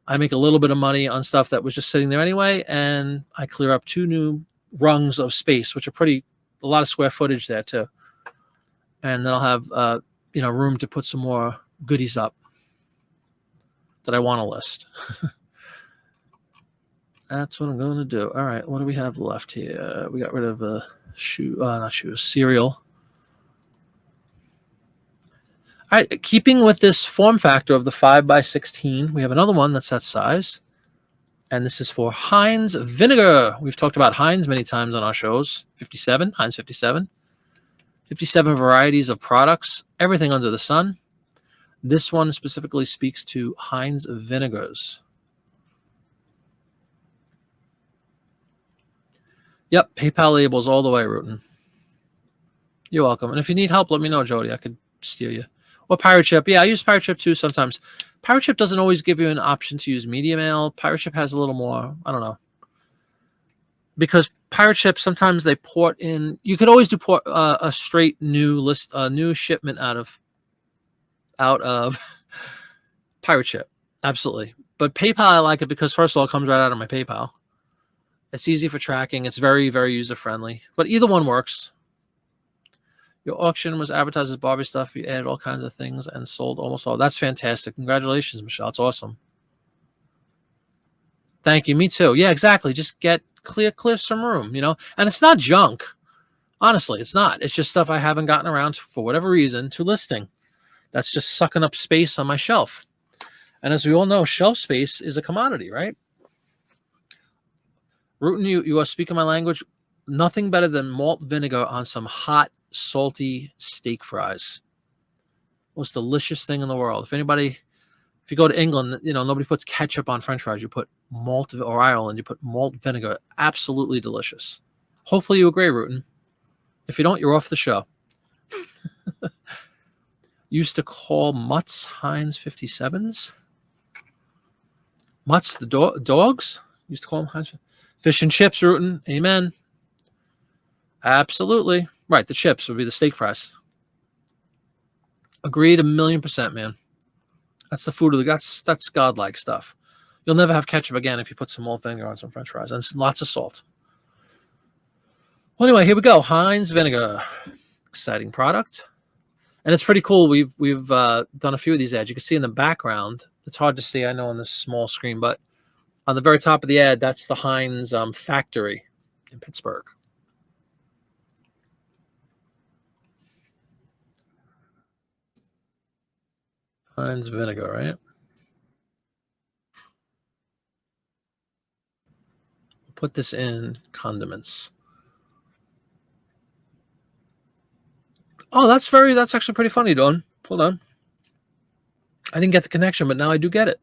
[SPEAKER 1] I make a little bit of money on stuff that was just sitting there anyway, and I clear up 2 new rungs of space, which are a lot of square footage there too. And then I'll have room to put some more goodies up that I want to list. That's what I'm going to do. All right, what do we have left here? We got rid of cereal. All right, keeping with this form factor of the 5x16, we have another one that's that size. And this is for Heinz Vinegar. We've talked about Heinz many times on our shows. 57, Heinz 57. 57 varieties of products, everything under the sun. This one specifically speaks to Heinz Vinegars. Yep, PayPal labels all the way, Rutan. You're welcome. And if you need help, let me know, Jody. I could steer you. Or Pirate Ship. Yeah, I use Pirate Ship too sometimes. Pirate Ship doesn't always give you an option to use media mail. Pirate Ship has a little more, I don't know. Because Pirate Ship, sometimes they port in, you could always do a straight new list, a new shipment out of Pirate Ship. Absolutely. But PayPal, I like it because, first of all, it comes right out of my PayPal. It's easy for tracking. It's very, very user-friendly. But either one works. Your auction was advertised as Barbie stuff. You added all kinds of things and sold almost all. That's fantastic. Congratulations, Michelle. It's awesome. Thank you. Me too. Yeah, exactly. Just clear some room, And it's not junk. Honestly, it's not. It's just stuff I haven't gotten around, for whatever reason, to listing. That's just sucking up space on my shelf. And as we all know, shelf space is a commodity, right? Rutan, you are speaking my language. Nothing better than malt vinegar on some hot salty steak fries. Most delicious thing in the world. If you go to England, nobody puts ketchup on French fries. You put malt, or Ireland, you put malt vinegar. Absolutely delicious. Hopefully you agree, Rutan. If you don't, you're off the show. Used to call mutts Heinz 57s. Mutts, the dogs? Used to call them Heinz. Fish and chips, Rutan. Amen. Absolutely. Right, the chips would be the steak fries. Agreed 1,000,000%, man. That's the food of that's godlike stuff. You'll never have ketchup again if you put some malt vinegar on some French fries and lots of salt. Well, anyway, here we go. Heinz Vinegar. Exciting product. And it's pretty cool. We've done a few of these ads. You can see in the background. It's hard to see, I know, on this small screen, but on the very top of the ad, that's the Heinz factory in Pittsburgh. Heinz Vinegar, right? Put this in condiments. Oh, that's actually pretty funny, Don. Hold on. I didn't get the connection, but now I do get it.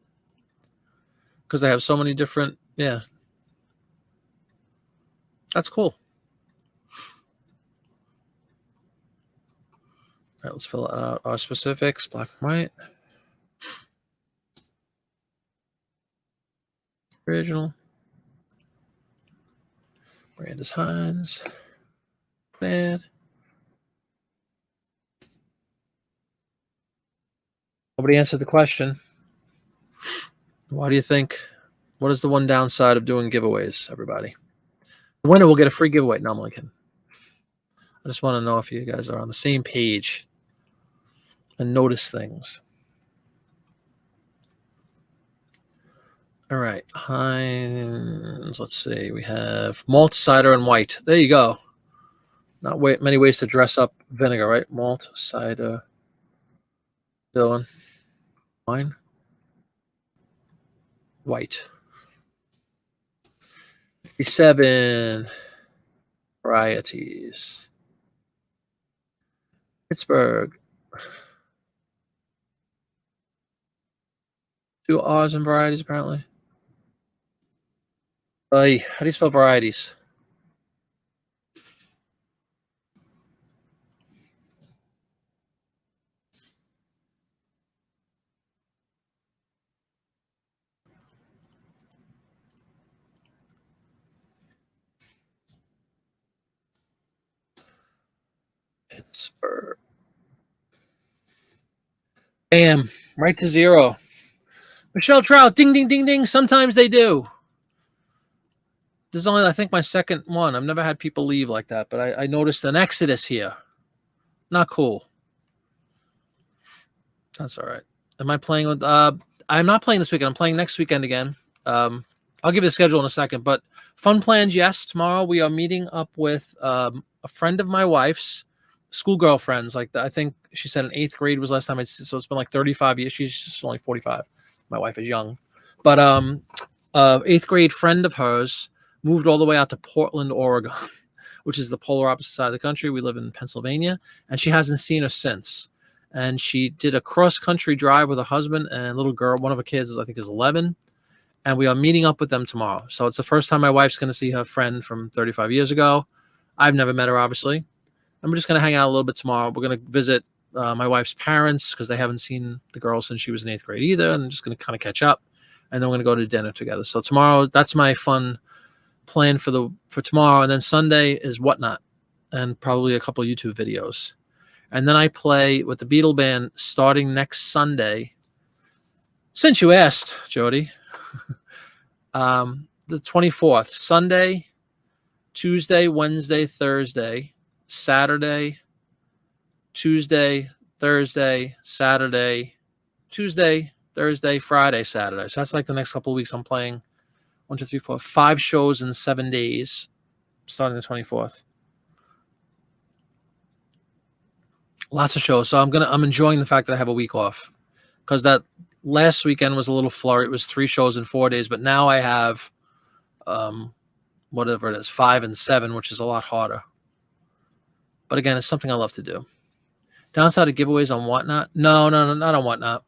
[SPEAKER 1] Because they have so many different, yeah. That's cool. All right, let's fill out our specifics, black and white. Original. Brand is Heinz. Brand. Nobody answered the question. Why do you think? What is the one downside of doing giveaways, everybody? The winner will get a free giveaway. No, I'm only kidding. I just want to know if you guys are on the same page and notice things. All right, Heinz. Let's see. We have malt, cider, and white. There you go. Not many ways to dress up vinegar, right? Malt, cider, Dylan, wine, white. 57 varieties. Pittsburgh. 2 R's and varieties, apparently. How do you spell varieties? Pittsburgh. Bam. Right to 0. Michelle Trout. Ding, ding, ding, ding. Sometimes they do. This is only, I think, my second one. I've never had people leave like that, but I noticed an exodus here. Not cool. That's all right. Am I playing with... I'm not playing this weekend. I'm playing next weekend again. I'll give you the schedule in a second, but fun plans, yes. Tomorrow we are meeting up with a friend of my wife's, schoolgirl friends. Like I think she said in 8th grade was last time so it's been like 35 years. She's just only 45. My wife is young. But 8th grade friend of hers moved all the way out to Portland, Oregon, which is the polar opposite side of the country. We live in Pennsylvania, and she hasn't seen her since. And she did a cross-country drive with her husband and little girl. One of her kids, I think, is 11. And we are meeting up with them tomorrow. So it's the first time my wife's going to see her friend from 35 years ago. I've never met her, obviously. And we're just going to hang out a little bit tomorrow. We're going to visit my wife's parents because they haven't seen the girl since she was in 8th grade either. And I'm just going to kind of catch up. And then we're going to go to dinner together. So tomorrow, that's my fun plan for tomorrow. And then Sunday is Whatnot and probably a couple of YouTube videos. And then I play with the Beatle Band starting next Sunday. Since you asked, Jody, the 24th, Sunday, Tuesday, Wednesday, Thursday, Saturday, Tuesday, Thursday, Saturday, Tuesday, Thursday, Friday, Saturday. So that's like the next couple of weeks. I'm playing 1, 2, 3, 4, 5 shows in 7 days, starting the 24th. Lots of shows. So I'm enjoying the fact that I have a week off, because that last weekend was a little flurry. It was 3 shows in 4 days, but now I have whatever it is, 5 and 7, which is a lot harder. But again, it's something I love to do. Downside of giveaways on Whatnot? No, not on Whatnot.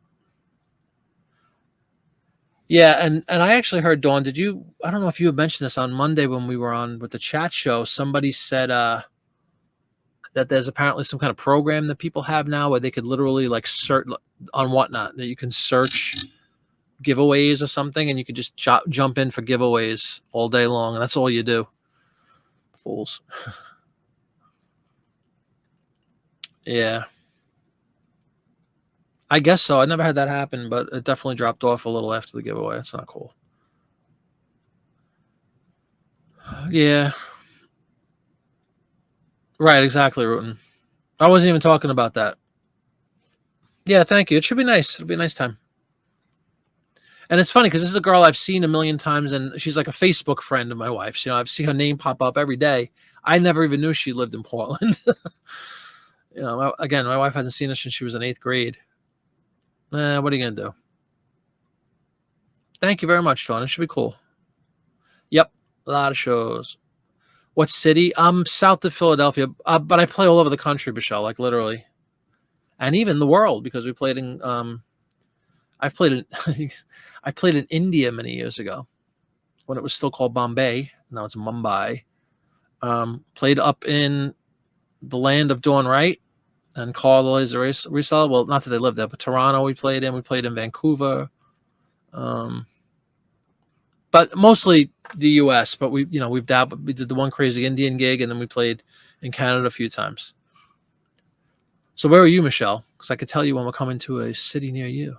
[SPEAKER 1] Yeah, and I actually heard, Dawn, did you? I don't know if you had mentioned this on Monday when we were on with the chat show. Somebody said that there's apparently some kind of program that people have now where they could literally like search on Whatnot, that you can search giveaways or something, and you could just jump in for giveaways all day long, and that's all you do. Fools. Yeah. I guess so. I never had that happen, but it definitely dropped off a little after the giveaway. That's not cool. Yeah. Right, exactly, Rutan. I wasn't even talking about that. Yeah, thank you. It should be nice. It'll be a nice time. And it's funny because this is a girl I've seen a million times, and she's like a Facebook friend of my wife's. You know, I've seen her name pop up every day. I never even knew she lived in Portland. You know, again, my wife hasn't seen her since she was in 8th grade. What are you going to do? Thank you very much, Dawn. It should be cool. Yep, a lot of shows. What city? I'm south of Philadelphia, but I play all over the country, Michelle, like literally. And even the world, because we played in I've played in I played in India many years ago when it was still called Bombay. Now it's Mumbai. Played up in the land of Dawn Wright and Carl is a reseller. Well, not that they live there, but Toronto we played in. We played in Vancouver. But mostly the U.S. But we've dabbled. We did the one crazy Indian gig, and then we played in Canada a few times. So where are you, Michelle? Because I could tell you when we're coming to a city near you.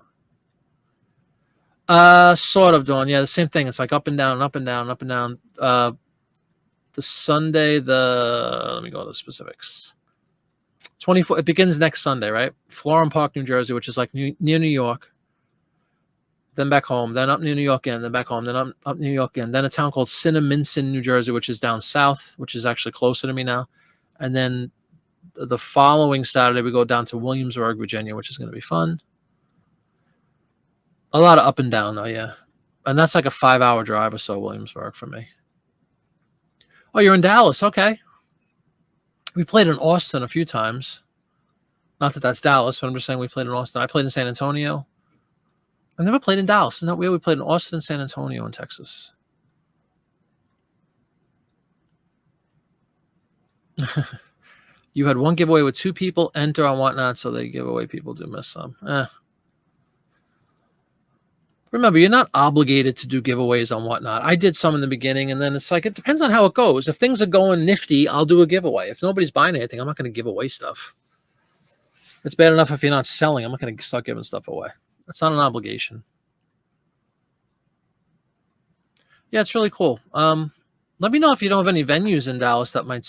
[SPEAKER 1] Sort of, Dawn. Yeah, the same thing. It's like up and down, up and down, up and down. The Sunday, let me go to the specifics. 24. It begins next Sunday, right? Florham Park, New Jersey, which is like near New York. Then back home, then up near New York again, then back home, then up New York again. Then a town called Cinnaminson, New Jersey, which is down south, which is actually closer to me now. And then the following Saturday, we go down to Williamsburg, Virginia, which is going to be fun. A lot of up and down, though, yeah. And that's like a 5-hour drive or so, Williamsburg, for me. Oh, you're in Dallas. Okay. We played in Austin a few times. Not that that's Dallas, but I'm just saying we played in Austin. I played in San Antonio. I never played in Dallas. Isn't that weird? We played in Austin and San Antonio in Texas. You had one giveaway with 2 people enter on Whatnot, so they giveaway people do miss some. Remember, you're not obligated to do giveaways on Whatnot. I did some in the beginning, and then it's like, it depends on how it goes. If things are going nifty, I'll do a giveaway. If nobody's buying anything, I'm not going to give away stuff. It's bad enough if you're not selling. I'm not going to start giving stuff away. That's not an obligation. Yeah, it's really cool. Let me know if you don't have any venues in Dallas that might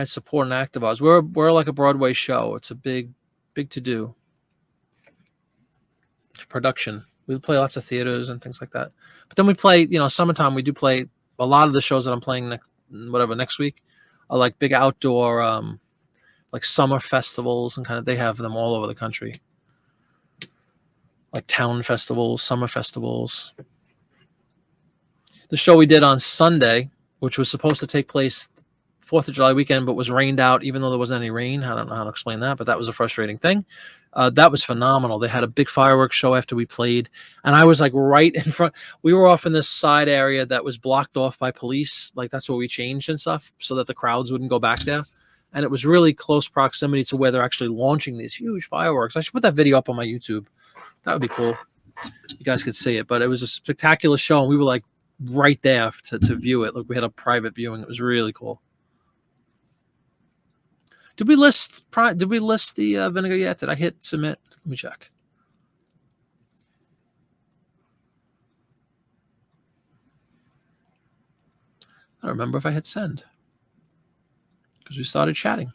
[SPEAKER 1] support an act of ours. We're like a Broadway show. It's a big to do production. We play lots of theaters and things like that. But then we play, summertime. We do play a lot of the shows that I'm playing next week are like big outdoor, like summer festivals, and they have them all over the country. Like town festivals, summer festivals. The show we did on Sunday, which was supposed to take place 4th of July weekend, but was rained out even though there wasn't any rain. I don't know how to explain that, but that was a frustrating thing. That was phenomenal. They had a big fireworks show after we played, and I was like right in front. We were off in this side area that was blocked off by police. Like that's where we changed and stuff so that the crowds wouldn't go back there. And it was really close proximity to where they're actually launching these huge fireworks. I should put that video up on my YouTube. That would be cool. You guys could see it, but it was a spectacular show, and we were like right there to view it. Like we had a private viewing. It was really cool. Did we list the vinegar yet? Did I hit submit? Let me check. I don't remember if I hit send because we started chatting.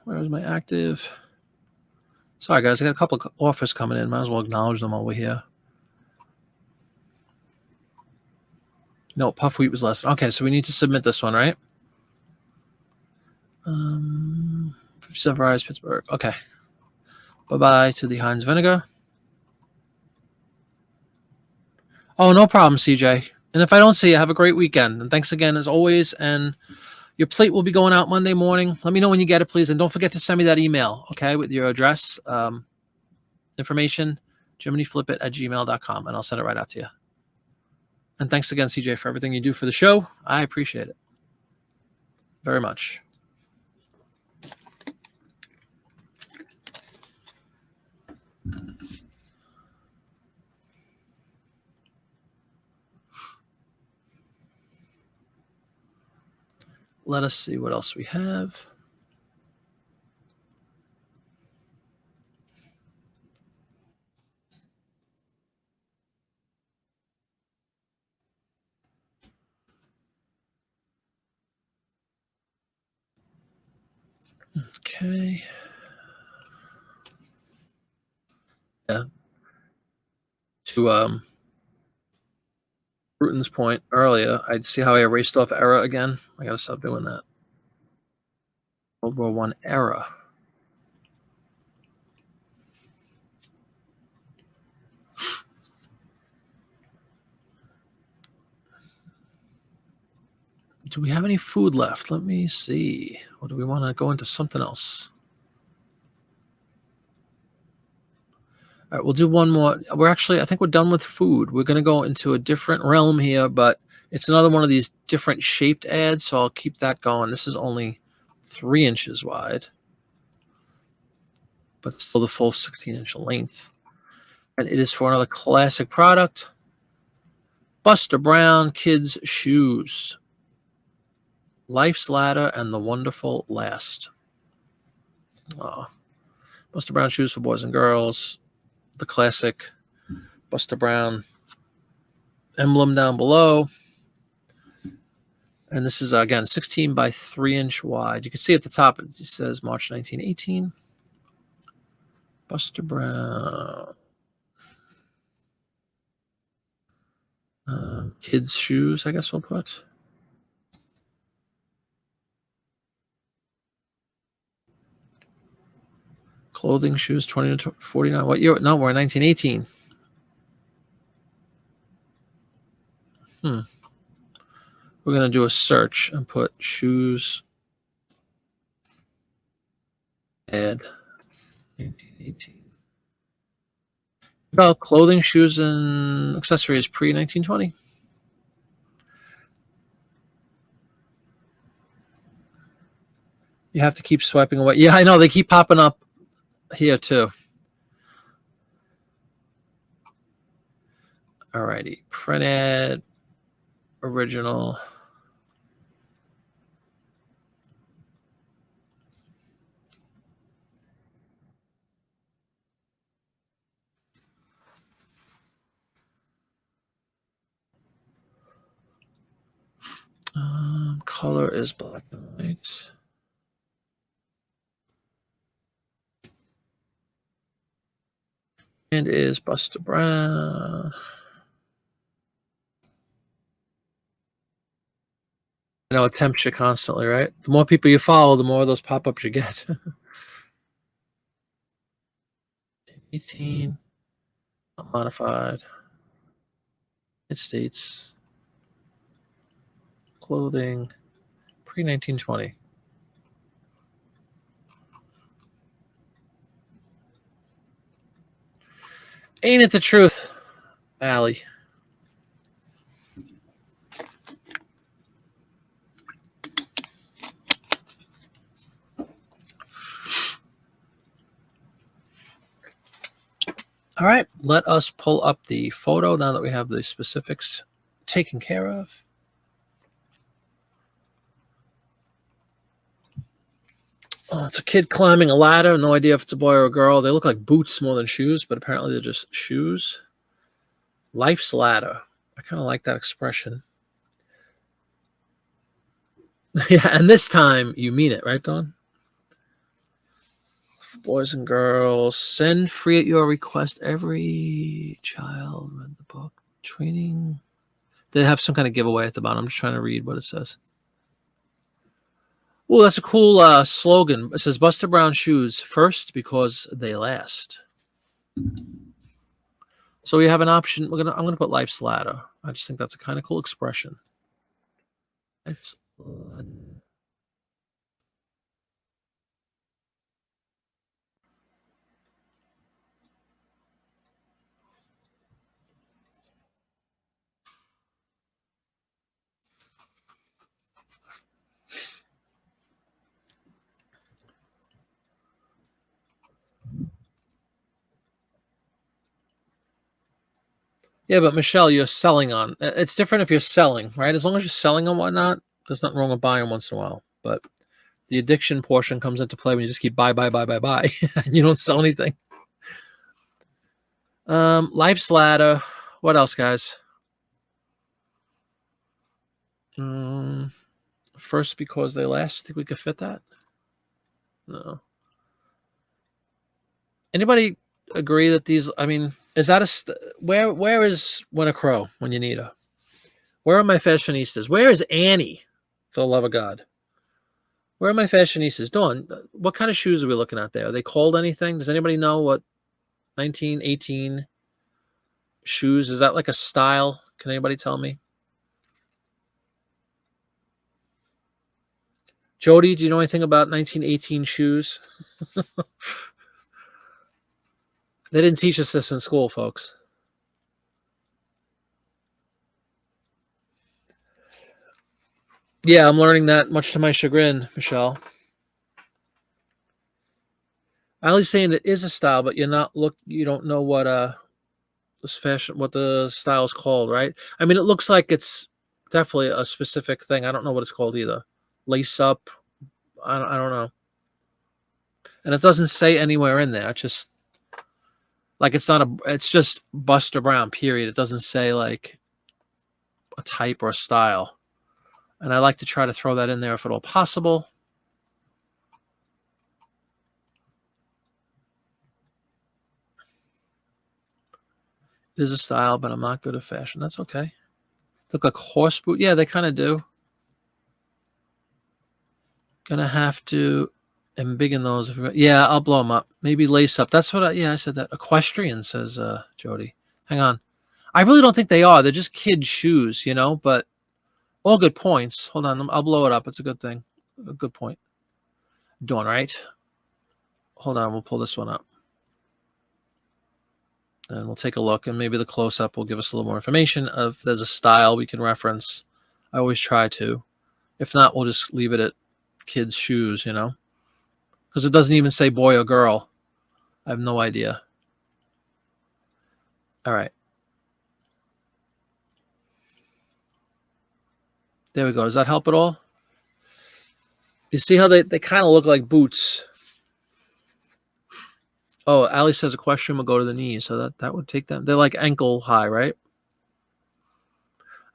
[SPEAKER 1] Where is my active? Sorry, guys. I got a couple of offers coming in. Might as well acknowledge them while we're here. No, puff wheat was less. Okay, so we need to submit this one, right? 57 varieties, Pittsburgh. Okay. Bye-bye to the Heinz Vinegar. Oh, no problem, CJ. And if I don't see you, have a great weekend. And thanks again, as always. And your plate will be going out Monday morning. Let me know when you get it, please. And don't forget to send me that email, okay, with your address, information, jiminyflipit@gmail.com, and I'll send it right out to you. And thanks again, CJ, for everything you do for the show. I appreciate it very much. Let us see what else we have. Okay. Yeah. To Bruton's point earlier, I'd see how I erased off error again. I gotta stop doing that. World War I era. Do we have any food left? Let me see. Or do we want to go into something else? All right, we'll do one more. I think we're done with food. We're going to go into a different realm here, but it's another one of these different shaped ads, so I'll keep that going. This is only 3 inches wide, but still the full 16-inch length. And it is for another classic product, Buster Brown Kids Shoes. Life's Ladder and the Wonderful Last. Oh, Buster Brown shoes for boys and girls. The classic Buster Brown emblem down below. And this is, again, 16 by 3-inch wide. You can see at the top, it says March 1918. Buster Brown. Kids' shoes, I guess we'll put. Clothing, shoes, 20 to 49. What year? No, we're in 1918. We're going to do a search and put shoes ad 1918. About clothing, shoes, and accessories pre-1920. You have to keep swiping away. Yeah, I know. They keep popping up here, too. Alrighty. Print ad. Original. Color is black and white. And is Buster Brown. I know it tempts you constantly, right? The more people you follow, the more of those pop-ups you get. 18. Unmodified. It states clothing pre-1920. Ain't it the truth, Allie? All right, let us pull up the photo now that we have the specifics taken care of. Oh, it's a kid climbing a ladder. No idea if it's a boy or a girl. They look like boots more than shoes, but apparently they're just shoes. Life's ladder. I kind of like that expression. Yeah, and this time you mean it, right, Dawn? Boys and girls, send free at your request. Every child read the book. Training They have some kind of giveaway at the bottom. I'm just trying to read what it says. Oh, that's a cool slogan. It says Buster Brown shoes first because they last. So we have an option. I'm gonna put Life's Ladder. I just think that's a kind of cool expression. Yeah, but Michelle, you're selling on. It's different if you're selling, right? As long as you're selling and whatnot, there's nothing wrong with buying once in a while. But the addiction portion comes into play when you just keep buy, and you don't sell anything. Life's Ladder. What else, guys? First because they last. I think we could fit that. No. Anybody agree that these? I mean, is that where is Win a Crow when you need her? Where are my fashionistas? Where is Annie? For the love of God. Where are my fashionistas? Dawn, what kind of shoes are we looking at there? Are they called anything? Does anybody know what 1918 shoes? Is that like a style? Can anybody tell me? Jody, do you know anything about 1918 shoes? They didn't teach us this in school, folks. Yeah, I'm learning that, much to my chagrin, Michelle. Ali's saying it is a style, but you don't know what this fashion, what the style is called, right? I mean, it looks like it's definitely a specific thing. I don't know what it's called either. Lace up. I don't know. And it doesn't say anywhere in there. It's just like it's just Buster Brown, period. It doesn't say like a type or a style. And I like to try to throw that in there if at all possible. It is a style, but I'm not good at fashion. That's okay. Look like horse boot. Yeah, they kind of do. Gonna have to embiggen those. Yeah, I'll blow them up. Maybe lace up. That's what I said that. Equestrian, says Jody. Hang on. I really don't think they are. They're just kid shoes, but all good points. Hold on. I'll blow it up. It's a good thing. A good point. Doing right. Hold on. We'll pull this one up. And we'll take a look, and maybe the close-up will give us a little more information. If there's a style we can reference, I always try to. If not, we'll just leave it at kids' shoes, because it doesn't even say boy or girl. I have no idea. All right. There we go. Does that help at all? You see how they kind of look like boots. Oh, Ali says equestrian will go to the knees, so that would take them. They're like ankle high, right?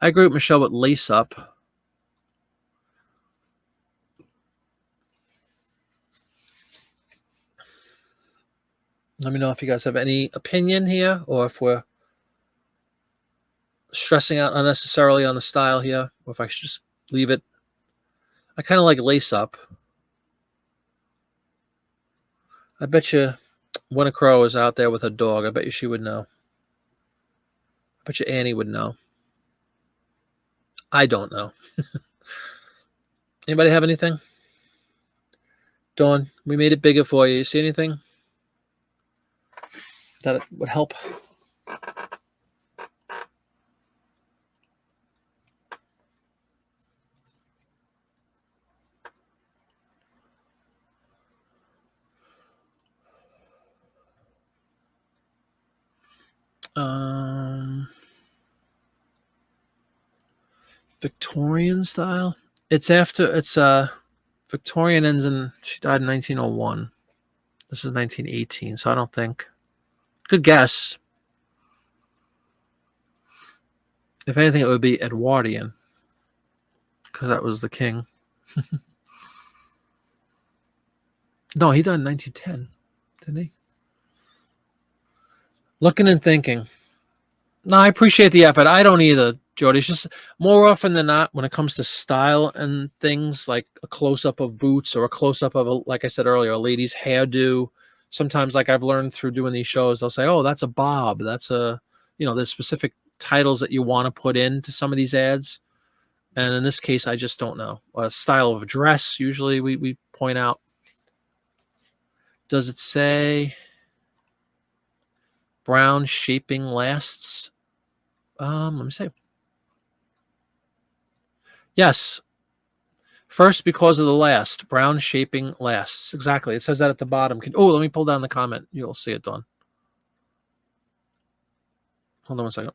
[SPEAKER 1] I agree with Michelle with lace up. Let me know if you guys have any opinion here, or if we're stressing out unnecessarily on the style here, or if I should just leave it. I kind of like lace up. I bet you Win a Crow is out there with a dog. I bet you she would know. I bet you Annie would know. I don't know. Anybody have anything? Dawn, we made it bigger for you. You see anything that would help? Victorian style. It's Victorian ends in, she died in 1901. This is 1918, so I don't think. Good guess. If anything, it would be Edwardian, because that was the king. No, he died in 1910, didn't he? Looking and thinking. No, I appreciate the effort. I don't either, Jody. It's just more often than not, when it comes to style and things, like a close-up of boots or a close-up of, like I said earlier, a lady's hairdo. Sometimes, like I've learned through doing these shows, they'll say, oh, that's a bob. That's a, there's specific titles that you want to put into some of these ads. And in this case, I just don't know. A style of dress, usually we point out. Does it say brown shaping lasts? Let me see. Yes. First, because of the last. Brown shaping lasts. Exactly. It says that at the bottom. Let me pull down the comment. You'll see it, Dawn. Hold on one second.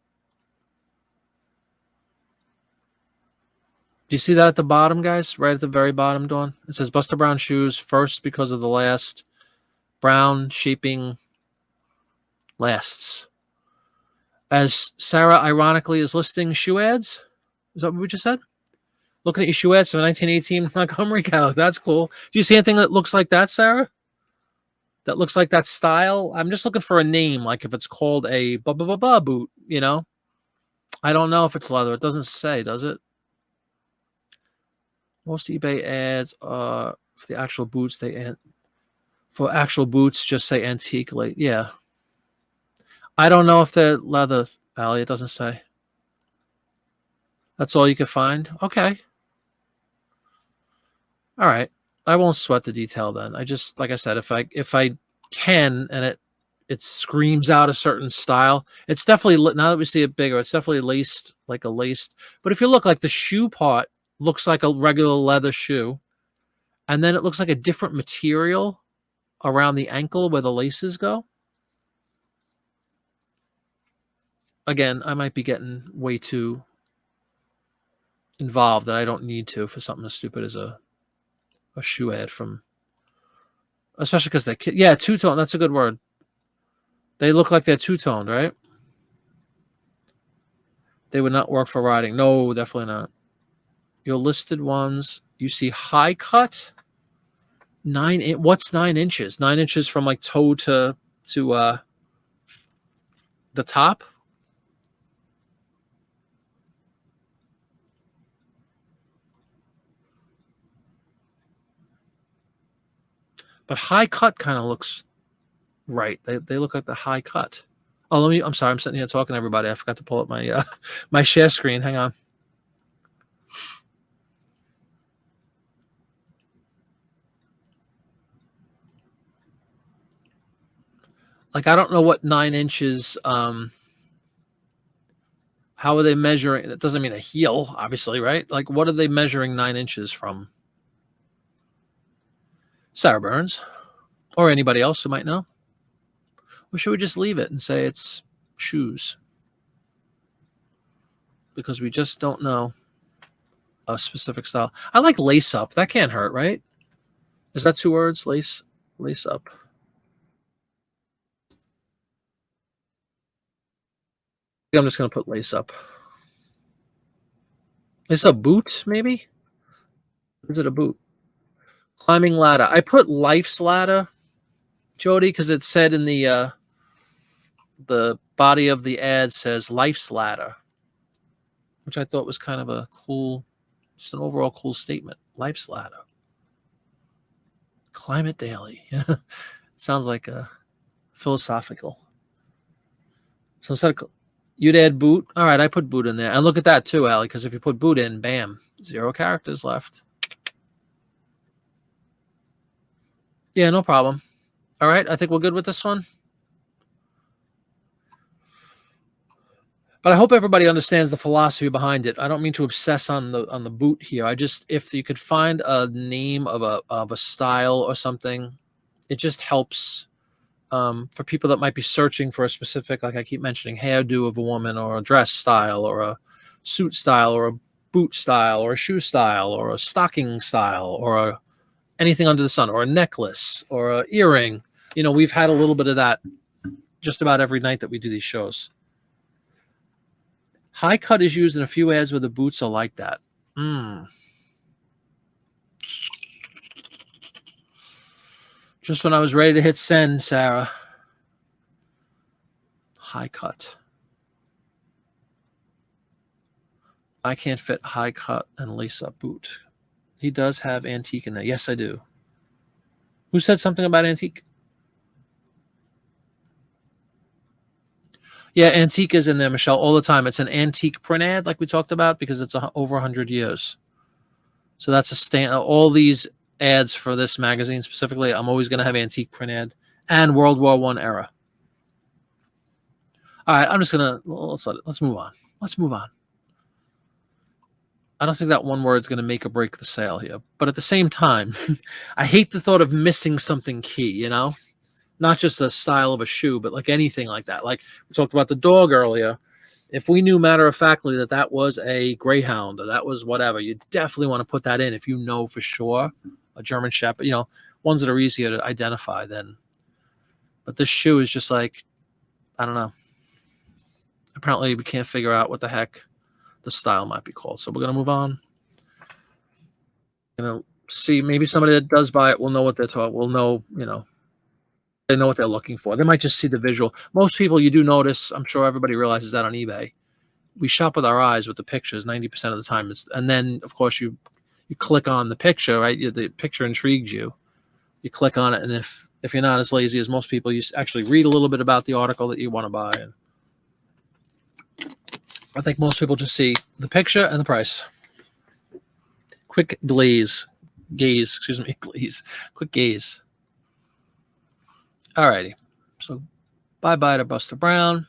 [SPEAKER 1] Do you see that at the bottom, guys? Right at the very bottom, Dawn? It says Buster Brown shoes. First, because of the last. Brown shaping lasts. As Sarah, ironically, is listing shoe ads. Is that what we just said? Looking at your shoe ads for the 1918 Montgomery catalog. That's cool. Do you see anything that looks like that, Sarah? That looks like that style? I'm just looking for a name, like if it's called a ba-ba-ba-ba boot, I don't know if it's leather. It doesn't say, does it? Most eBay ads for the actual boots, for actual boots, just say antique. Yeah. I don't know if they're leather, Allie. It doesn't say. That's all you can find? Okay. All right. I won't sweat the detail then. I just, like I said, if I can and it screams out a certain style, it's definitely, now that we see it bigger, it's definitely laced, like a laced. But if you look, like the shoe part looks like a regular leather shoe, and then it looks like a different material around the ankle where the laces go. Again, I might be getting way too involved that I don't need to for something as stupid as a shoe ad from, especially because they're two-tone. That's a good word. They look like they're two-toned, right? They would not work for riding. No, definitely not. Your listed ones, you see high cut. What's 9 inches? 9 inches from like toe to the top. But high cut kind of looks right. They look like the high cut. Oh, I'm sorry. I'm sitting here talking to everybody. I forgot to pull up my my share screen. Hang on. Like, I don't know what 9 inches. How are they measuring? It doesn't mean a heel, obviously, right? Like, what are they measuring 9 inches from? Sarah Burns, or anybody else who might know? Or should we just leave it and say it's shoes? Because we just don't know a specific style. I like lace up. That can't hurt, right? Is that 2 words? Lace up. I'm just going to put lace up. Lace up boot, maybe? Is it a boot? Climbing ladder. I put life's ladder, Jody, because it said in the body of the ad says life's ladder, which I thought was kind of a cool, just an overall cool statement. Life's ladder. Climb it daily. It sounds like a philosophical. So instead of, you'd add boot. All right, I put boot in there. And look at that too, Allie, because if you put boot in, bam, 0 characters left. Yeah, no problem. All right, I think we're good with this one. But I hope everybody understands the philosophy behind it. I don't mean to obsess on the boot here. I just, if you could find a name of a style or something, it just helps for people that might be searching for a specific, like I keep mentioning, hairdo of a woman, or a dress style, or a suit style, or a boot style, or a shoe style, or a stocking style, or anything under the sun, or a necklace, or an earring. We've had a little bit of that just about every night that we do these shows. High cut is used in a few ads where the boots are like that. Just when I was ready to hit send, Sarah. High cut. I can't fit high cut and lace up boot. He does have antique in there. Yes, I do. Who said something about antique? Yeah, antique is in there, Michelle, all the time. It's an antique print ad, like we talked about, because it's over 100 years. So that's a stand. All these ads for this magazine specifically, I'm always going to have antique print ad and World War I era. All right, I'm just gonna let's move on. Let's move on. I don't think that one word's going to make or break the sale here, but at the same time, I hate the thought of missing something key. You know, not just a style of a shoe, but like anything like that. Like we talked about the dog earlier. If we knew matter of factly that that was a greyhound or that was whatever, you definitely want to put that in if you know for sure a German Shepherd. You know, ones that are easier to identify then. But this shoe is just like, I don't know. Apparently, we can't figure out what the heck the style might be called. So we're going to move on. You know, see, maybe somebody that does buy it will know what they're talking. Will know, you know, they know what they're looking for. They might just see the visual. Most people, you do notice, I'm sure everybody realizes that on eBay. We shop with our eyes with the pictures 90% of the time. And then, of course, you click on the picture, right? The picture intrigues you. You click on it, and if you're not as lazy as most people, you actually read a little bit about the article that you want to buy. And I think most people just see the picture and the price. Quick gaze. Quick gaze. Alrighty. So bye-bye to Buster Brown.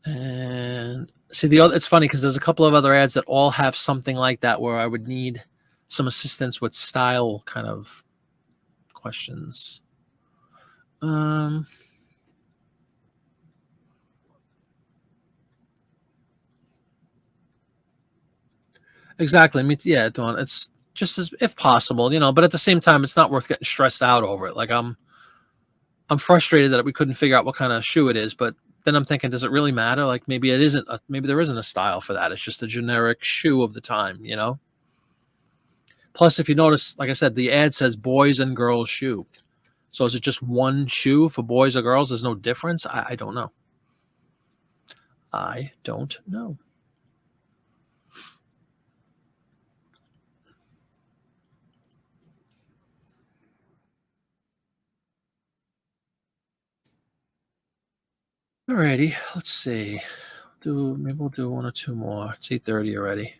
[SPEAKER 1] And see it's funny because there's a couple of other ads that all have something like that where I would need some assistance with style kind of questions. Exactly. I mean, yeah, Dawn, it's just as if possible, you know, but at the same time, it's not worth getting stressed out over it. Like I'm frustrated that we couldn't figure out what kind of shoe it is, but then I'm thinking, does it really matter? Like maybe it isn't, maybe there isn't a style for that. It's just a generic shoe of the time, you know? Plus, if you notice, like I said, the ad says boys and girls shoe. So is it just one shoe for boys or girls? There's no difference? I don't know. I don't know. Alrighty, let's see. Maybe we'll do one or two more. It's 8:30 already.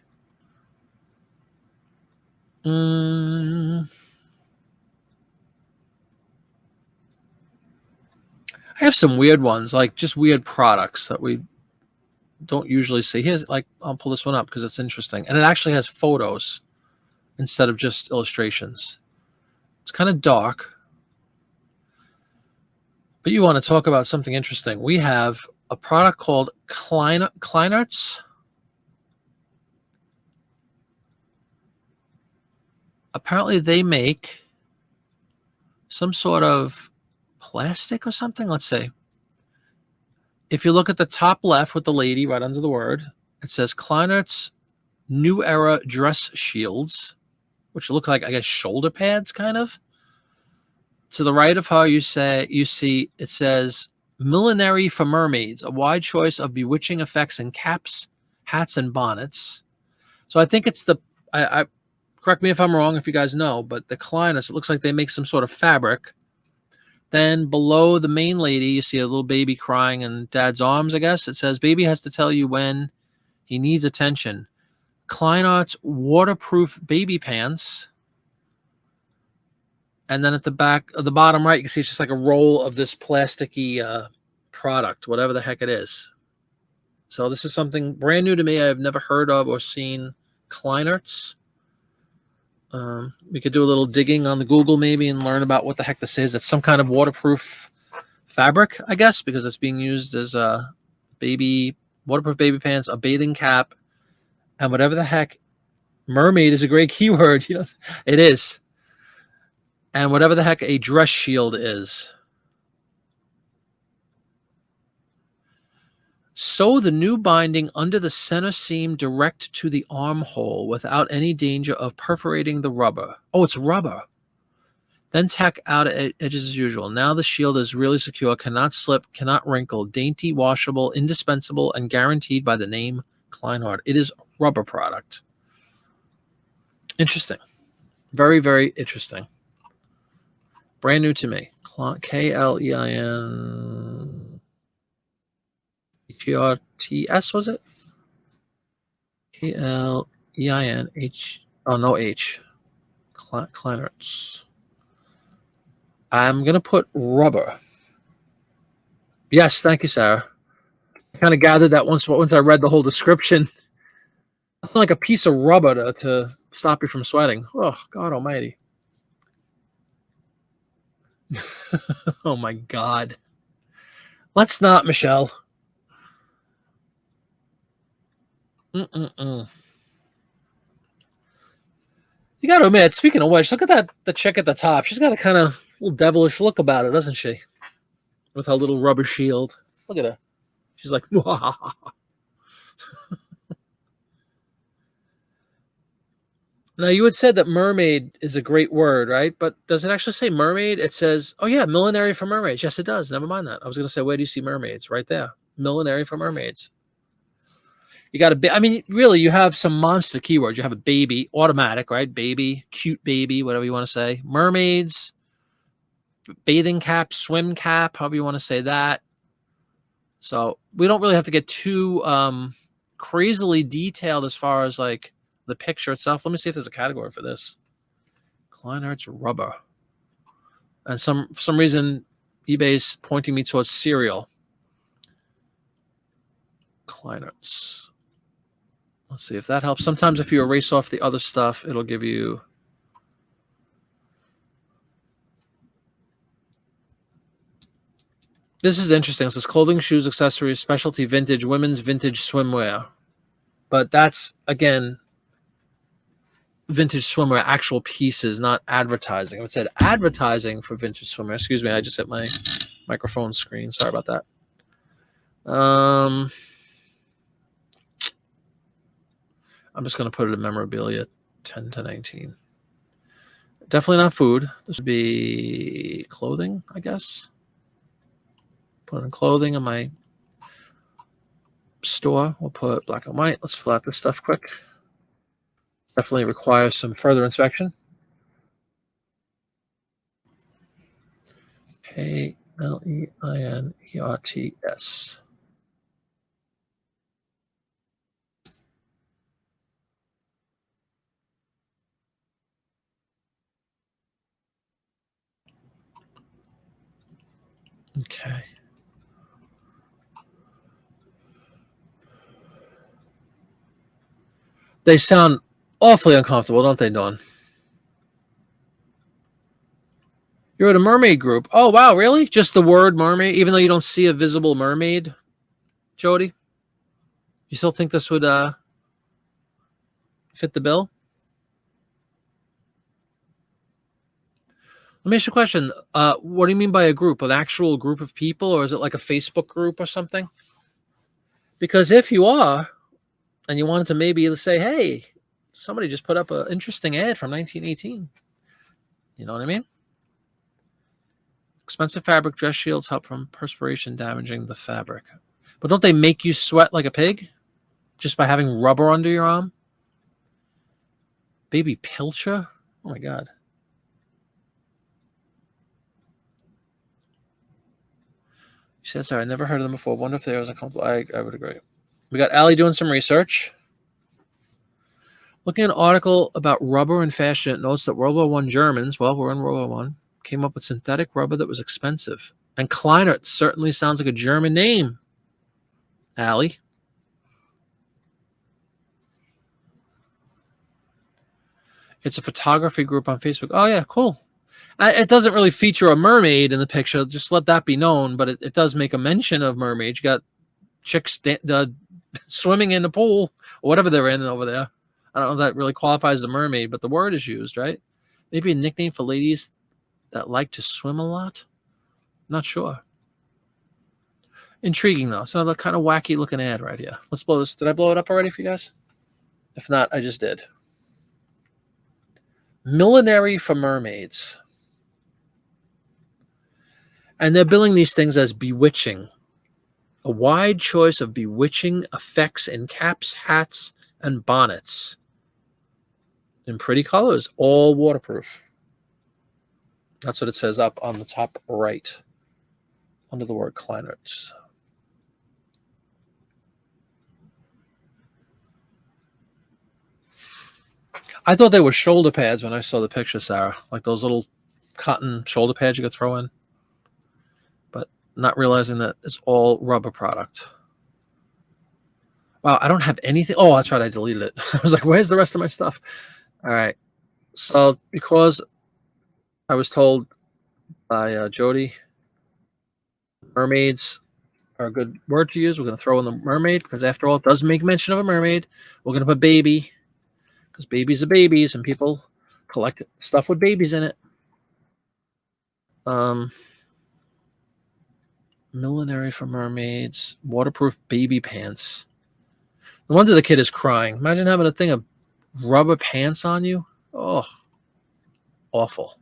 [SPEAKER 1] I have some weird ones, like just weird products that we don't usually see. Here's like, I'll pull this one up because it's interesting. And it actually has photos instead of just illustrations. It's kind of dark. But you want to talk about something interesting. We have a product called Kleinert's. Apparently they make some sort of plastic or something. Let's see. If you look at the top left with the lady right under the word, it says Kleinert's New Era Dress Shields, which look like, I guess, shoulder pads kind of. To the right of her, you see it says Millinery for Mermaids, a wide choice of bewitching effects in caps, hats, and bonnets. So I think it's I correct me if I'm wrong, if you guys know, but the Kleiners, it looks like they make some sort of fabric. Then below the main lady, you see a little baby crying in dad's arms, I guess. It says, baby has to tell you when he needs attention. Kleinart's waterproof baby pants. And then at the back, of the bottom right, you can see it's just like a roll of this plasticky product, whatever the heck it is. So this is something brand new to me. I've never heard of or seen Kleinart's. We could do a little digging on the Google maybe and learn about what the heck this is. It's some kind of waterproof fabric, I guess, because it's being used as a waterproof baby pants, a bathing cap, and whatever the heck. Mermaid is a great keyword. You know, it is. And whatever the heck a dress shield is. Sew the new binding under the center seam direct to the armhole without any danger of perforating the rubber. Oh, it's rubber. Then tack out edges as usual. Now the shield is really secure, cannot slip, cannot wrinkle, dainty, washable, indispensable, and guaranteed by the name Kleinhardt. It is a rubber product. Interesting. Very, very interesting. Brand new to me. Klein-Herts, was it? Kleinh. Oh, no H. Kleinherts. I'm going to put rubber. Yes, thank you, Sarah. I kind of gathered that once I read the whole description. Nothing like a piece of rubber to stop you from sweating. Oh, God almighty. Oh, my God. Let's not, Michelle. You got to admit, speaking of which, look at the chick at the top. She's got a kind of little devilish look about her, doesn't she? With her little rubber shield. Look at her. She's like, Now, you had said that mermaid is a great word, right? But does it actually say mermaid? It says, oh, yeah, millinery for mermaids. Yes, it does. Never mind that. I was going to say, where do you see mermaids? Right there. Millinery for mermaids. You got I mean, really, you have some monster keywords. You have a baby, automatic, right? Baby, cute baby, whatever you want to say. Mermaids, bathing cap, swim cap, however you want to say that. So we don't really have to get too crazily detailed as far as like the picture itself. Let me see if there's a category for this. Kleinhart's rubber. And for some reason, eBay's pointing me towards cereal. Kleinhart's. Let's see if that helps. Sometimes if you erase off the other stuff, it'll give you. This is interesting. It says clothing, shoes, accessories, specialty, vintage, women's vintage swimwear. But that's, again, vintage swimwear, actual pieces, not advertising. It said advertising for vintage swimwear. Excuse me, I just hit my microphone screen. Sorry about that. I'm just going to put it in memorabilia, 10 to 19. Definitely not food. This would be clothing, I guess. Put in clothing in my store. We'll put black and white. Let's fill out this stuff quick. Definitely requires some further inspection. Kleinherts. Okay. They sound awfully uncomfortable, don't they, Dawn? You're at a mermaid group. Oh, wow, really? Just the word mermaid, even though you don't see a visible mermaid, Jody? You still think this would fit the bill? Let me ask you a question. What do you mean by a group? An actual group of people, or is it like a Facebook group or something? Because if you are, and you wanted to maybe say, hey, somebody just put up an interesting ad from 1918. You know what I mean? Expensive fabric dress shields help from perspiration damaging the fabric. But don't they make you sweat like a pig just by having rubber under your arm? Baby Pilcher? Oh, my God. You said, sorry, I never heard of them before. Wonder if there was a couple. I would agree. We got Allie doing some research. Looking at an article about rubber and fashion, it notes that World War I Germans, well, we're in World War I, came up with synthetic rubber that was expensive. And Kleinert certainly sounds like a German name. Allie. It's a photography group on Facebook. Oh, yeah, cool. It doesn't really feature a mermaid in the picture. Just let that be known. But it does make a mention of mermaids. You got chicks swimming in the pool or whatever they're in over there. I don't know if that really qualifies as a mermaid, but the word is used, right? Maybe a nickname for ladies that like to swim a lot? Not sure. Intriguing, though. It's another kind of wacky looking ad right here. Let's blow this. Did I blow it up already for you guys? If not, I just did. Millinery for mermaids. And they're billing these things as bewitching. A wide choice of bewitching effects in caps, hats, and bonnets in pretty colors, all waterproof. That's what it says up on the top right under the word Kleinert. I thought they were shoulder pads when I saw the picture, Sarah, like those little cotton shoulder pads you could throw in, but not realizing that it's all rubber product. Wow, I don't have anything. Oh, that's right, I deleted it. I was like, where's the rest of my stuff? All right. So because I was told by Jody, mermaids are a good word to use, we're going to throw in the mermaid because after all, it does make mention of a mermaid. We're going to put baby because babies are babies and people collect stuff with babies in it. Millinery for mermaids, waterproof baby pants. No wonder the kid is crying. Imagine having a thing of rubber pants on you. Oh, awful.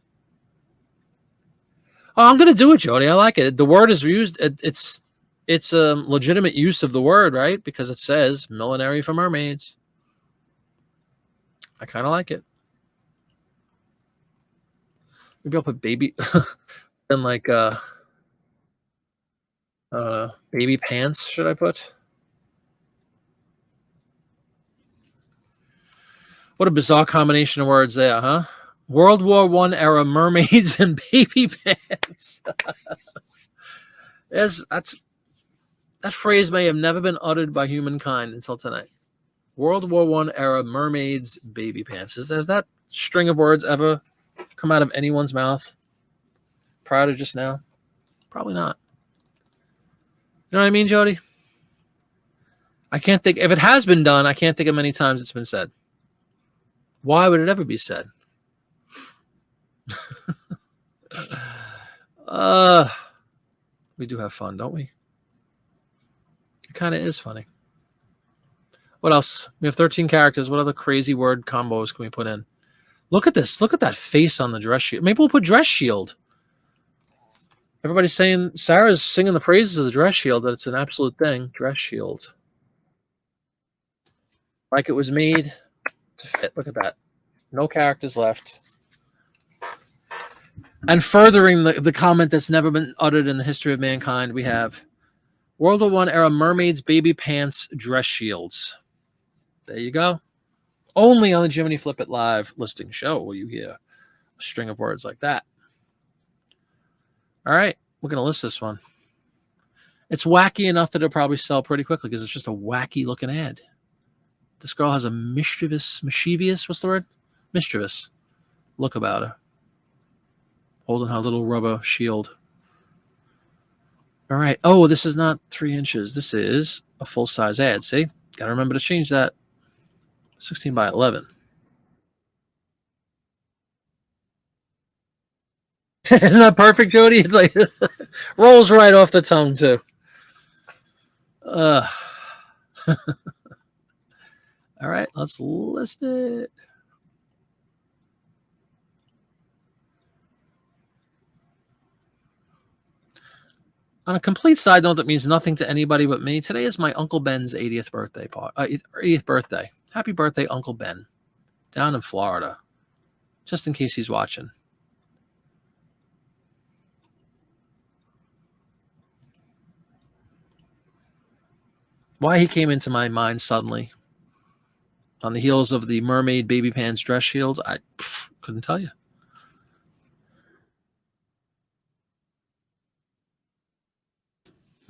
[SPEAKER 1] Oh, I'm gonna do it, Jody. I like it. The word is used. It's a legitimate use of the word, right? Because it says millinery for mermaids. I kind of like it. Maybe I'll put baby and like baby pants. Should I put? What a bizarre combination of words there, huh? World War I era mermaids and baby pants. That phrase may have never been uttered by humankind until tonight. World War I era mermaids, baby pants. Has that string of words ever come out of anyone's mouth prior to just now? Probably not. You know what I mean, Jody? I can't think. If it has been done, I can't think of many times it's been said. Why would it ever be said? We do have fun, don't we? It kind of is funny. What else? We have 13 characters. What other crazy word combos can we put in? Look at this. Look at that face on the dress shield. Maybe we'll put dress shield. Everybody's saying, Sarah's singing the praises of the dress shield, that it's an absolute thing. Dress shield. Like it was made to fit. Look at that. No characters left. And furthering the comment that's never been uttered in the history of mankind, we have World War I era mermaids, baby pants, dress shields. There you go. Only on the Jiminy Flip It Live listing show will you hear a string of words like that. All right, we're going to list this one. It's wacky enough that it'll probably sell pretty quickly because it's just a wacky looking ad. This girl has a mischievous, what's the word? Mischievous look about her. Holding her little rubber shield. All right. Oh, this is not 3 inches. This is a full-size ad. See? Got to remember to change that. 16 by 11. Isn't that perfect, Jody? It's like rolls right off the tongue, too. All right. Let's list it. On a complete side note that means nothing to anybody but me, today is my Uncle Ben's 80th birthday. 80th birthday. Happy birthday, Uncle Ben, down in Florida, just in case he's watching. Why he came into my mind suddenly on the heels of the mermaid baby pants dress shields, I couldn't tell you.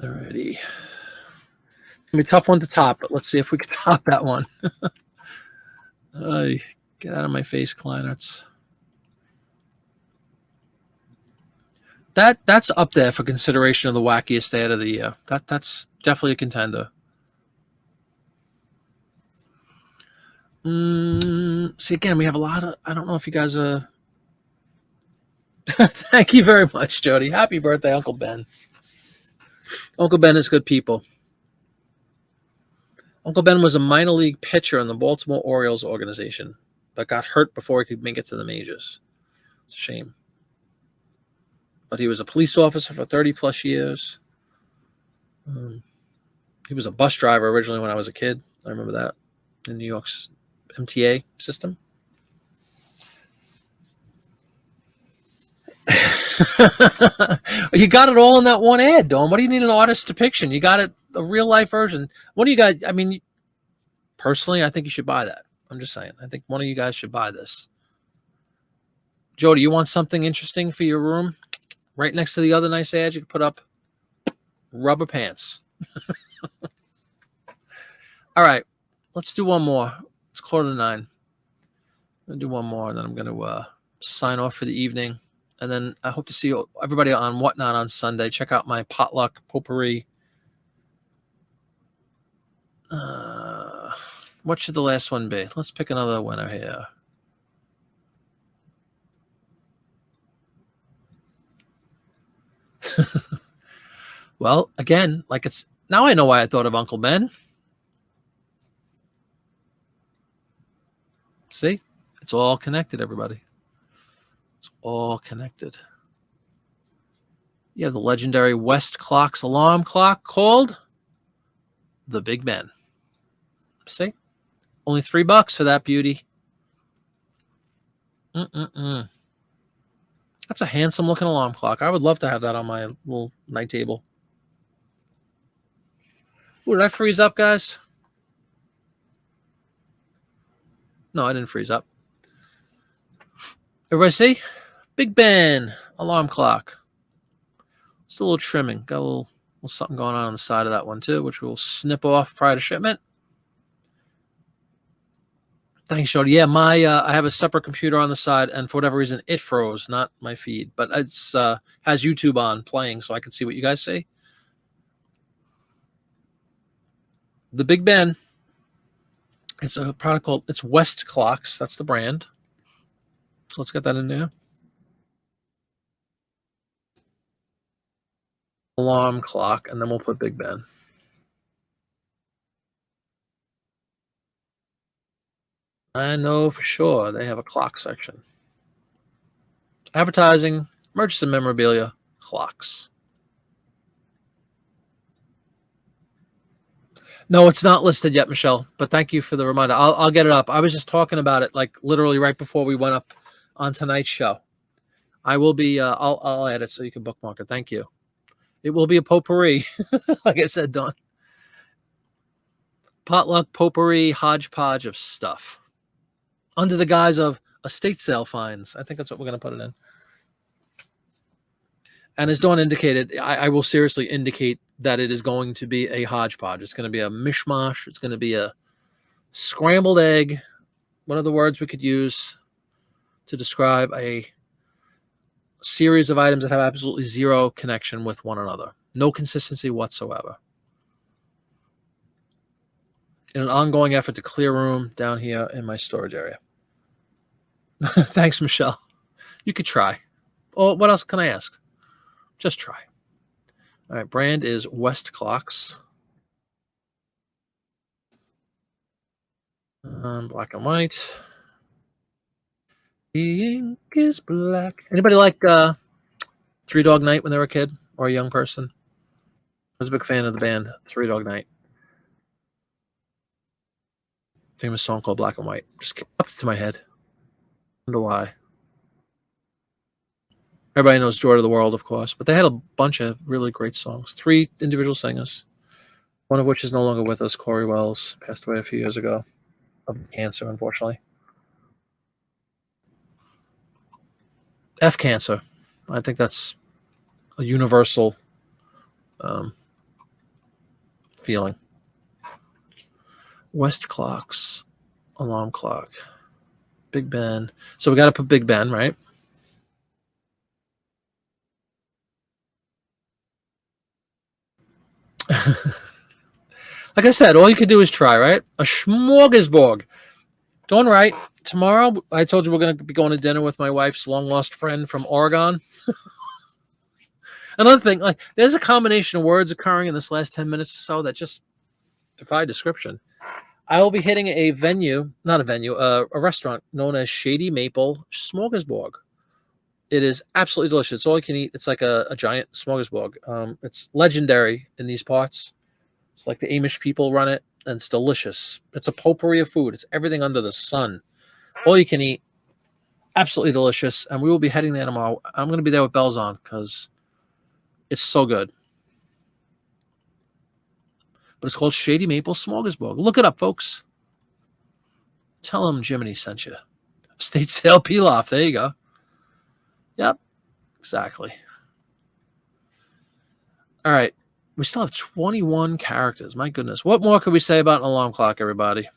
[SPEAKER 1] Alrighty. It's gonna be a tough one to top, but let's see if we can top that one. Get out of my face, Kleinerts. That's up there for consideration of the wackiest ad of the year. That's definitely a contender. See, again, we have a lot of. I don't know if you guys are. Thank you very much, Jody. Happy birthday, Uncle Ben. Uncle Ben is good people. Uncle Ben was a minor league pitcher in the Baltimore Orioles organization, but got hurt before he could make it to the majors. It's a shame. But he was a police officer for 30 plus years. He was a bus driver originally when I was a kid. I remember that in New York's MTA system. You got it all in that one ad, Dawn. What do you need an artist depiction? You got it, a real life version. What do you got? I mean, personally, I think you should buy that. I'm just saying. I think one of you guys should buy this. Joe, do you want something interesting for your room? Right next to the other nice ad, you can put up rubber pants. All right, let's do one more. It's 8:45. I'm gonna do one more, and then I'm gonna sign off for the evening. And then I hope to see everybody on Whatnot on Sunday. Check out my potluck potpourri. What should the last one be? Let's pick another winner here. Well, again, like it's now I know why I thought of Uncle Ben. See, it's all connected, everybody. It's all connected. You have the legendary West Clocks alarm clock called the Big Ben. See, only $3 for that beauty. That's a handsome looking alarm clock. I would love to have that on my little night table. Ooh, did I freeze up, guys? No, I didn't freeze up. Everybody see? Big Ben alarm clock. Just a little trimming. Got a little something going on the side of that one too, which we'll snip off prior to shipment. Thanks, Jody. Yeah, my I have a separate computer on the side, and for whatever reason, it froze, not my feed, but it's has YouTube on playing, so I can see what you guys see. The Big Ben. It's a product called West Clocks. That's the brand. So let's get that in there. Alarm clock, and then we'll put Big Ben. I know for sure they have a clock section. Advertising, merchandise and memorabilia, clocks. No, it's not listed yet, Michelle, but thank you for the reminder. I'll get it up. I was just talking about it like literally right before we went up on tonight's show. I will be, I'll add it so you can bookmark it. Thank you. It will be a potpourri, like I said, Dawn. Potluck, potpourri, hodgepodge of stuff. Under the guise of estate sale finds. I think that's what we're going to put it in. And as Dawn indicated, I will seriously indicate that it is going to be a hodgepodge. It's going to be a mishmash. It's going to be a scrambled egg. One of the words we could use to describe a series of items that have absolutely zero connection with one another. No consistency whatsoever. In an ongoing effort to clear room down here in my storage area. Thanks, Michelle. You could try. Oh, what else can I ask? Just try. All right, brand is West Clocks. Black and white. The ink is black. Anybody like Three Dog Night when they were a kid or a young person? I was a big fan of the band Three Dog Night. Famous song called Black and White. Just popped to my head. I wonder why. Everybody knows Joy to the World, of course, but they had a bunch of really great songs. 3 individual singers, one of which is no longer with us. Corey Wells passed away a few years ago of cancer, unfortunately. F cancer. I think that's a universal feeling. West Clocks, alarm clock, Big Ben. So we got to put Big Ben, right? Like I said, all you could do is try, right? A smorgasbord. Doing right. Tomorrow, I told you we're going to be going to dinner with my wife's long-lost friend from Oregon. Another thing, like there's a combination of words occurring in this last 10 minutes or so that just defy description. I will be hitting a restaurant known as Shady Maple Smorgasbord. It is absolutely delicious. It's all you can eat. It's like a giant smorgasbord. It's legendary in these parts. It's like the Amish people run it, and it's delicious. It's a potpourri of food. It's everything under the sun. All you can eat. Absolutely delicious. And we will be heading there tomorrow. I'm going to be there with bells on because it's so good. But it's called Shady Maple Smorgasbord. Look it up, folks. Tell them Jiminy sent you. State sale pilaf. There you go. Yep, exactly. All right. We still have 21 characters. My goodness. What more could we say about an alarm clock, everybody?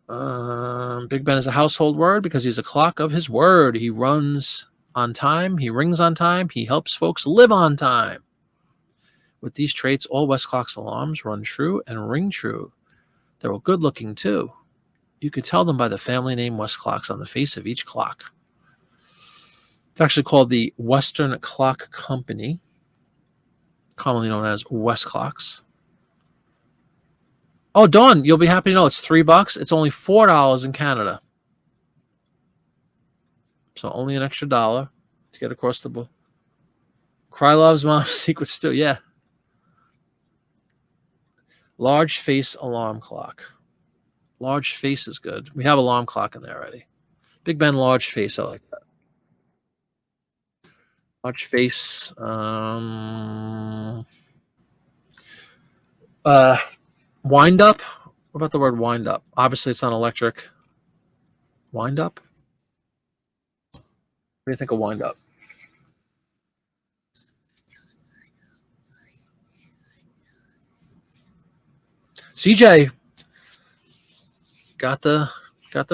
[SPEAKER 1] Big Ben is a household word because he's a clock of his word. He runs on time. He rings on time. He helps folks live on time. With these traits, all Westclock's alarms run true and ring true. They're all good looking, too. You could tell them by the family name Westclocks on the face of each clock. It's actually called the Western Clock Company, commonly known as Westclocks. Oh, Dawn, you'll be happy to know it's $3. It's only $4 in Canada. So only an extra $1 to get across the board. Krylov's Mom's Secret Stew, yeah. Large face alarm clock. Large face is good. We have alarm clock in there already. Big Ben large face, I like that. Large face. Wind up. What about the word wind up? Obviously, it's not electric. Wind up? What do you think of wind up? CJ got the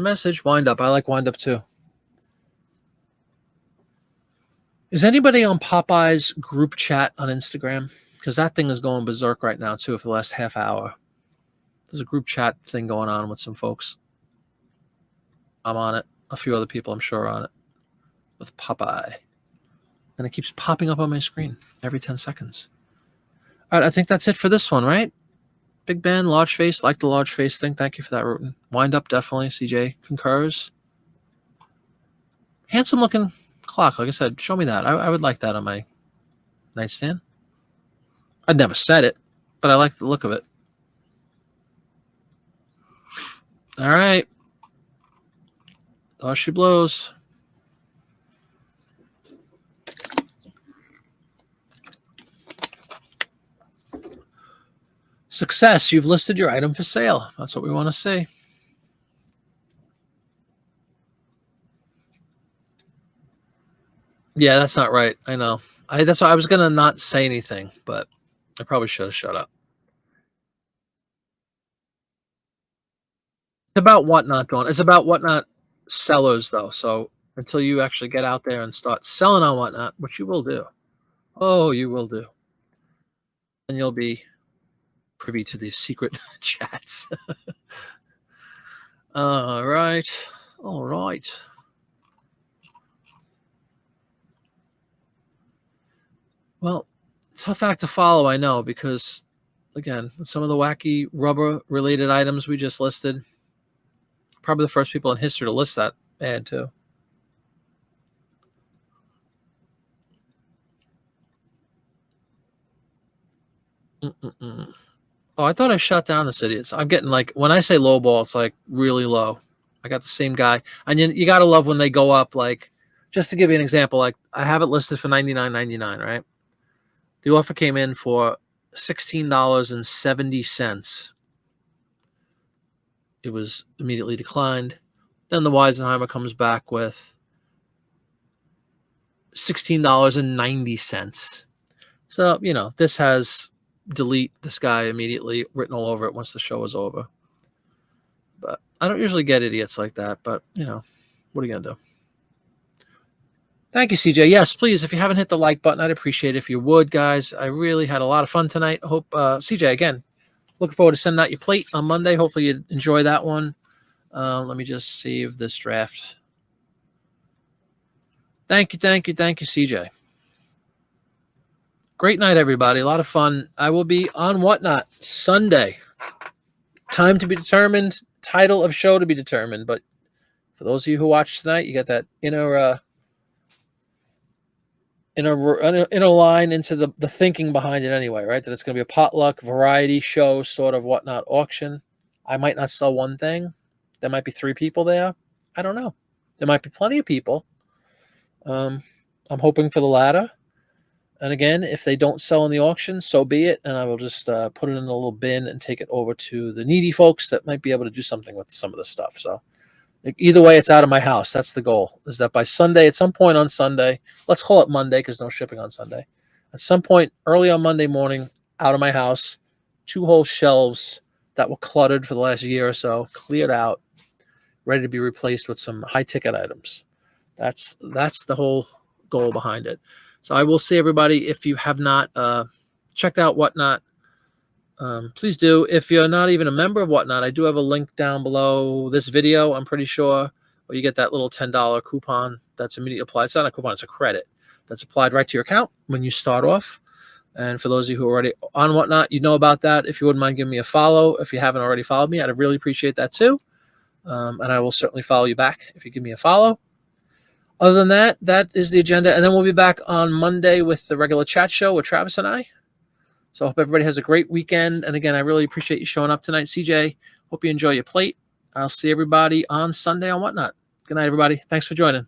[SPEAKER 1] message. Wind up. I like wind up too. Is anybody on Popeye's group chat on Instagram? Because that thing is going berserk right now too for the last half hour. There's a group chat thing going on with some folks. I'm on it. A few other people, I'm sure, are on it. With Popeye. And it keeps popping up on my screen every 10 seconds. All right, I think that's it for this one, right? Big Ben, large face. Like the large face thing. Thank you for that, Rutan. Wind up, definitely. CJ concurs. Handsome looking clock. Like I said, show me that. I would like that on my nightstand. I'd never said it, but I like the look of it. All right. Off she blows. Success. You've listed your item for sale. That's what we want to see. Yeah, that's not right. I know. That's why I was going to not say anything, but I probably should have shut up. It's about Whatnot, Dawn. It's about Whatnot sellers, though. So until you actually get out there and start selling on Whatnot, which you will do. Oh, you will do. And you'll be privy to these secret chats. All right. All right. Well, tough act to follow, I know, because, again, some of the wacky rubber-related items we just listed, probably the first people in history to list that ad, too. Oh, I thought I shut down this idiot. I'm getting like, when I say low ball, it's like really low. I got the same guy. And you got to love when they go up, like, just to give you an example, like I have it listed for $99.99, right? The offer came in for $16.70. It was immediately declined. Then the Weisenheimer comes back with $16.90. So, this has delete this guy immediately written all over it once the show is over. But I don't usually get idiots like that, but what are you gonna do? Thank you, CJ. Yes, please, if you haven't hit the like button, I'd appreciate it if you would, guys. I really had a lot of fun tonight. Hope CJ, again, looking forward to sending out your plate on Monday. Hopefully you enjoy that one. Let me just save this draft. Thank you, CJ. Great night, everybody. A lot of fun. I will be on Whatnot Sunday. Time to be determined. Title of show to be determined. But for those of you who watched tonight, you got that inner in a line into the thinking behind it anyway, right? That it's going to be a potluck variety show, sort of whatnot auction. I might not sell one thing. There might be 3 people there. I don't know. There might be plenty of people. I'm hoping for the latter. And again, if they don't sell in the auction, so be it. And I will just put it in a little bin and take it over to the needy folks that might be able to do something with some of the stuff. So either way, it's out of my house. That's the goal, is that by Sunday, at some point on Sunday, let's call it Monday because no shipping on Sunday. At some point early on Monday morning, out of my house, 2 whole shelves that were cluttered for the last year or so, cleared out, ready to be replaced with some high-ticket items. That's the whole goal behind it. So I will see everybody. If you have not checked out Whatnot, please do. If you're not even a member of Whatnot, I do have a link down below this video, I'm pretty sure, where you get that little $10 coupon that's immediately applied. It's not a coupon, it's a credit that's applied right to your account when you start off. And for those of you who are already on Whatnot, you know about that. If you wouldn't mind giving me a follow, if you haven't already followed me, I'd really appreciate that too. And I will certainly follow you back if you give me a follow. Other than that, that is the agenda. And then we'll be back on Monday with the regular chat show with Travis and I. So I hope everybody has a great weekend. And again, I really appreciate you showing up tonight. CJ, hope you enjoy your plate. I'll see everybody on Sunday on Whatnot. Good night, everybody. Thanks for joining.